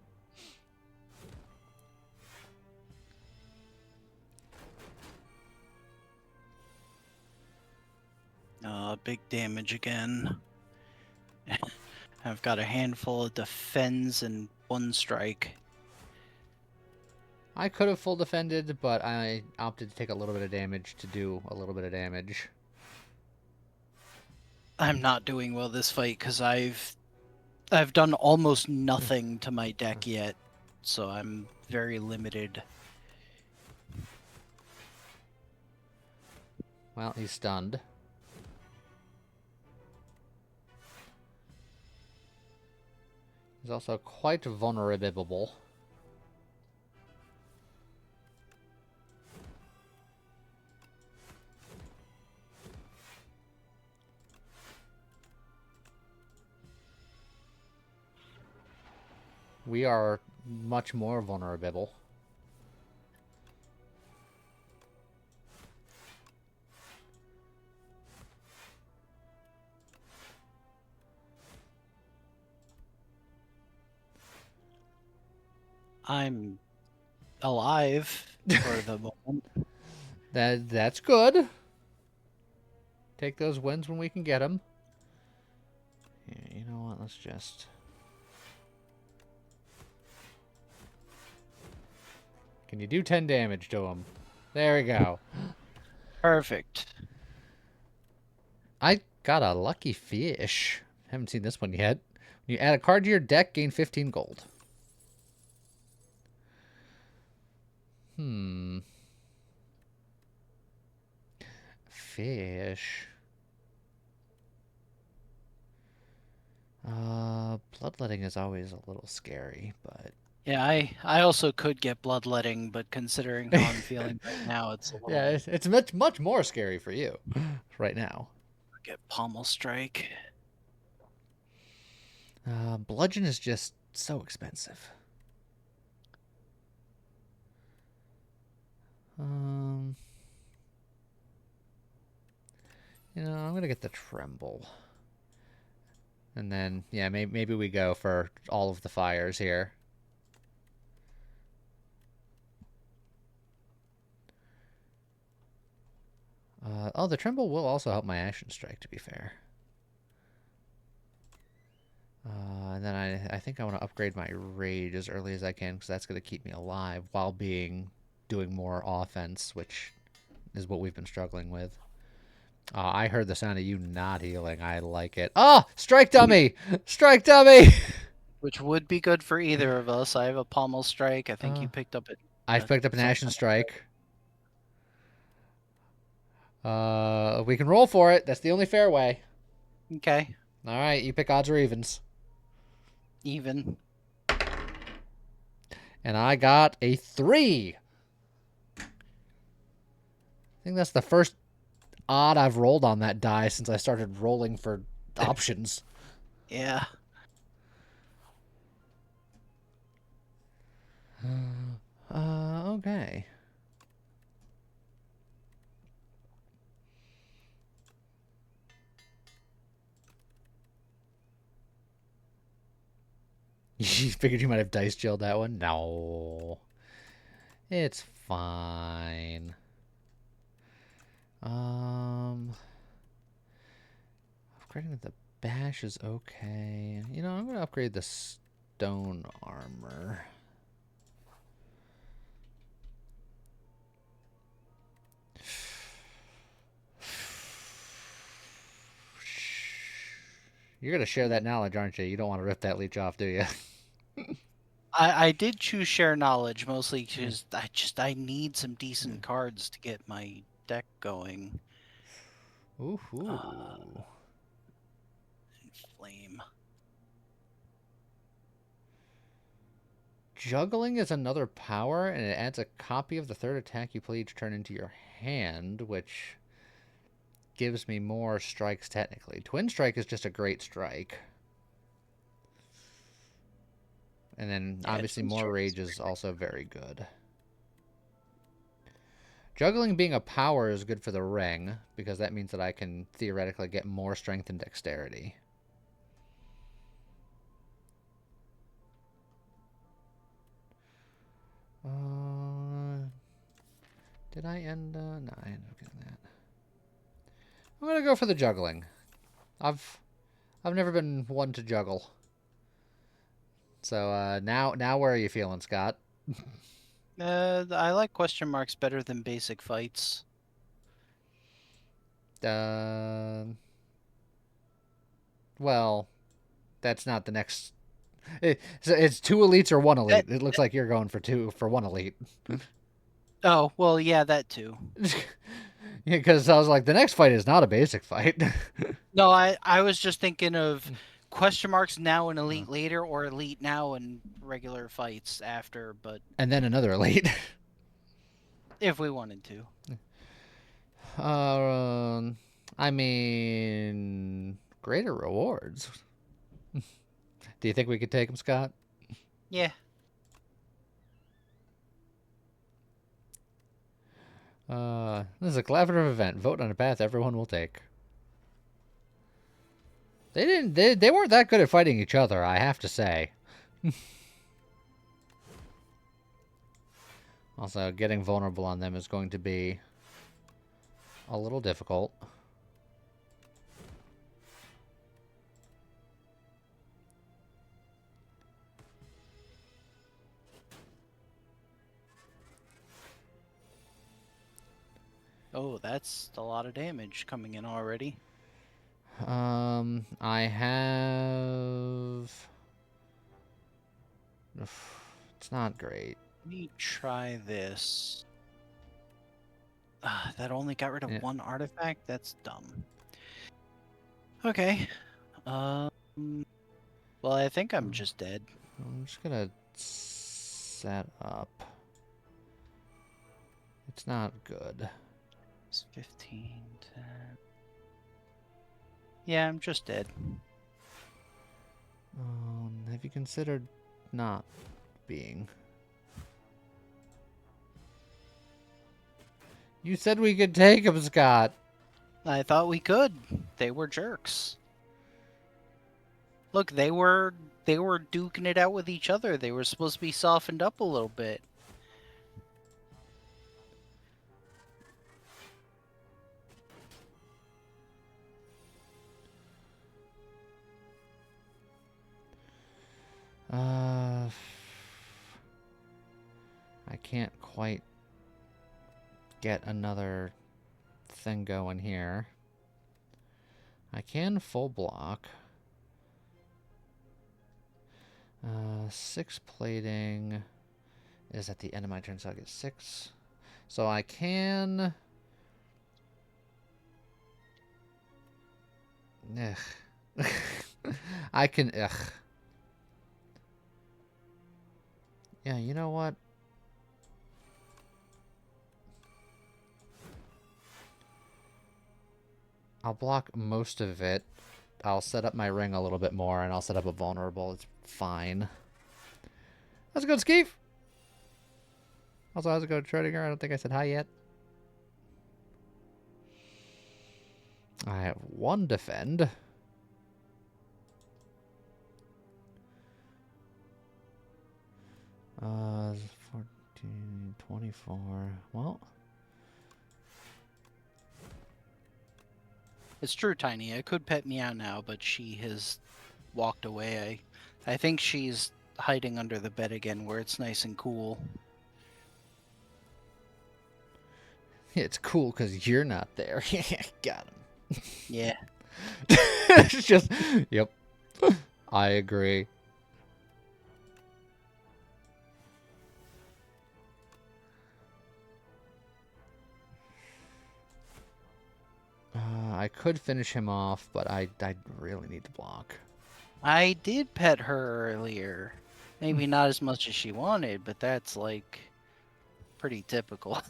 Big damage again. I've got a handful of defends and 1 strike. I could have full defended, but I opted to take a little bit of damage to do a little bit of damage. I'm not doing well this fight because I've done almost nothing to my deck yet, so I'm very limited. Well, he's stunned. He's also quite vulnerable. We are much more vulnerable. I'm alive for the moment. That's good. Take those wins when we can get them. Yeah, you know what? Let's just... Can you do 10 damage to him? There we go. Perfect. I got a lucky fish. Haven't seen this one yet. When you add a card to your deck, gain 15 gold. Fish. Bloodletting is always a little scary, but... Yeah, I also could get bloodletting, but considering how I'm feeling right now, it's a little. Yeah, it's much more scary for you right now. Get pommel strike. Bludgeon is just so expensive. You know, I'm gonna get the tremble, and then yeah, maybe we go for all of the fires here. Oh, the tremble will also help my action strike. To be fair. And then I think I want to upgrade my rage as early as I can because that's going to keep me alive while doing more offense, which is what we've been struggling with. I heard the sound of you not healing. I like it. Oh, strike dummy! Strike dummy! Which would be good for either of us. I have a pommel strike. I think you picked up it. I've picked up an something ashen strike. We can roll for it. That's the only fair way. Okay. All right, you pick odds or evens. Even. And I got a 3. I think that's the first odd I've rolled on that die since I started rolling for options. Yeah. Okay. You figured you might have dice jailed that one? No. It's fine. Upgrading the bash is okay. You know, I'm going to upgrade the stone armor. You're going to share that knowledge, aren't you? You don't want to rip that leech off, do you? I did choose share knowledge mostly because I need some decent cards to get my deck going. Ooh. Flame. Juggling is another power, and it adds a copy of the third attack you play each turn into your hand, which gives me more strikes technically. Twin Strike is just a great strike. And then obviously more rage is also very good. Juggling being a power is good for the ring, because that means that I can theoretically get more strength and dexterity. Did I end? No, I ended up getting that. I'm gonna go for the juggling. I've never been one to juggle. So now where are you feeling, Scott? I like question marks better than basic fights. Well, that's not the next. It's 2 elites or 1 elite. It looks like you're going for 1 elite. Oh well, yeah, that too. Yeah, because I was like, the next fight is not a basic fight. No, I was just thinking of question marks now and elite later, or elite now and regular fights after. But and then another elite. if we wanted to. I mean, greater rewards. Do you think we could take them, Scott? Yeah. This is a collaborative event. Vote on a path everyone will take. They weren't that good at fighting each other, I have to say. Also, getting vulnerable on them is going to be a little difficult. Oh, that's a lot of damage coming in already. I have... It's not great. Let me try this. That only got rid of Yeah. one artifact? That's dumb. Okay. Well, I think I'm just dead. I'm just gonna set up. It's not good. It's 15, 10. Yeah, I'm just dead. Have you considered not being? You said we could take him, Scott. I thought we could. They were jerks. Look, they were duking it out with each other. They were supposed to be softened up a little bit. I can't quite get another thing going here. I can full block. 6 plating is at the end of my turn, so I get 6. So I can... Ugh. I can... Ugh. Yeah, you know what? I'll block most of it. I'll set up my ring a little bit more, and I'll set up a vulnerable. It's fine. How's it going, Skeef? Also, how's it going, Schrodinger? I don't think I said hi yet. I have 1 defend. 14, 24. Well... It's true, Tiny. I could pet Meow now, but she has walked away. I think she's hiding under the bed again where it's nice and cool. It's cool because you're not there. Got him. Yeah. It's just... Yep. I agree. I could finish him off, but I really need to block. I did pet her earlier. Maybe not as much as she wanted, but that's like pretty typical.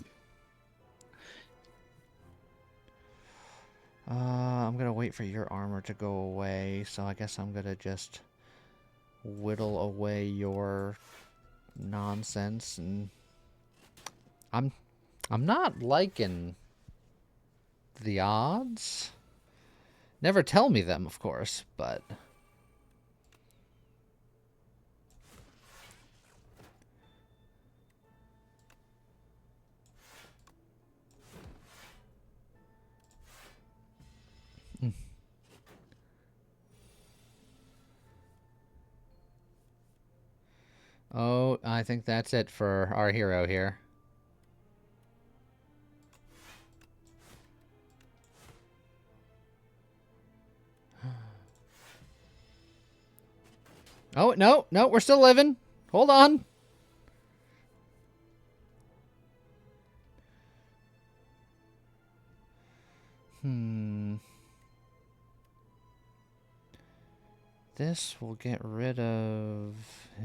I'm gonna wait for your armor to go away, so I guess I'm gonna just whittle away your nonsense, and I'm not liking the odds. Never tell me them, of course, but oh, I think that's it for our hero here. Oh, no, no, we're still living. Hold on. This will get rid of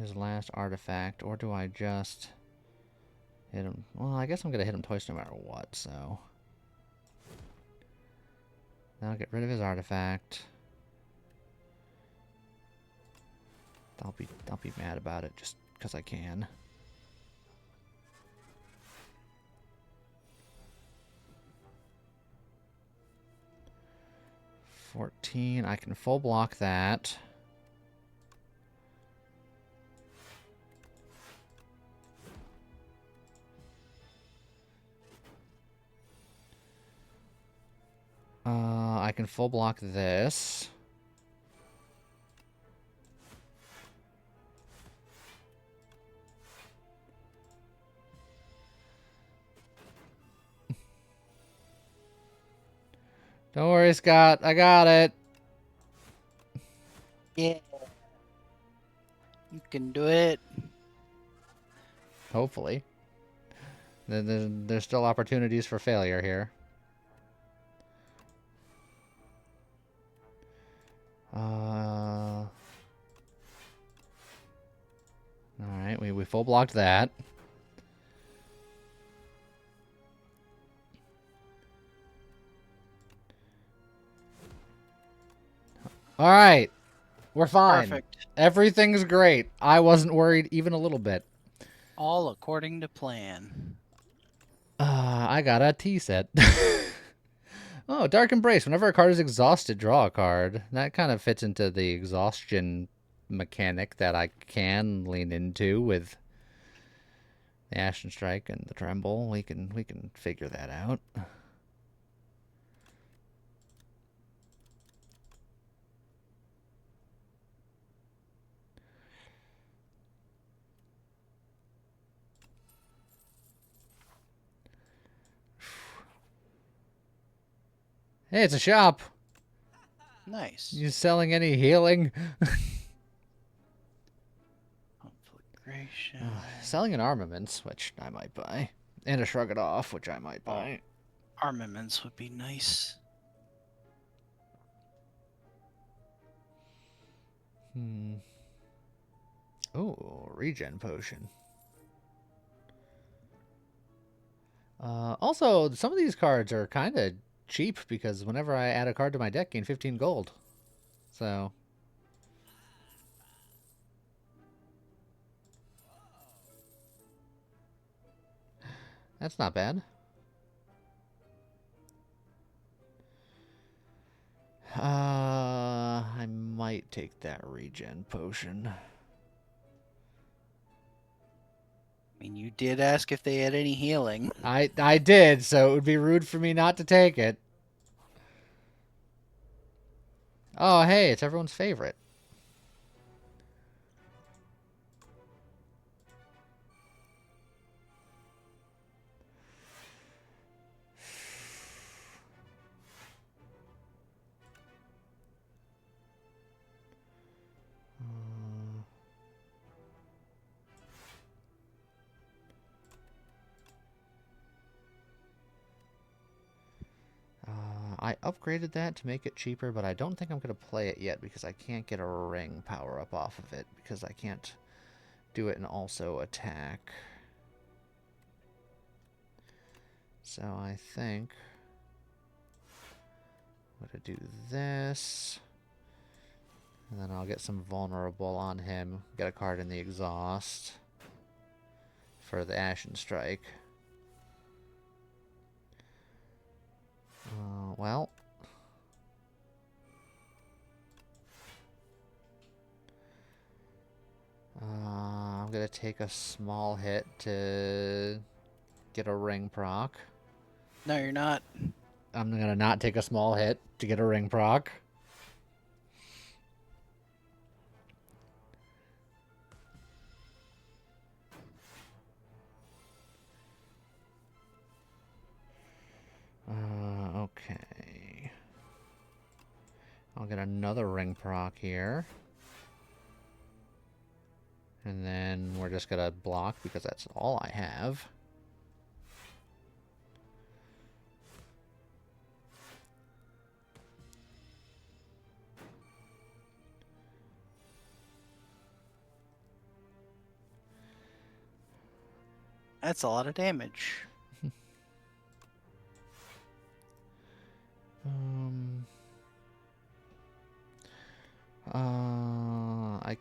his last artifact, or do I just hit him? Well, I guess I'm going to hit him twice no matter what, so... That'll get rid of his artifact. I'll be mad about it. Just because I can. $14. I can full block that. I can full block this. Don't worry, Scott. I got it. Yeah. You can do it. Hopefully. There's still opportunities for failure here. Alright, we full blocked that. Alright. We're fine. Perfect. Everything's great. I wasn't worried even a little bit. All according to plan. I got a tea set. Oh, Dark Embrace. Whenever a card is exhausted, draw a card. That kind of fits into the exhaustion mechanic that I can lean into with the Ashen Strike and the Tremble. We can figure that out. Hey, it's a shop. Nice. You selling any healing? Conflagration. Selling an armaments, which I might buy. And a Shrug It Off, which I might buy. Armaments would be nice. Oh, regen potion. Also, some of these cards are kind of cheap because whenever I add a card to my deck, gain 15 gold. So that's not bad. I might take that regen potion. I mean, you did ask if they had any healing. I did, so it would be rude for me not to take it. Oh, hey, it's everyone's favorite. I upgraded that to make it cheaper, but I don't think I'm going to play it yet because I can't get a ring power up off of it because I can't do it and also attack. So I think I'm going to do this. And then I'll get some vulnerable on him. Get a card in the exhaust for the Ashen Strike. Well. I'm going to take a small hit to get a ring proc. No, you're not. I'm going to not take a small hit to get a ring proc. Okay. I'll get another ring proc here. And then we're just going to block because that's all I have. That's a lot of damage. I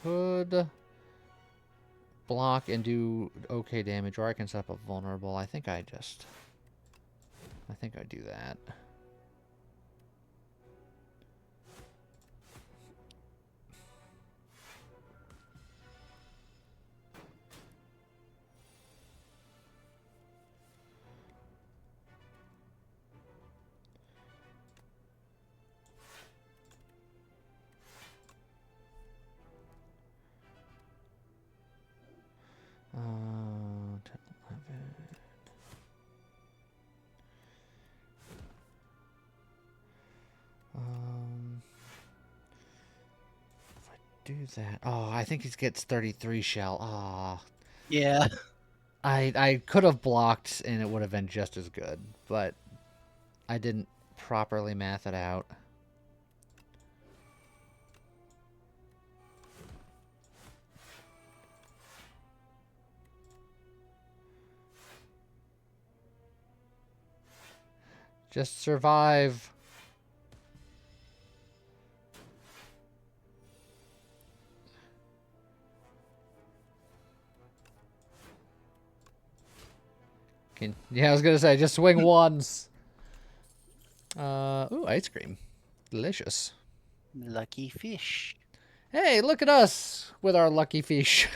could block and do okay damage, or I can set up a vulnerable. I think I do that. Uh, 10, 11. If I do that, oh, I think he gets 33 shell. Ah, Yeah. I could have blocked and it would have been just as good, but I didn't properly math it out. Just survive. Yeah, I was gonna say, just swing once. Ooh, ice cream. Delicious. Lucky fish. Hey, look at us with our lucky fish.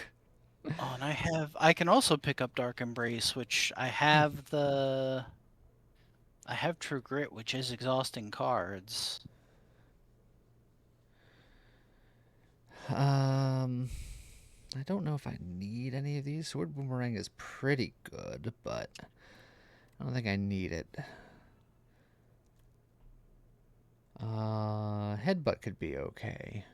Oh, and I can also pick up Dark Embrace, which I have I have True Grit, which is exhausting cards. I don't know if I need any of these. Sword Boomerang is pretty good, but I don't think I need it. Headbutt could be okay.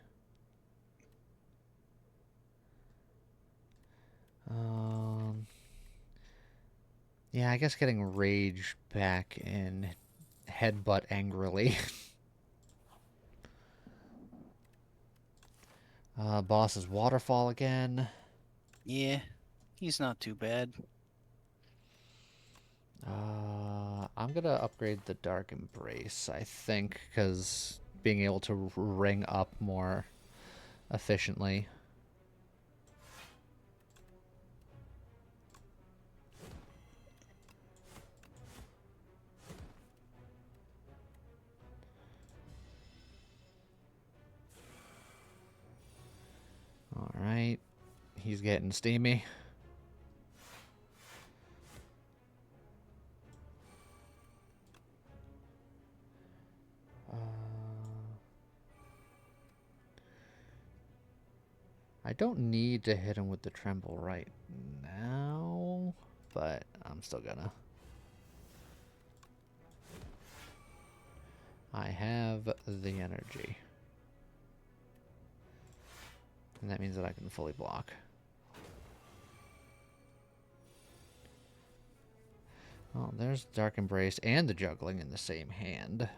Yeah, I guess getting Rage back in Headbutt angrily. Boss's Waterfall again. Yeah, he's not too bad. I'm gonna upgrade the Dark Embrace, I think, because being able to ring up more efficiently. Alright, he's getting steamy. I don't need to hit him with the tremble right now, but I'm still gonna. I have the energy. And that means that I can fully block. Oh, there's Dark Embrace and the Juggling in the same hand.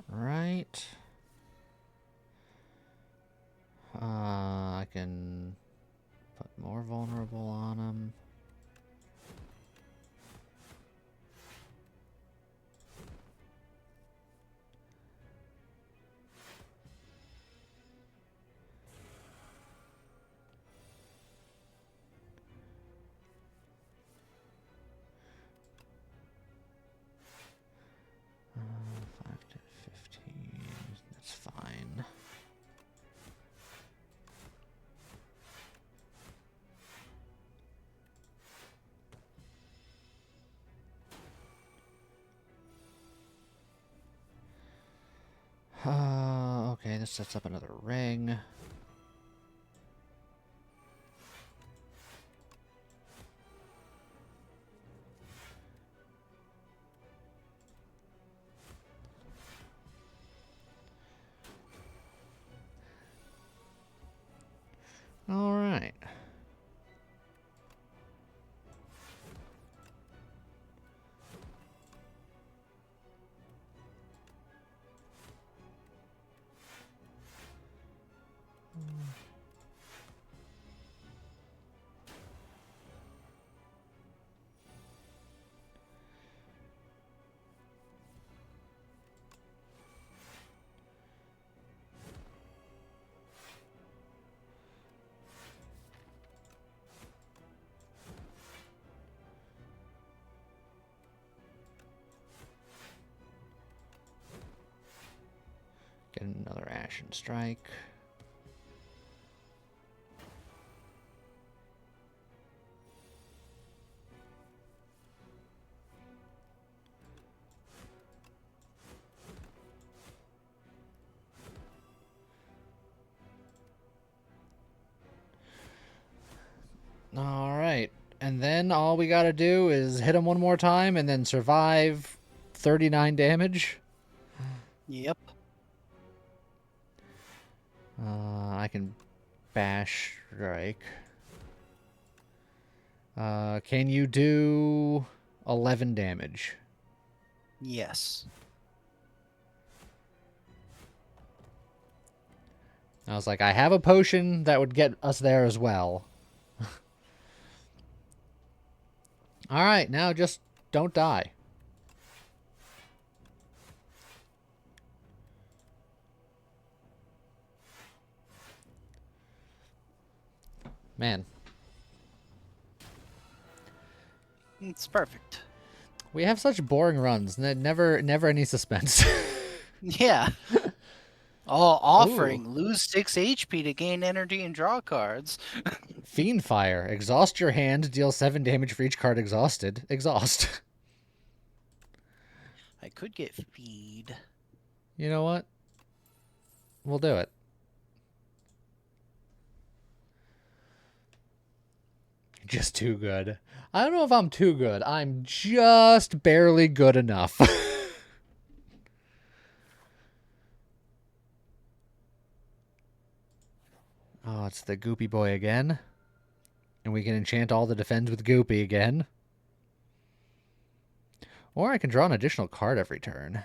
Right. I can put more vulnerable on him. Uh, 5 to 15. That's fine. Okay, this sets up another ring. Alright. Action strike. All right. And then all we got to do is hit him one more time and then survive 39 damage. Yep. I can bash strike. Can you do 11 damage? Yes. I was like, I have a potion that would get us there as well. All right, now just don't die. Man, It's perfect. we have such boring runs. Never any suspense. Yeah. All offering. Ooh. Lose 6 HP to gain energy and draw cards. Fiend Fire. Exhaust your hand. Deal 7 damage for each card exhausted. Exhaust. I could get feed. You know what? We'll do it. Just too good. I don't know if I'm too good. I'm just barely good enough. Oh, it's the Goopy Boy again. And we can enchant all the defends with Goopy again. Or I can draw an additional card every turn.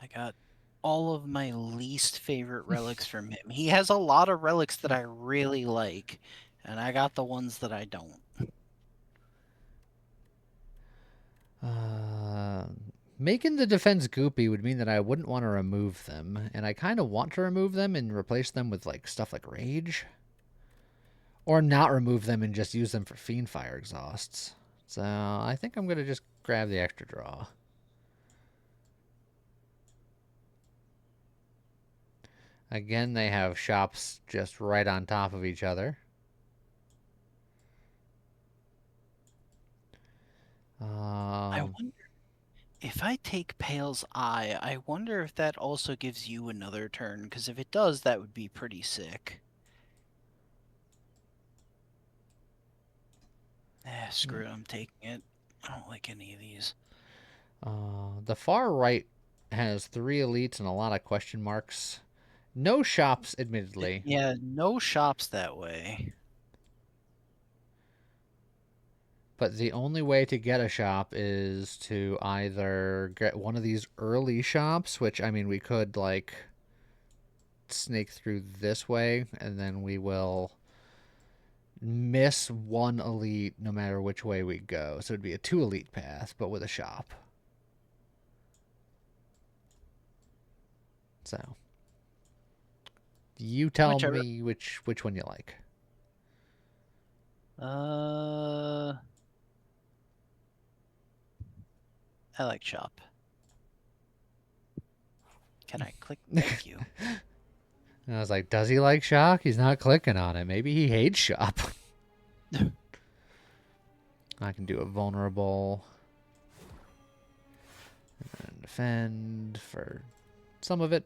I got all of my least favorite relics from him. He has a lot of relics that I really like, and I got the ones that I don't. Making the defense Goopy would mean that I wouldn't want to remove them. And I kind of want to remove them and replace them with like stuff like Rage. Or not remove them and just use them for Fiend Fire exhausts. So I think I'm going to just grab the extra draw. Again, they have shops just right on top of each other. I wonder if I take Pale's Eye, I wonder if that also gives you another turn, because if it does, that would be pretty sick. Screw it, I'm taking it. I don't like any of these. The far right has 3 elites and a lot of question marks. No shops, admittedly. Yeah, no shops that way. But the only way to get a shop is to either get one of these early shops, which, I mean, we could, like, snake through this way, and then we will miss 1 elite no matter which way we go. So it'd be a 2 elite path, but with a shop. So you tell me which one you like. I like shop. Can I click? Thank you. And I was like, does he like shock? He's not clicking on it. Maybe he hates shop. I can do a vulnerable and defend for some of it.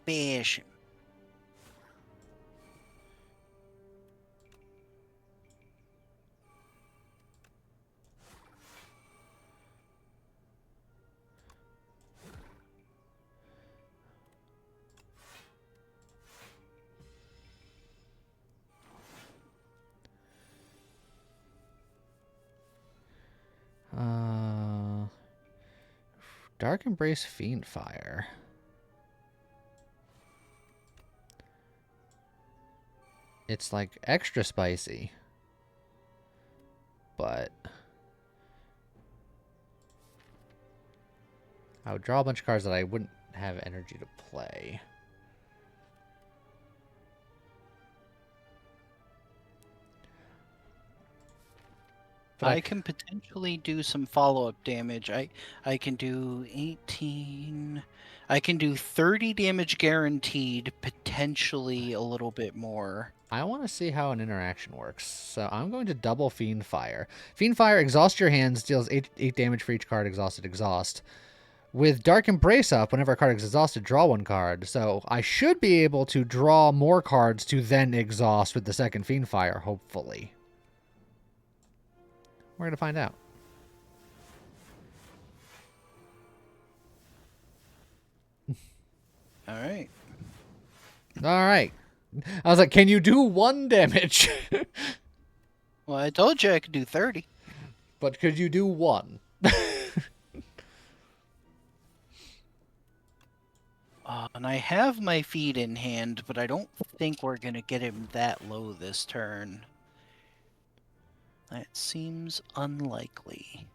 Bash him. Dark Embrace Fiend Fire. It's like extra spicy. But I would draw a bunch of cards that I wouldn't have energy to play. But I can potentially do some follow-up damage. I can do 18. I can do 30 damage guaranteed, potentially a little bit more. I want to see how an interaction works. So I'm going to double Fiend Fire. Fiend Fire, exhaust your hands, deals 8 damage for each card exhausted, exhaust. With Dark Embrace up, whenever a card is exhausted, draw 1 card. So I should be able to draw more cards to then exhaust with the second Fiend Fire, hopefully. We're going to find out. All right. All right. I was like, can you do 1 damage? Well, I told you I could do 30. But could you do 1? And I have my feet in hand, but I don't think we're going to get him that low this turn. That seems unlikely.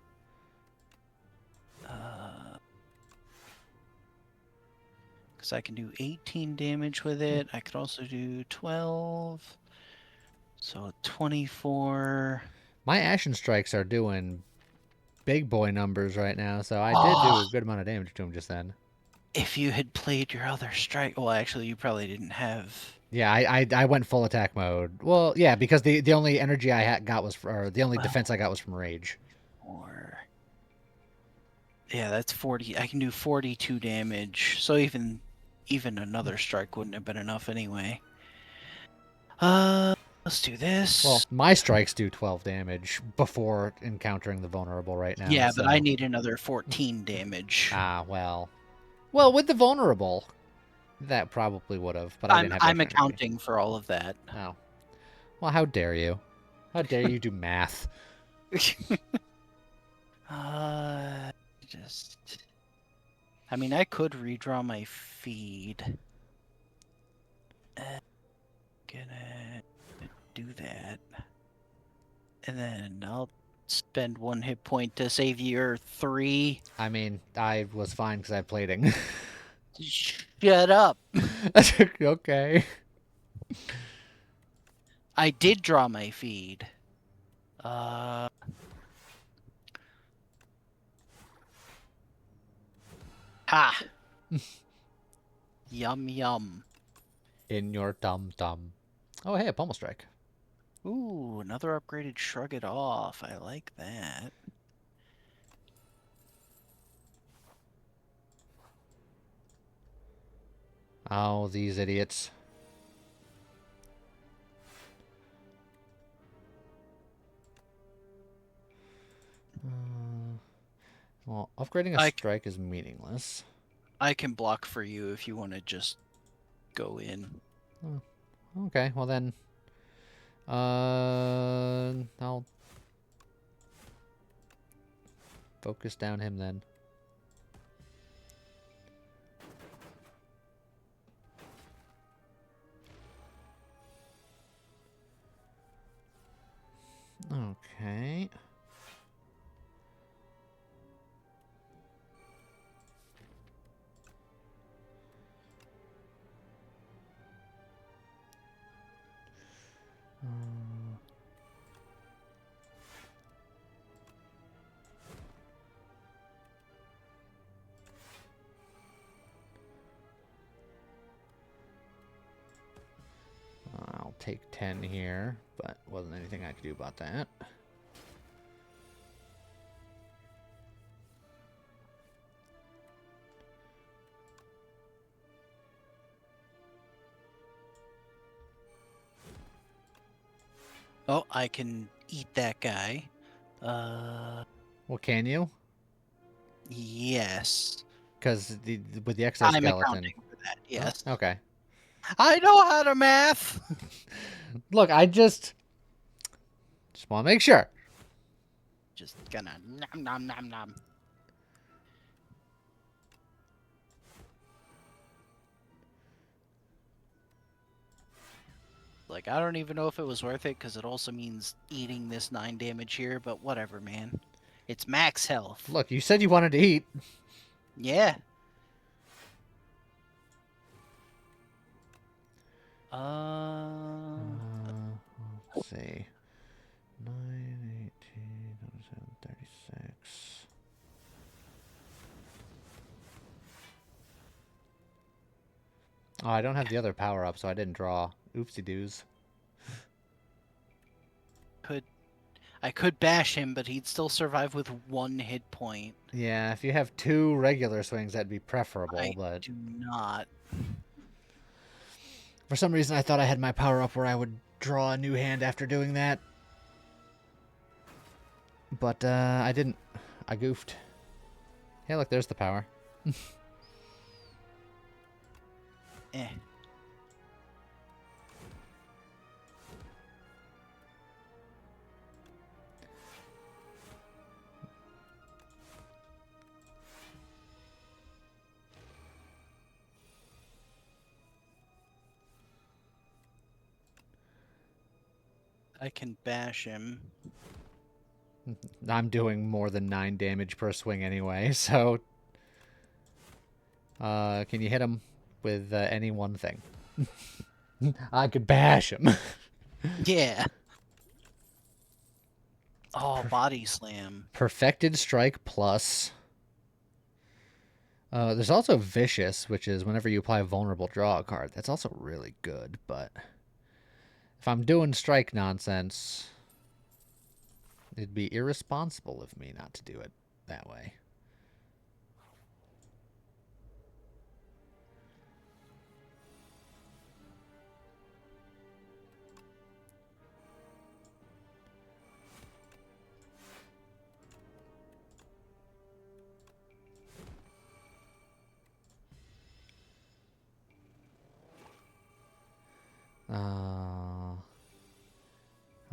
Because I can do 18 damage with it. I could also do 12. So 24. My Ashen Strikes are doing big boy numbers right now, so I did do a good amount of damage to him just then. If you had played your other strike... Well, actually, you probably didn't have... Yeah, I went full attack mode. Well, yeah, because the only energy I got was, or the only defense I got was from rage. Or... Yeah, that's 40. I can do 42 damage. So even another strike wouldn't have been enough anyway. Let's do this. Well, my strikes do 12 damage before encountering the vulnerable right now. Yeah, so. but I need another 14 damage. Ah, well. Well, with the vulnerable, that probably would have, but I didn't have I'm extra accounting for all of that. energy. Oh. Well, how dare you? How dare you do math? Just... I mean, I could redraw my feed. Gonna do that. And then I'll spend 1 hit point to save your 3. I mean, I was fine because I have plating. Shut up. Okay. I did draw my feed. Ha! Yum yum. In your dum-dum. Oh, hey, a Pommel Strike. Ooh, another upgraded Shrug It Off. I like that. Oh, these idiots. Well, upgrading a strike is meaningless. I can block for you if you want to just go in. Oh, okay, well then... I'll... focus down him then. Okay. I'll take 10 here, but wasn't anything I could do about that. Oh, I can eat that guy. Well, can you? Yes. Because with the I'm exoskeleton. accounting for that, yes. Oh, okay. I know how to math! Look, I just want to make sure. Just gonna nom nom nom nom. Like, I don't even know if it was worth it, because it also means eating this 9 damage here, but whatever, man. It's max health. Look, you said you wanted to eat. Yeah. Let's see. 9, 18, Oh, I don't have the other power up, so I didn't draw. Oopsie doos. I could bash him, but he'd still survive with 1 hit point. Yeah, if you have 2 regular swings, that'd be preferable, I but do not. for some reason I thought I had my power up where I would draw a new hand after doing that. But I didn't. I goofed. Hey, look, there's the power. Eh. I can bash him. I'm doing more than 9 damage per swing anyway, so... can you hit him with any one thing? I could bash him. Yeah. Oh, body slam. Perfected Strike plus. There's also Vicious, which is whenever you apply Vulnerable, draw a card. That's also really good, but... If I'm doing strike nonsense, it'd be irresponsible of me not to do it that way.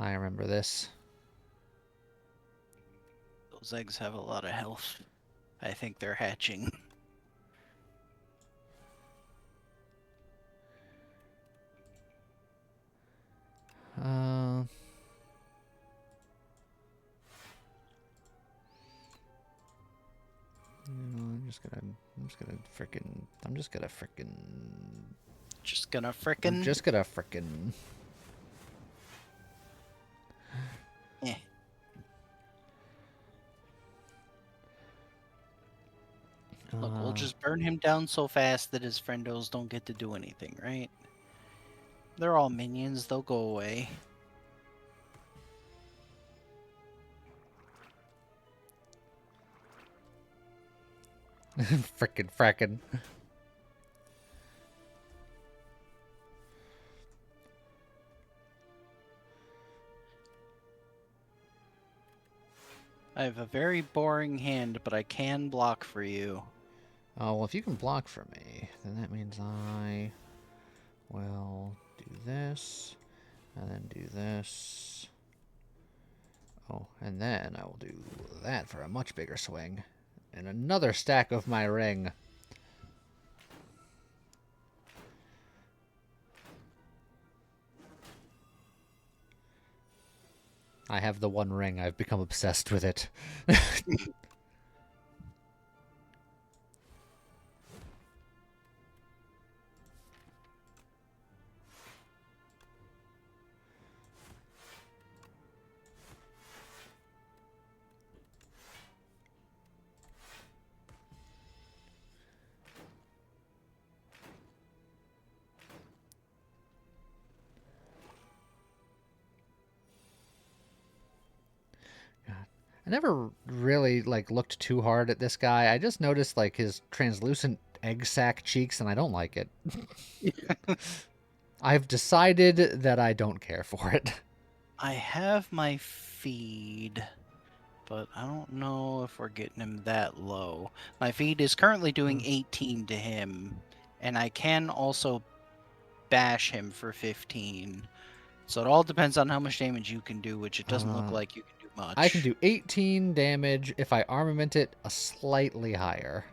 I remember this. Those eggs have a lot of health. I think they're hatching. I'm just gonna frickin'. Just gonna frickin'. Eh. Look, we'll just burn him down so fast that his friendos don't get to do anything, right? They're all minions, they'll go away. Frackin'. I have a very boring hand, but I can block for you. Oh, well, if you can block for me, then that means I will do this, and then do this. Oh, and then I will do that for a much bigger swing. And another stack of my ring. I have the one ring. I've become obsessed with it. I never really looked too hard at this guy. I just noticed his translucent egg sac cheeks, and I don't like it. I've decided that I don't care for it. I have my feed, but I don't know if we're getting him that low. My feed is currently doing 18 to him, and I can also bash him for 15. So it all depends on how much damage you can do, which it doesn't look like you can do much. I can do 18 damage if I armament it a slightly higher.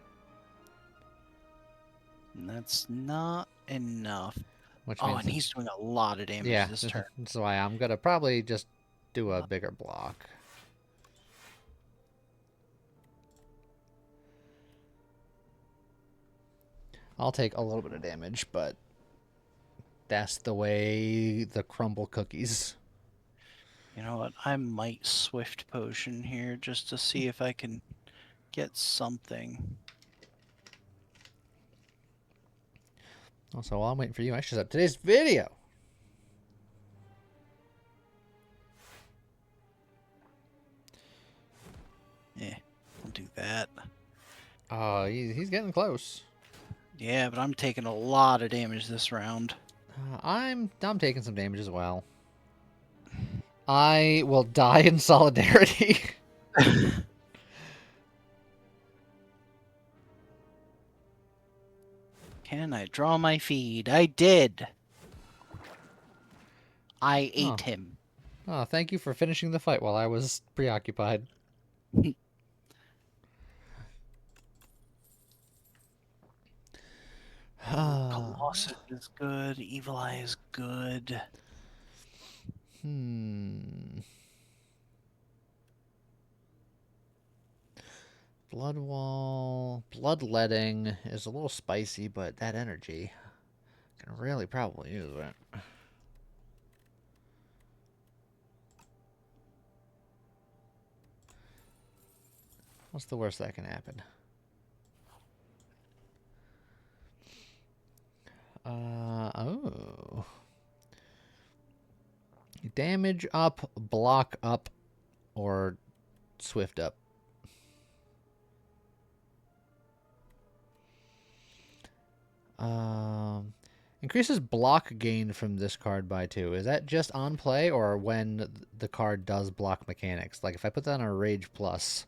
And that's not enough. Which Oh, means and he's doing a lot of damage this turn. That's why I'm going to probably just do a bigger block. I'll take a little bit of damage, but that's the way the crumble cookies. You know what? I might Swift Potion here just to see if I can get something. Also, while I'm waiting for you, I should set up today's video. Yeah, I'll do that. Oh, he's getting close. Yeah, but I'm taking a lot of damage this round. I'm taking some damage as well. I will die in solidarity. Can I draw my feed? I did. I ate Oh. him. Oh, thank you for finishing the fight while I was preoccupied. Colossus is good. Evil Eye is good. Blood Wall. Bloodletting is a little spicy, but that energy can really probably use it. What's the worst that can happen? Oh. Damage up, block up, or swift up. Increases block gain from this card by 2. Is that just on play or when the card does block mechanics? Like if I put that on a Rage Plus,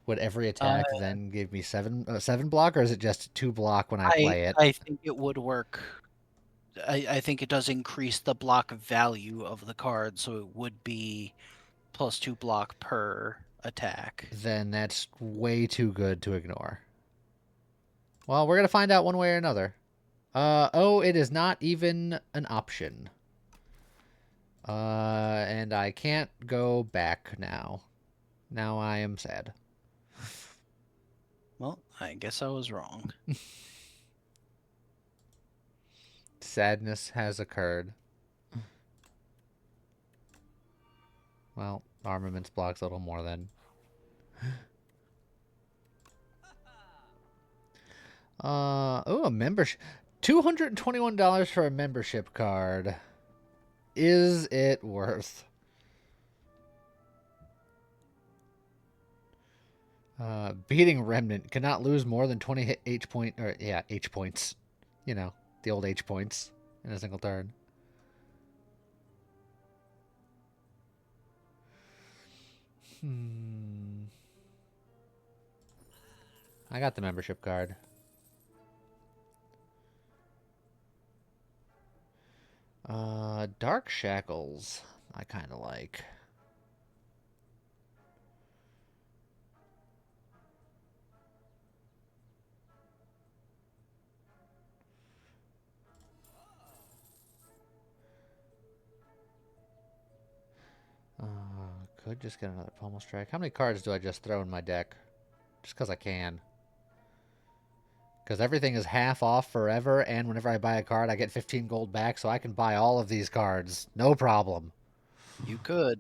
would every attack then give me 7 block, or is it just 2 block when I play it? I think it would work. I think it does increase the block value of the card, so it would be +2 block per attack. Then that's way too good to ignore. Well, we're gonna find out one way or another. Oh, it is not even an option. And I can't go back now. Now I am sad. Well, I guess I was wrong. Sadness has occurred. Well, armaments blocks a little more then. Oh, a membership. $221 for a membership card. Is it worth? Beating Remnant cannot lose more than 20 H point, or yeah, H points. You know, the old H points in a single turn. I got the membership card. Dark Shackles, I kind of like. Could just get another Pommel Strike. How many cards do I just throw in my deck? Just because I can. Because everything is half off forever, and whenever I buy a card, I get 15 gold back, so I can buy all of these cards. No problem. You could.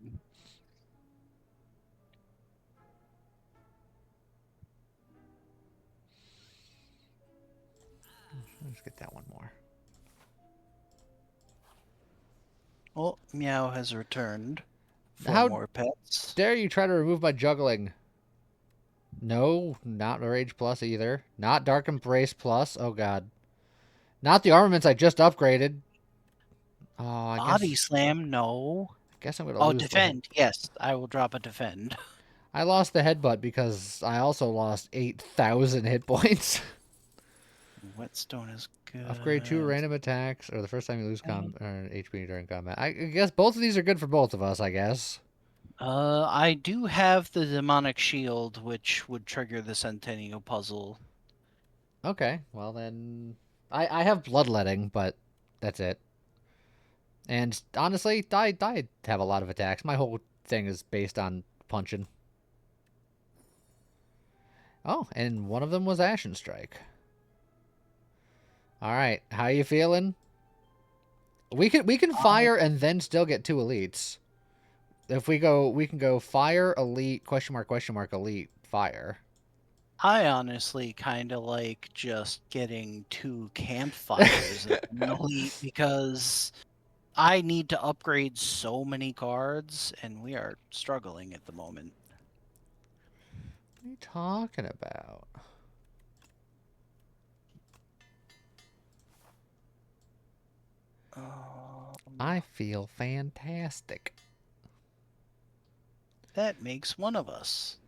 Let's get that one more. Well, Meow has returned for How more pets. dare you try to remove my juggling? No, not Rage Plus either. Not Dark Embrace Plus. Oh, God. Not the armaments I just upgraded. Oh, Body Slam, no. I guess I'm going to Oh, lose Defend. Yes, I will drop a Defend. I lost the headbutt because I also lost 8,000 hit points. Whetstone is good. Upgrade 2 random attacks, or the first time you lose HP during combat. I guess both of these are good for both of us, I guess. I do have the Demonic Shield, which would trigger the Centennial Puzzle. Okay, well then... I have Bloodletting, but that's it. And honestly, I have a lot of attacks. My whole thing is based on punching. Oh, and one of them was Ashen Strike. Alright, how you feeling? We can fire and then still get 2 elites. If we can go fire, elite, question mark, elite, fire. I honestly kind of like just getting 2 campfires as an elite because I need to upgrade so many cards, and we are struggling at the moment. What are you talking about? I feel fantastic. That makes one of us.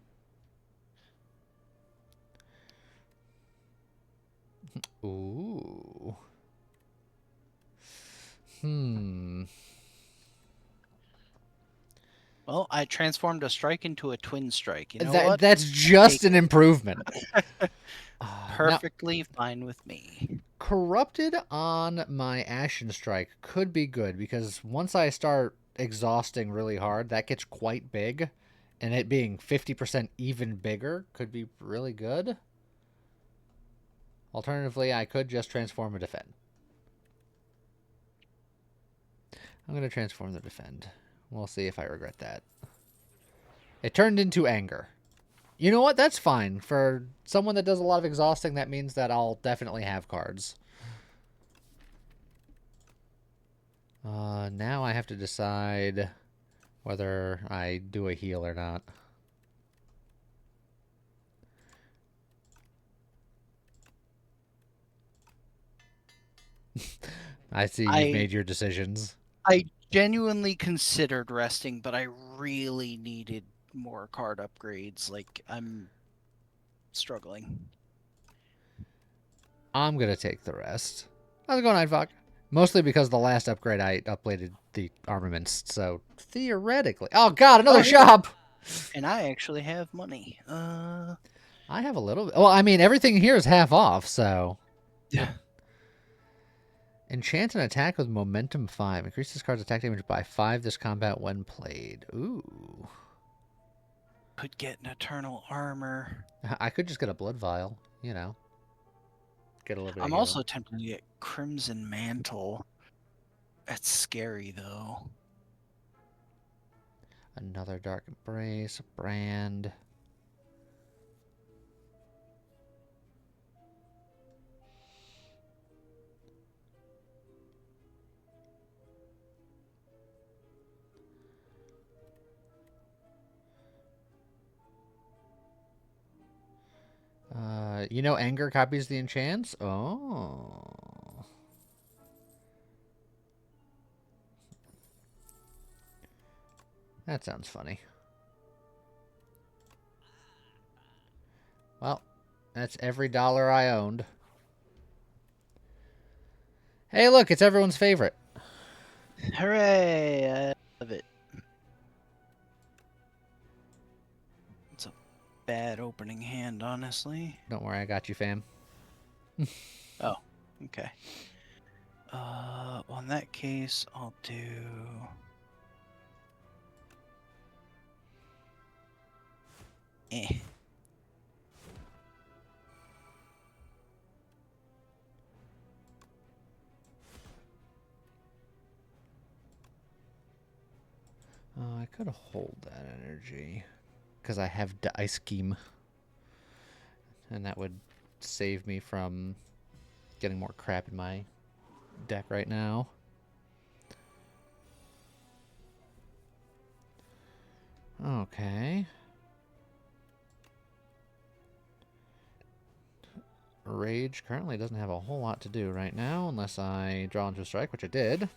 Ooh. Hmm. Well, I transformed a strike into a twin strike. You know That what? that's Take just an it. improvement. Now, Perfectly fine with me. corrupted on my Ashen Strike could be good because once I start exhausting really hard, that gets quite big, and it being 50% even bigger could be really good. Alternatively, I could just transform and defend. I'm going to transform the defend. We'll see if I regret that. It turned into anger. You know what? That's fine. For someone that does a lot of exhausting, that means that I'll definitely have cards. Now I have to decide whether I do a heal or not. I see you've I made your decisions. I genuinely considered resting, but I really needed more card upgrades. Like I'm struggling. I'm going to take the rest. How's it going, Nightfog? Mostly because the last upgrade I upgraded the armaments, so theoretically... Oh god, Oh, another hey, shop! and I actually have money. I have a little bit. Well, I mean, everything here is half off, so... Yeah. Enchant an attack with Momentum 5. Increase this card's attack damage by 5 this combat when played. Ooh. Could get an eternal armor. I could just get a Blood Vial, you know. Get a little bit of I'm healing. also tempted to get Crimson Mantle. That's scary though. Another Dark Embrace, Brand. You know Anger copies the enchants? Oh. That sounds funny. Well, that's every dollar I owned. Hey, look, it's everyone's favorite. Hooray! I love it. It's a bad opening hand, honestly. Don't worry, I got you, fam. Oh, okay. Well, in that case, I'll do. Eh. I could hold that energy. Because I have Ice Scheme. And that would save me from getting more crap in my deck right now. Okay. Rage currently doesn't have a whole lot to do right now, unless I draw into a strike, which I did.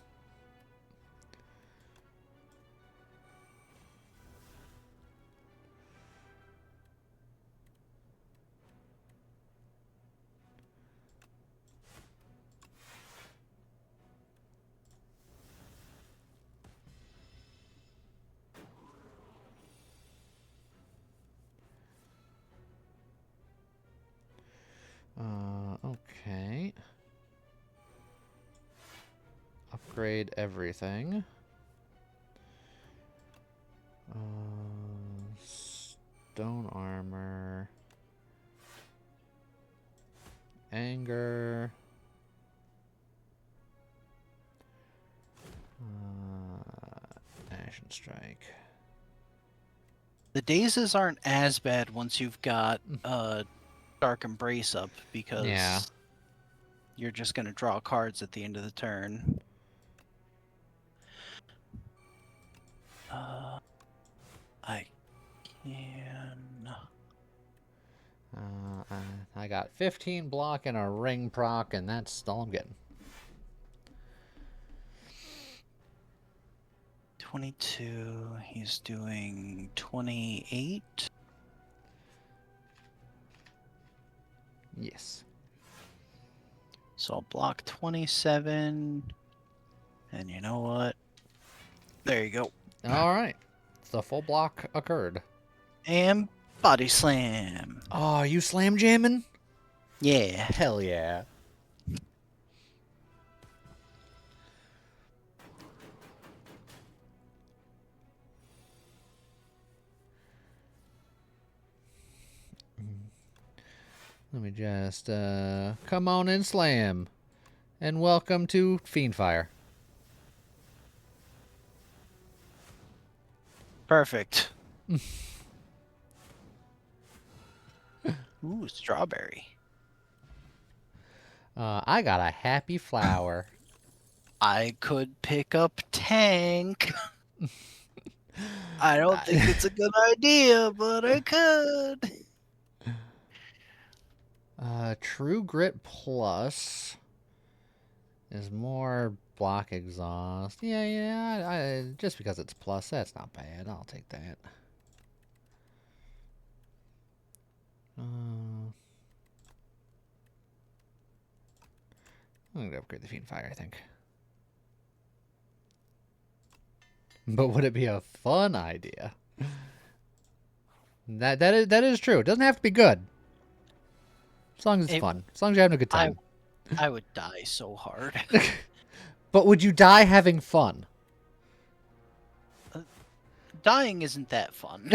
Okay. Upgrade everything. Stone armor. Anger. Ashen Strike. The dazes aren't as bad once you've got Dark Embrace up because Yeah. you're just going to draw cards at the end of the turn. I can. I got 15 block and a ring proc, and that's all I'm getting. 22. He's doing 28. Yes. So I'll block 27. And you know what? There you go. All right. The full block occurred. And body slam. Oh, you slam jamming? Yeah. Hell yeah. Let me just, come on and slam. And welcome to Fiendfire. Perfect. Ooh, strawberry. I got a happy flower. I could pick up tank. I don't think it's a good idea, but I could. True Grit Plus is more block exhaust. Yeah, just because it's plus, that's not bad. I'll take that. I'm going to upgrade the Fiendfire, I think. But would it be a fun idea? That is true. It doesn't have to be good. As long as it's fun. As long as you're having a good time. I would die so hard. But would you die having fun? Dying isn't that fun.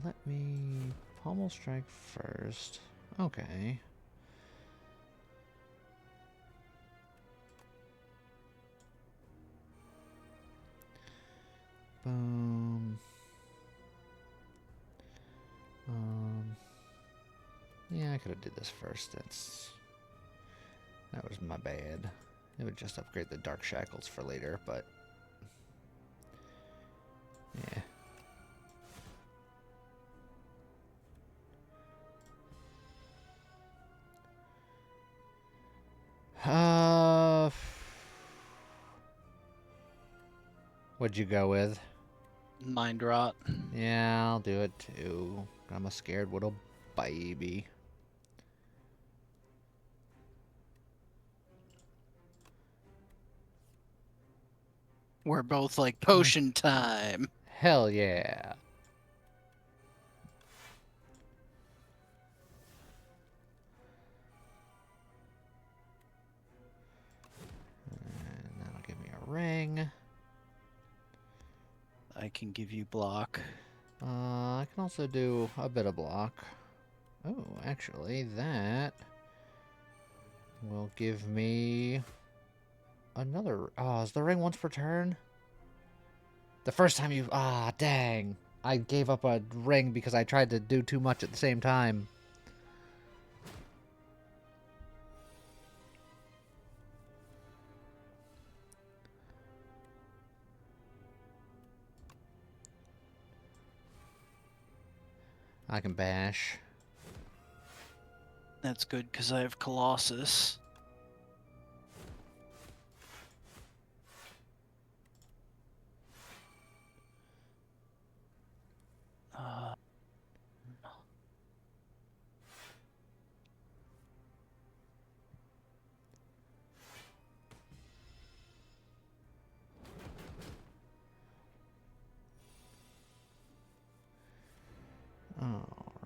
Let me pommel strike first. Okay. Boom. Yeah, I could have did this first. That was my bad. It would just upgrade the Dark Shackles for later, but yeah. What'd you go with? Mind rot. Yeah, I'll do it too. I'm a scared little baby. We're both like potion time. Hell yeah. And that'll give me a ring. I can give you block. I can also do a bit of block. Oh, actually, that will give me another. Oh, is the ring once per turn? The first time you. Ah, dang. I gave up a ring because I tried to do too much at the same time. I can bash. That's good because I have Colossus.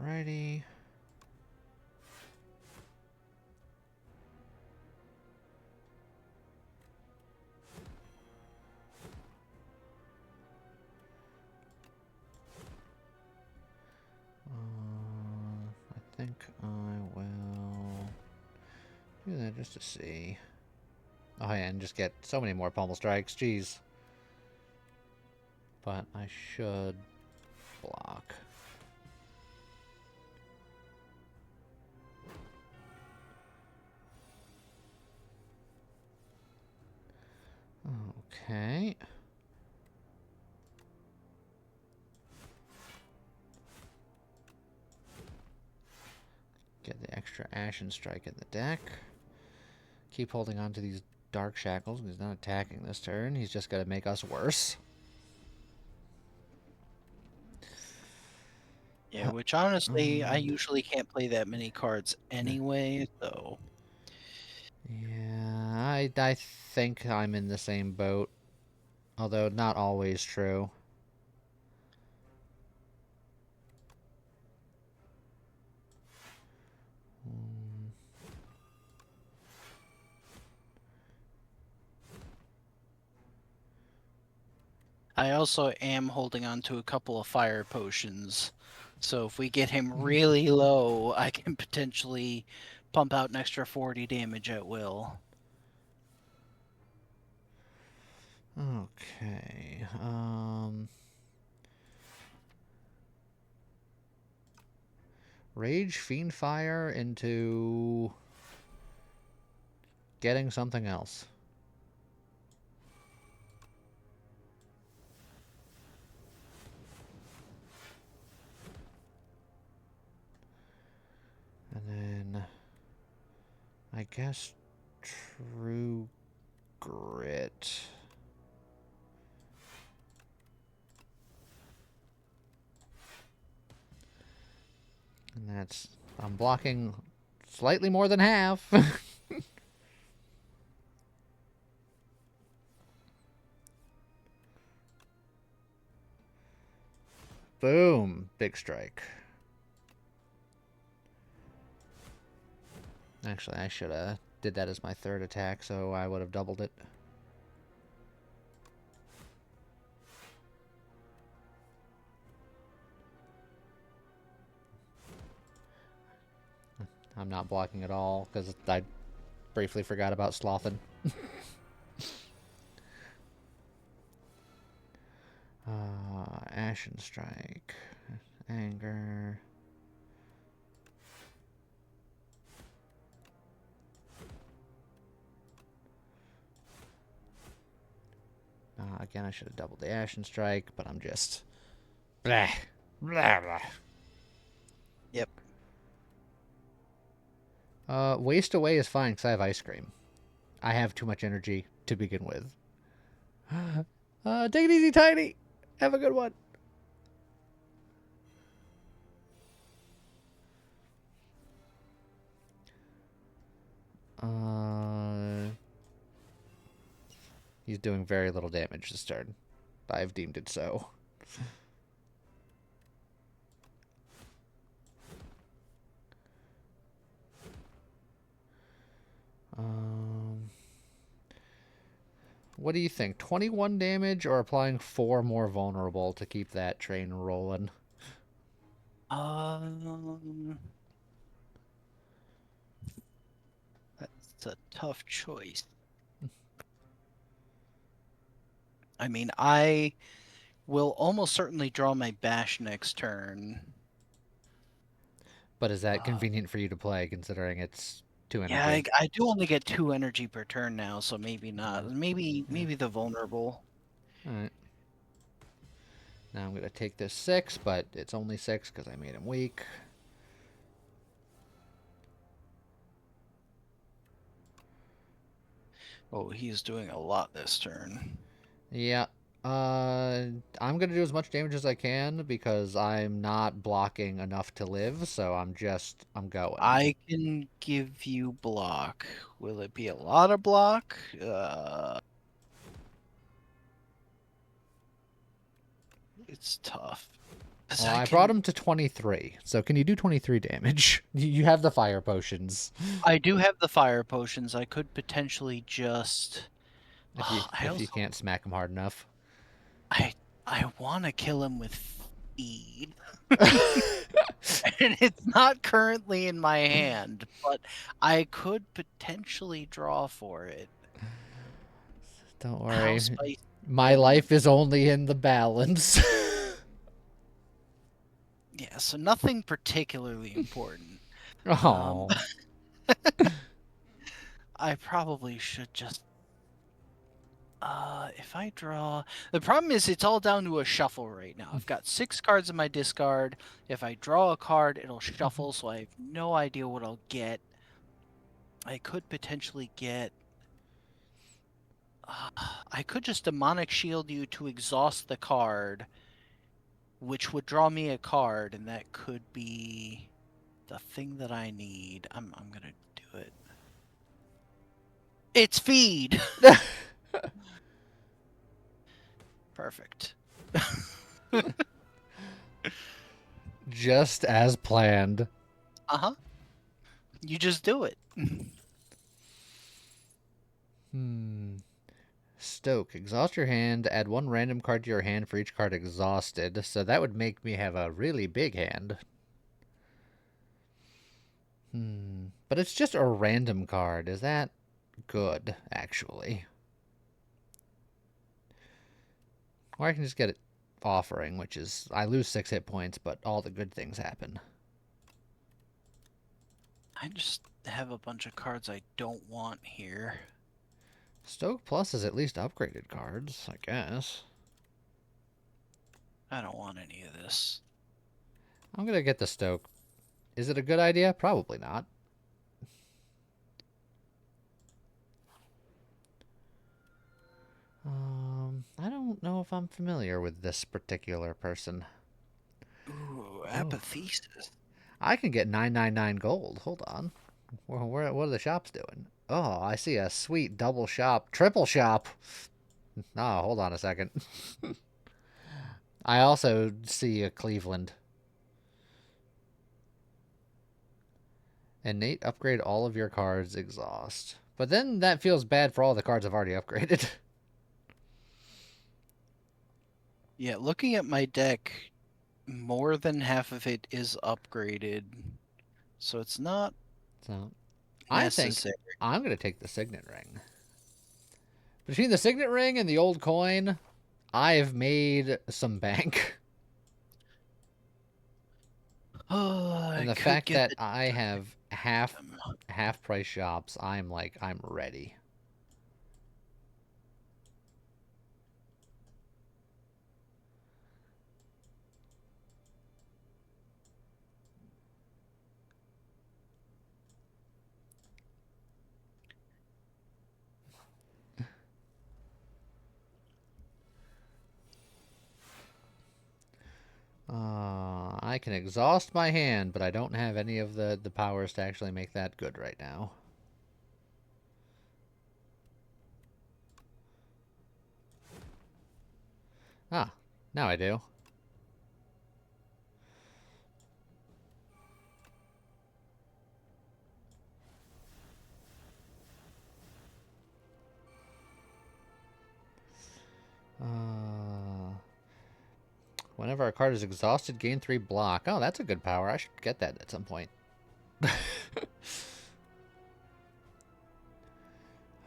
Alrighty. I think I will do that just to see. Oh yeah, and just get so many more pommel strikes. Jeez. But I should Okay. Get the extra Ashen Strike in the deck. Keep holding on to these Dark Shackles. He's not attacking this turn. He's just going to make us worse. Yeah, which honestly, I usually can't play that many cards anyway, so. Yeah, I think I'm in the same boat. Although not always true. I also am holding on to a couple of fire potions. So if we get him really low, I can potentially pump out an extra 40 damage at will. Okay. Rage Fiendfire into getting something else. And then I guess True Grit. And that's I'm blocking slightly more than half. Boom, big strike. Actually, I should have did that as my third attack, so I would have doubled it. I'm not blocking at all because I briefly forgot about Slothin. Ashen Strike, Anger. Again, I should have doubled the Ashen Strike, but I'm just blah blah blah. Yep. Waste away is fine because I have ice cream. I have too much energy to begin with. Take it easy, Tiny. Have a good one. He's doing very little damage this turn. I've deemed it so. What do you think? 21 damage or applying 4 more vulnerable to keep that train rolling? That's a tough choice. I mean, I will almost certainly draw my bash next turn. But is that convenient for you to play, considering it's 2 Yeah, energy? I do only get 2 energy per turn now, so maybe not. Maybe the vulnerable. Alright. Now I'm going to take this 6, but it's only 6 because I made him weak. Oh, he's doing a lot this turn. Yeah. I'm going to do as much damage as I can because I'm not blocking enough to live, so I'm going. I can give you block. Will it be a lot of block? It's tough. Well, I brought him to 23, so can you do 23 damage? You have the fire potions. I do have the fire potions. I could potentially just. If you can't smack him hard enough. I want to kill him with feed. And it's not currently in my hand, but I could potentially draw for it. Don't worry. House My life is only in the balance. Yeah, so nothing particularly important. Oh. I probably should just If I draw, the problem is it's all down to a shuffle right now. I've got 6 cards in my discard. If I draw a card, it'll shuffle, so I have no idea what I'll get. I could potentially get. I could just demonic shield you to exhaust the card, which would draw me a card, and that could be the thing that I need. I'm gonna do it. It's feed. Perfect. Just as planned. Uh-huh. You just do it. Stoke. Exhaust your hand. Add 1 random card to your hand for each card exhausted. So that would make me have a really big hand. But it's just a random card. Is that good, actually? Or I can just get it offering, which is I lose 6 hit points, but all the good things happen. I just have a bunch of cards I don't want here. Stoke Plus is at least upgraded cards, I guess. I don't want any of this. I'm gonna get the Stoke. Is it a good idea? Probably not. I don't know if I'm familiar with this particular person. Ooh, Oh. apathesis. I can get 999 gold. Hold on. What are the shops doing? Oh, I see a sweet double shop, triple shop. Oh, hold on a second. I also see a Cleveland. Innate upgrade all of your cards, exhaust. But then that feels bad for all the cards I've already upgraded. Yeah, looking at my deck, more than half of it is upgraded. So it's not So, I think necessary. I'm going to take the Signet Ring. Between the Signet Ring and the old coin, I've made some bank. Oh, And I the could fact get that the I have half price shops, I'm ready. I can exhaust my hand, but I don't have any of the powers to actually make that good right now. Ah, now I do. Whenever a card is exhausted, gain 3 block. Oh, that's a good power. I should get that at some point.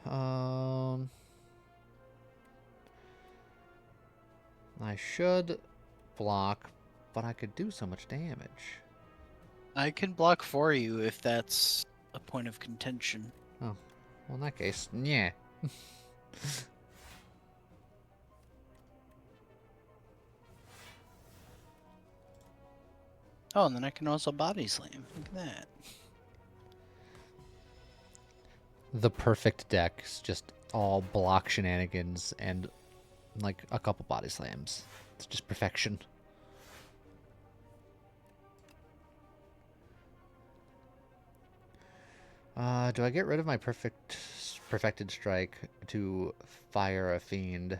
um, I should block, but I could do so much damage. I can block for you if that's a point of contention. Oh, well, in that case, yeah. Oh, and then I can also body slam. Look at that. The perfect deck is just all block shenanigans and like a couple body slams. It's just perfection. Do I get rid of my perfected strike to fire a fiend?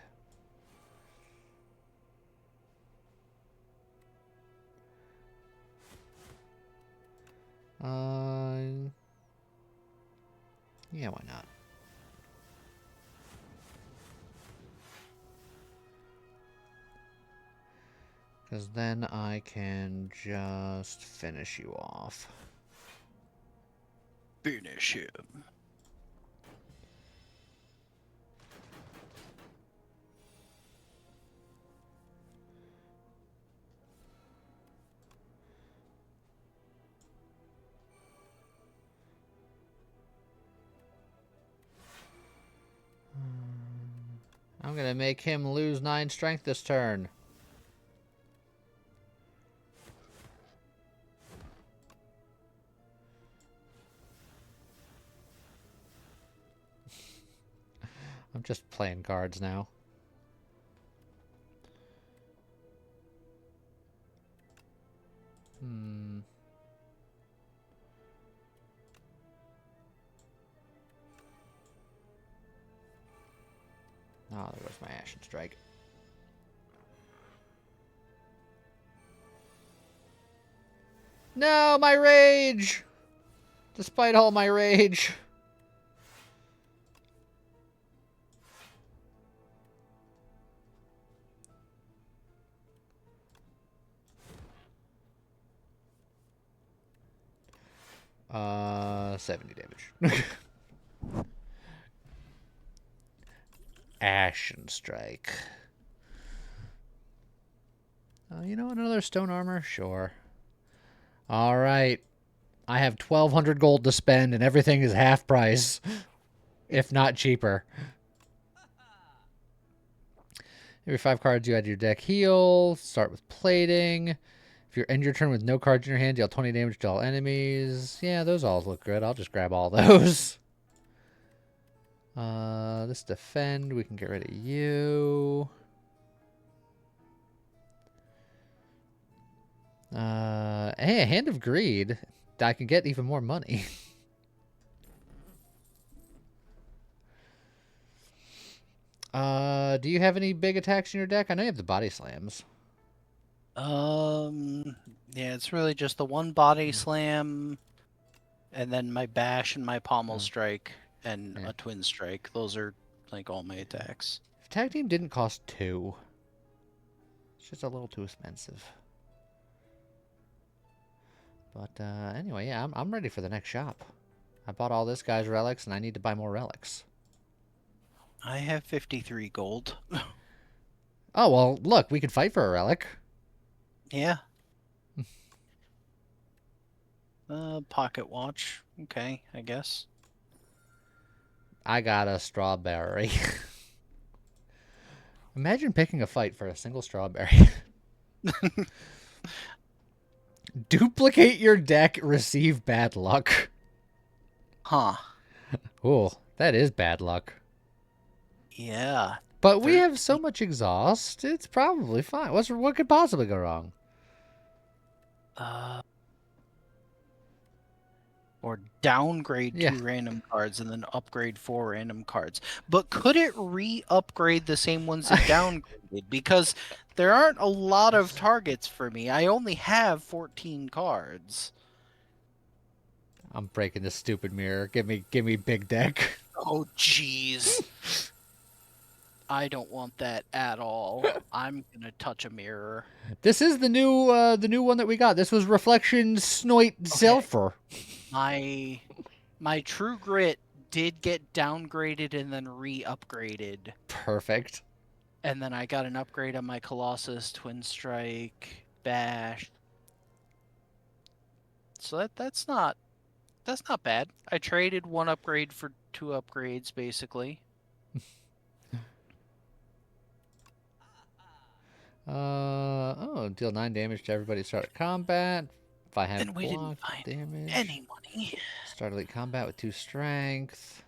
Yeah, why not? Because then I can just finish you off. Finish him. I'm gonna make him lose 9 strength this turn. I'm just playing cards now. Oh, there goes my Ashen Strike. No, my rage! Despite all my rage. Uh, 70 damage. Ashen Strike. You know what? Another stone armor? Sure. Alright. I have 1,200 gold to spend, and everything is half price. If not cheaper. Every 5 cards you add to your deck heal. Start with plating. If you end your turn with no cards in your hand, deal 20 damage to all enemies. Yeah, those all look good. I'll just grab all those. This defend. We can get rid of you. Hey, a Hand of Greed. I can get even more money. Do you have any big attacks in your deck? I know you have the body slams. Yeah, it's really just the one body slam, and then my bash and my pommel strike, and a twin strike. Those are like all my attacks. If tag team didn't cost 2, it's just a little too expensive. But anyway, yeah, I'm ready for the next shop. I bought all this guy's relics, and I need to buy more relics. I have 53 gold. Oh, well, look, we could fight for a relic. Yeah. Pocket watch. Okay, I guess. I got a strawberry. Imagine picking a fight for a single strawberry. Duplicate your deck, receive bad luck. Huh. Ooh, that is bad luck. Yeah. But we have so much exhaust, it's probably fine. What could possibly go wrong? Or downgrade 2 random cards and then upgrade 4 random cards. But could it re-upgrade the same ones it downgraded? Because there aren't a lot of targets for me. I only have 14 cards. I'm breaking this stupid mirror. Give me big deck. Oh, jeez. I don't want that at all. I'm gonna touch a mirror. This is the new one that we got. This was Reflection Snoit Sulfur. My True Grit did get downgraded and then re-upgraded. Perfect. And then I got an upgrade on my Colossus, Twin Strike, Bash. So that's not bad. I traded 1 upgrade for 2 upgrades, basically. Deal 9 damage to everybody start at combat. If I have and we didn't find damage. any money. Start elite combat with 2 strength.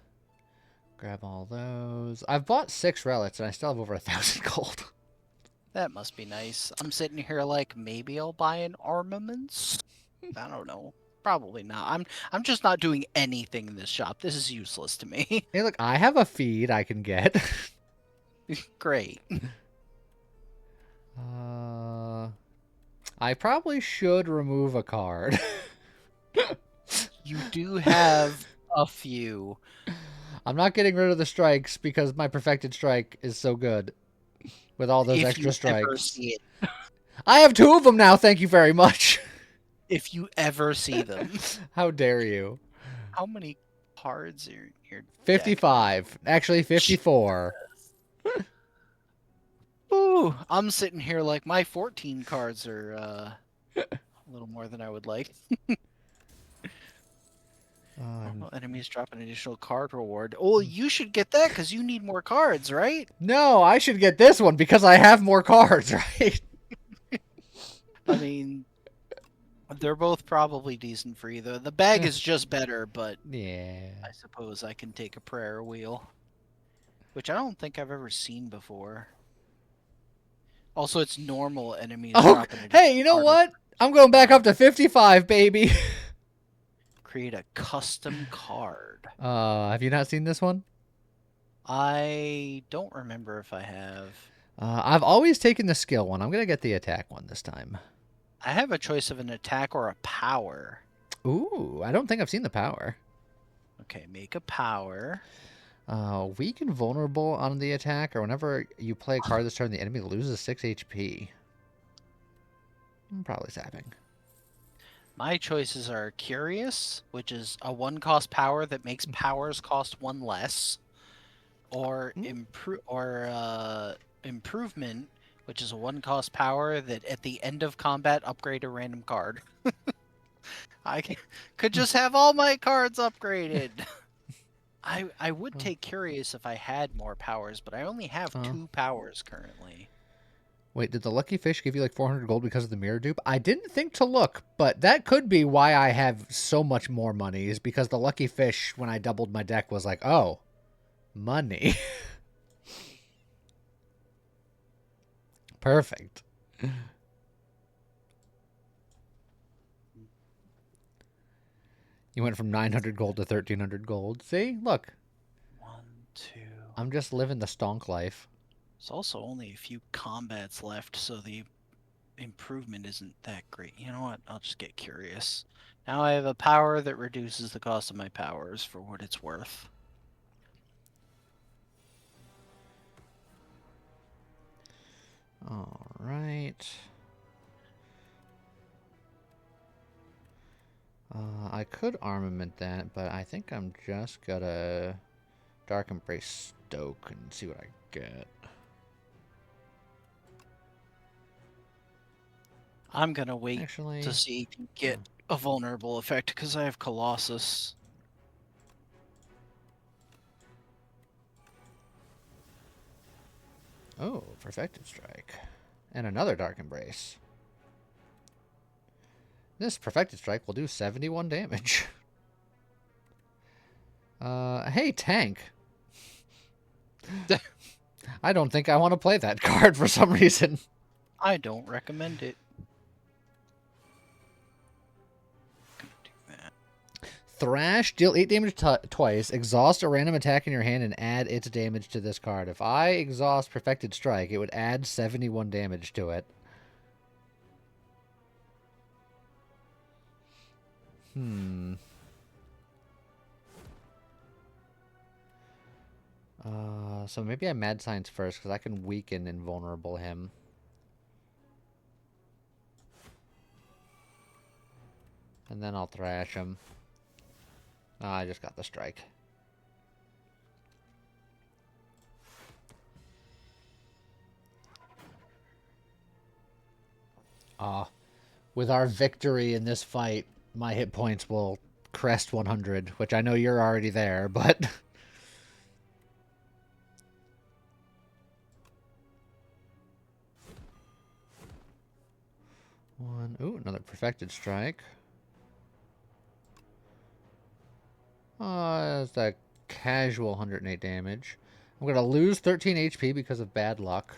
Grab all those. I've bought 6 relics and I still have over 1,000 gold. That must be nice. I'm sitting here like, maybe I'll buy an armaments. I don't know. Probably not. I'm just not doing anything in this shop. This is useless to me. Hey, look, I have a feed I can get. Great. I probably should remove a card. You do have a few. I'm not getting rid of the strikes because my perfected strike is so good with all those extra strikes. See it. I have 2 of them now. Thank you very much. If you ever see them. How dare you? How many cards are in your 55. Deck? Actually, 54. Ooh, I'm sitting here like my 14 cards are a little more than I would like. Um, Well, enemies drop an additional card reward. Oh, you should get that because you need more cards, right? no, I should get this one because I have more cards, right? I mean, they're both probably decent for either. The bag is just better, but Yeah. I suppose I can take a prayer wheel, which I don't think I've ever seen before. Also, it's normal enemies Oh, drop an additional hey, you know card what? reward. I'm going back up to 55, baby. Create a custom card. Have you not seen this one? I don't remember if I have. I've always taken the skill one. I'm gonna get the attack one this time. I have a choice of an attack or a power. Ooh, I don't think I've seen the power. Okay, make a power. Weak and vulnerable on the attack, or whenever you play a card this turn, the enemy loses 6 HP. I'm probably sapping. My choices are Curious, which is a 1-cost power that makes powers cost 1 less, or Improvement, which is a 1-cost power that at the end of combat upgrade a random card. Could just have all my cards upgraded. I would take Curious if I had more powers, but I only have 2 powers currently. Wait, did the lucky fish give you like 400 gold because of the mirror dupe? I didn't think to look, but that could be why I have so much more money, is because the lucky fish, when I doubled my deck, was like, oh, money. Perfect. You went from 900 gold to 1300 gold. See? Look. 1, 2. I'm just living the stonk life. There's also only a few combats left, so the improvement isn't that great. You know what? I'll just get Curious. Now I have a power that reduces the cost of my powers for what it's worth. All right. I could armament that, but I think I'm just gonna Dark Embrace Stoke and see what I get. I'm gonna wait Actually, to see if you get a vulnerable effect because I have Colossus. oh, Perfected Strike. And another Dark Embrace. This Perfected Strike will do 71 damage. Hey, Tank. I don't think I want to play that card for some reason. I don't recommend it. Gonna do that. Thrash, deal 8 damage twice, exhaust a random attack in your hand, and add its damage to this card. If I exhaust Perfected Strike, it would add 71 damage to it. So maybe I Mad Science first, because I can weaken Invulnerable him. And then I'll Thrash him. Oh, I just got the strike. With our victory in this fight, my hit points will crest 100, which I know you're already there, but... Ooh, another Perfected Strike. That's a casual 108 damage. I'm going to lose 13 HP because of bad luck.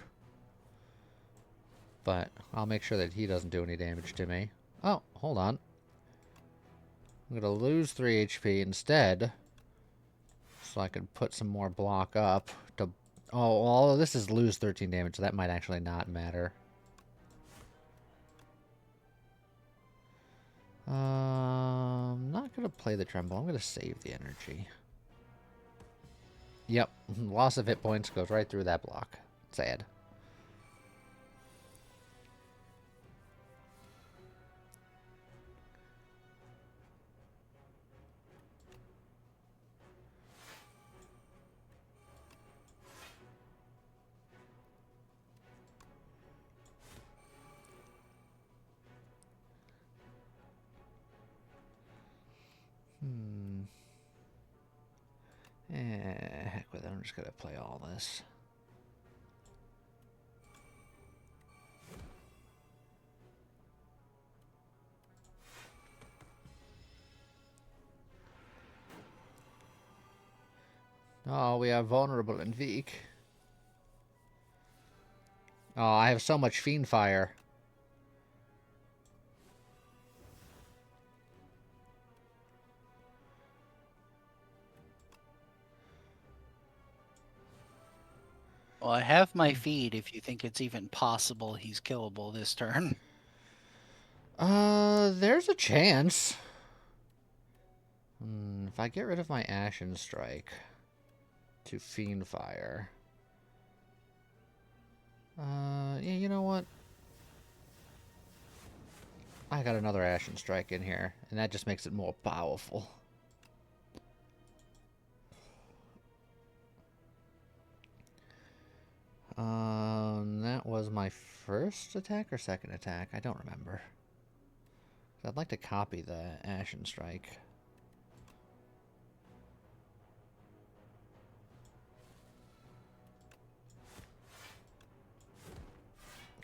But I'll make sure that he doesn't do any damage to me. Oh, hold on. I'm going to lose 3 HP instead. So I can put some more block up. To... Oh, well, this is lose 13 damage, so that might actually not matter. I'm not going to play the Tremble. I'm going to save the energy. Yep. Loss of hit points goes right through that block. Sad. Heck with it. I'm just gonna play all this. Oh, we are vulnerable in Veek. Oh, I have so much Fiend Fire. Well, I have my feed if you think it's even possible he's killable this turn. There's a chance. If I get rid of my Ashen Strike to Fiend Fire. Yeah, you know what? I got another Ashen Strike in here, and that just makes it more powerful. That was my first attack or second attack? I don't remember. I'd like to copy the Ashen Strike.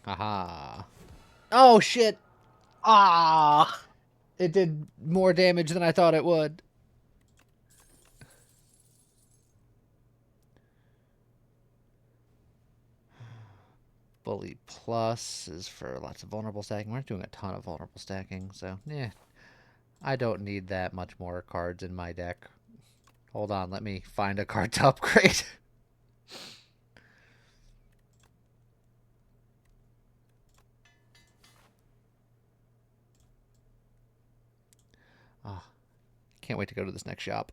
Haha. Oh, shit! Ah! It did more damage than I thought it would. Bully Plus is for lots of vulnerable stacking. We're not doing a ton of vulnerable stacking, so yeah. I don't need that much more cards in my deck. Hold on, let me find a card to upgrade. Oh, can't wait to go to this next shop.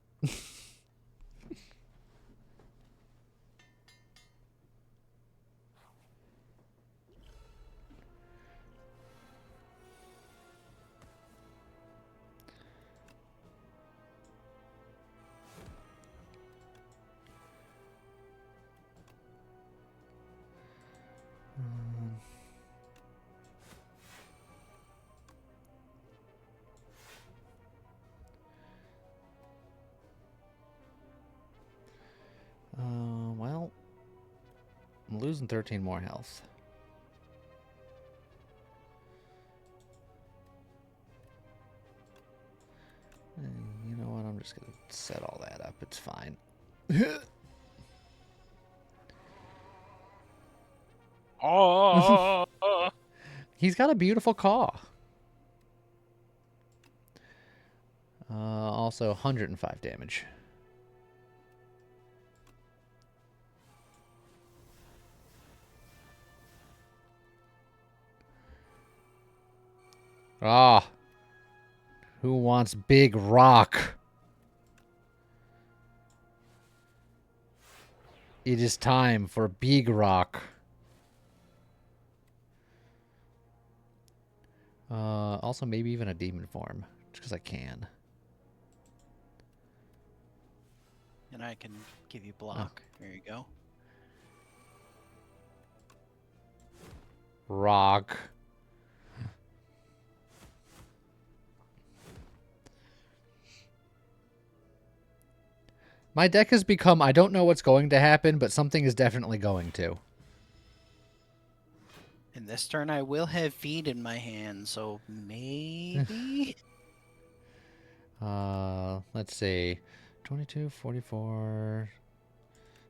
Well, I'm losing 13 more health. And you know what? I'm just going to set all that up. It's fine. Oh! He's got a beautiful caw. Also, 105 damage. Ah. Who wants big rock? It is time for big rock. Also, maybe even a demon form, just because I can. And I can give you block. There you go. Rock. My deck has become, I don't know what's going to happen, but something is definitely going to. And this turn I will have feed in my hand, so maybe? Let's see. 22, 44,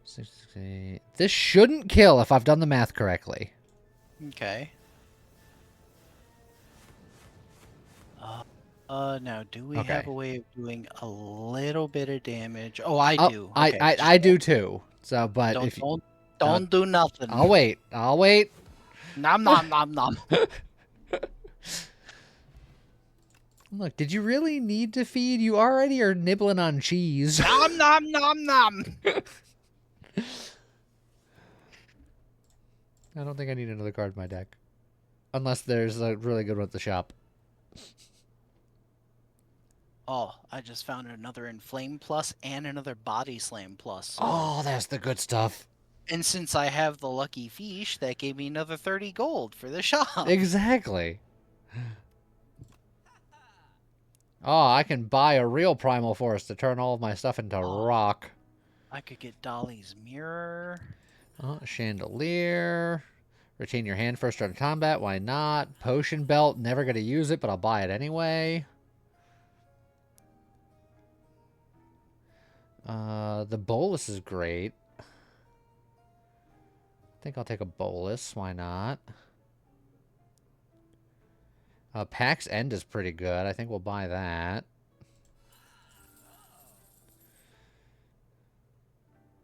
68. This shouldn't kill if I've done the math correctly. Okay. Now, do we Okay. have a way of doing a little bit of damage? Oh, I Oh, do. I, Okay, I, just I do too. So, but don't if you, don't do nothing. I'll wait. I'll wait. Nom nom nom nom. Look, did you really need to feed? You already are nibbling on cheese. Nom nom nom nom. I don't think I need another card in my deck. Unless there's a really good one at the shop. Oh, I just found another Inflame Plus and another Body Slam Plus. So. Oh, that's the good stuff. And since I have the Lucky Fish, that gave me another 30 gold for the shop. Exactly. Oh, I can buy a real Primal Force to turn all of my stuff into rock. I could get Dolly's mirror. Chandelier. Retain your hand first turn of combat. Why not? Potion belt. Never gonna use it, but I'll buy it anyway. The bolus is great. I think I'll take a bolus. Why not? Pax End is pretty good. I think we'll buy that.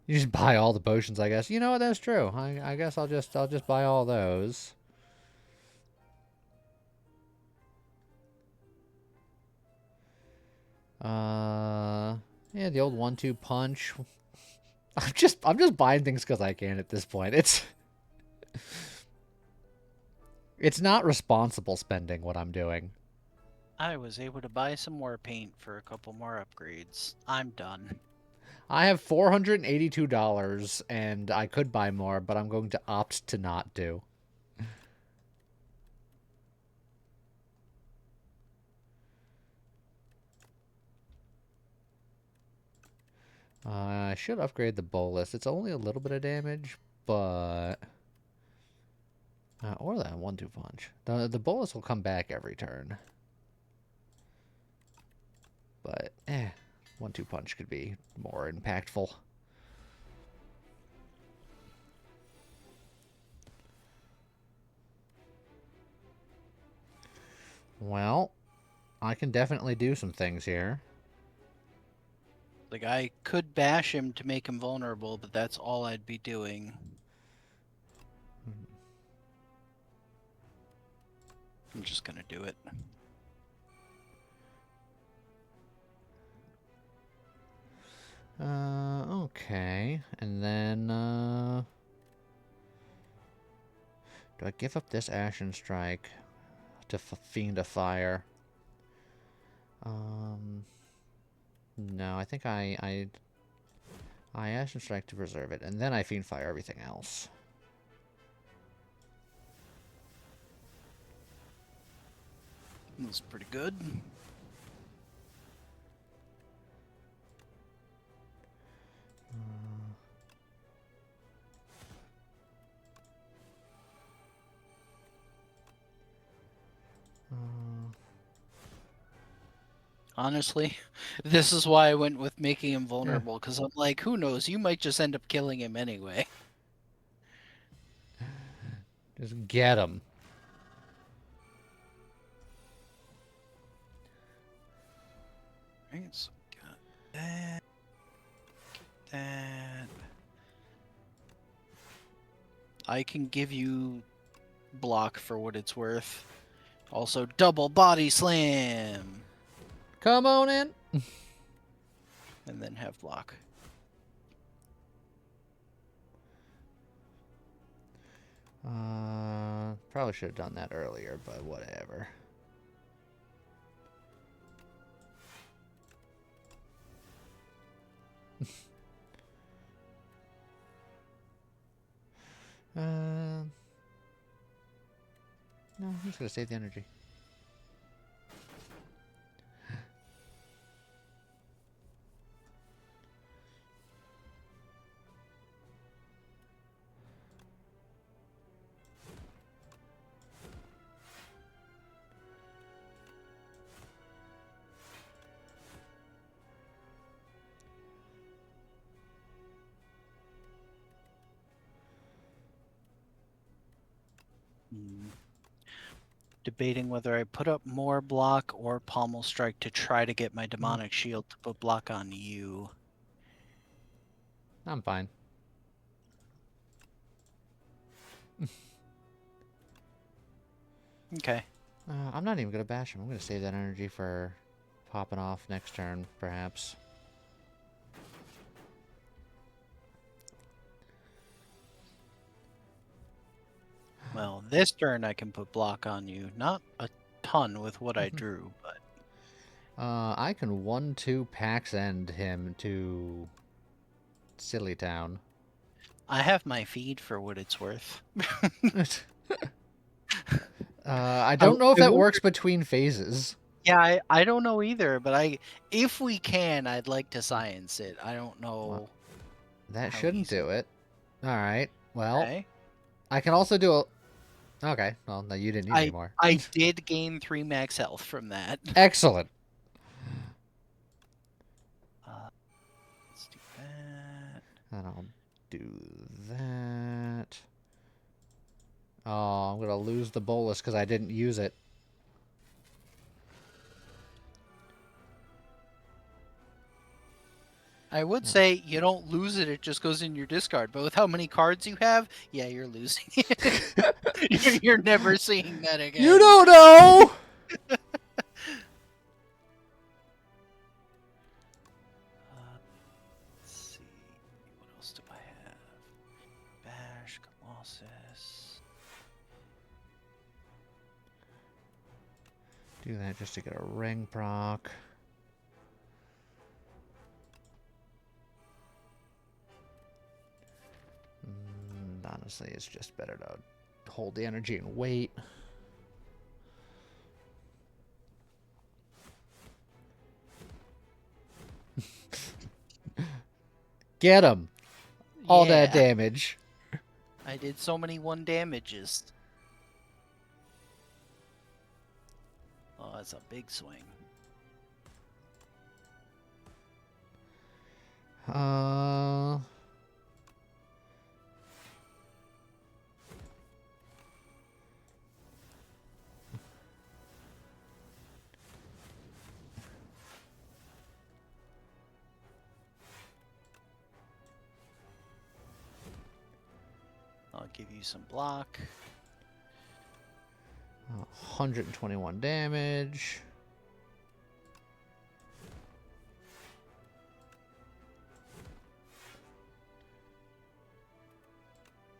You just buy all the potions, I guess. You know what? That's true. I guess I'll just buy all those. Yeah, the old 1-2 punch. I'm just buying things because I can at this point. It's not responsible spending what I'm doing. I was able to buy some more paint for a couple more upgrades. I'm done. I have $482, and I could buy more, but I'm going to opt to not do. I should upgrade the bolus. It's only a little bit of damage, but... or that 1-2 punch. The bolus will come back every turn. But, 1-2 punch could be more impactful. Well, I can definitely do some things here. Like, I could bash him to make him vulnerable, but that's all I'd be doing. I'm just gonna do it. Okay. And then, do I give up this Ashen Strike to Fiend of Fire? No, I think I Ashen Strike to preserve it, and then I Fiend Fire everything else. That's pretty good. Honestly, this is why I went with making him vulnerable, because I'm like, who knows? You might just end up killing him anyway. Just get him. Right, so got that. Get that. I can give you block for what it's worth. Also, double body slam! Come on in. And then have block. Probably should have done that earlier, but whatever. No, I'm just gonna save the energy. Debating whether I put up more block or pommel strike to try to get my demonic shield to put block on you. I'm fine. Okay. I'm not even gonna bash him. I'm gonna save that energy for popping off next turn, perhaps. Well, this turn I can put block on you. Not a ton with what I drew, but... I can 1-2 Pax End him to Silly Town. I have my feed for what it's worth. I don't know if that works between phases. Yeah, I don't know either, but if we can, I'd like to science it. I don't know. That How shouldn't easy. do it. Alright, well, Okay. I can also do a... Okay, well, no, you didn't need any more. I did gain 3 max health from that. Excellent. Let's do that. And I'll do that. Oh, I'm going to lose the bolus because I didn't use it. I would say you don't lose it, it just goes in your discard. But with how many cards you have, yeah, you're losing it. You're never seeing that again. You don't know! Let's see. What else do I have? Bash, Colossus. Do that just to get a ring proc. Honestly, it's just better to hold the energy and wait. Get him! All that Yeah. damage. I did so many 1 damages. Oh, that's a big swing. I'll give you some block. 121 damage.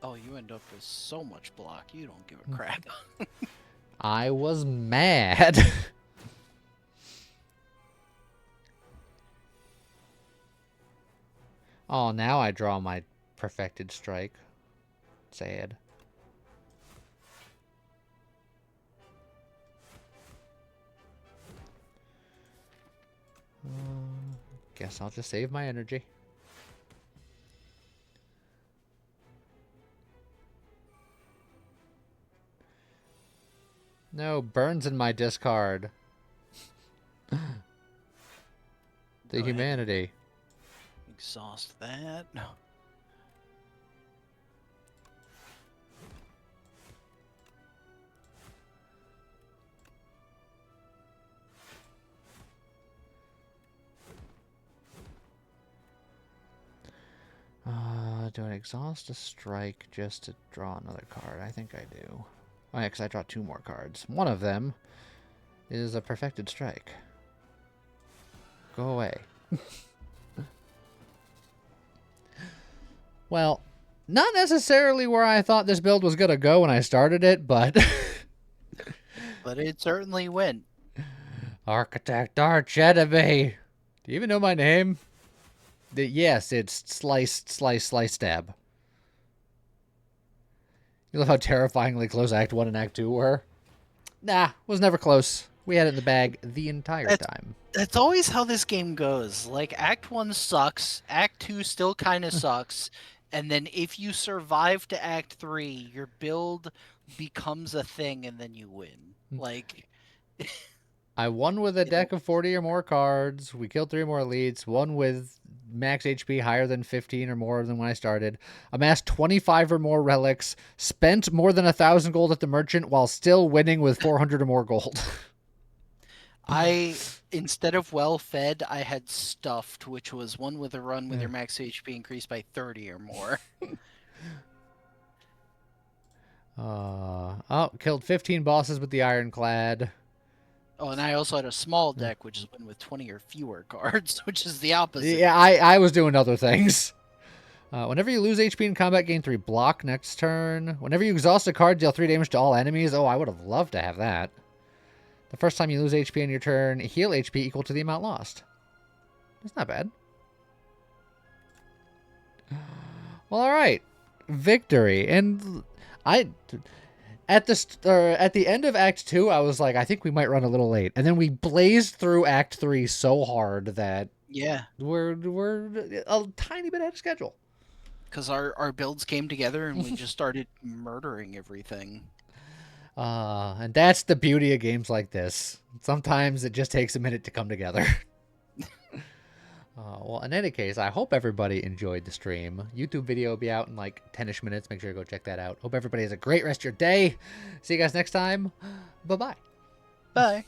Oh, you end up with so much block, you don't give a crap. I was mad. Oh, now I draw my perfected strike. Sad. Guess I'll just save my energy. No, burns in my discard. The Go ahead. humanity. Exhaust that. No. Do I exhaust a strike just to draw another card? I think I do. Oh, yeah, because I draw 2 more cards. One of them is a perfected strike. Go away. Well, not necessarily where I thought this build was going to go when I started it, but... But it certainly went. Architect Arch Enemy! Do you even know my name? Yes, it's Slice, Slice, Slice, Stab. You love how terrifyingly close Act 1 and Act 2 were? Nah, was never close. We had it in the bag the entire time. That's always how this game goes. Like, Act 1 sucks, Act 2 still kind of sucks, and then if you survive to Act 3, your build becomes a thing and then you win. Like... I won with a deck of 40 or more cards. We killed 3 more elites. Won with max HP higher than 15 or more than when I started. Amassed 25 or more relics. Spent more than 1,000 gold at the merchant while still winning with 400 or more gold. Instead of well-fed, I had stuffed, which was one with a run with your max HP increased by 30 or more. Killed 15 bosses with the Ironclad. Oh, and I also had a small deck, which is one with 20 or fewer cards, which is the opposite. Yeah, I was doing other things. Whenever you lose HP in combat, gain 3 block next turn. Whenever you exhaust a card, deal 3 damage to all enemies. Oh, I would have loved to have that. The first time you lose HP on your turn, heal HP equal to the amount lost. That's not bad. Well, all right. Victory. And at the end of Act 2, I was like, I think we might run a little late. And then we blazed through Act 3 so hard that Yeah. we're a tiny bit ahead of schedule. because our builds came together and we just started murdering everything. And that's the beauty of games like this. Sometimes it just takes a minute to come together. Well, in any case, I hope everybody enjoyed the stream. YouTube video will be out in like 10-ish minutes. Make sure to go check that out. Hope everybody has a great rest of your day. See you guys next time. Bye-bye. Bye.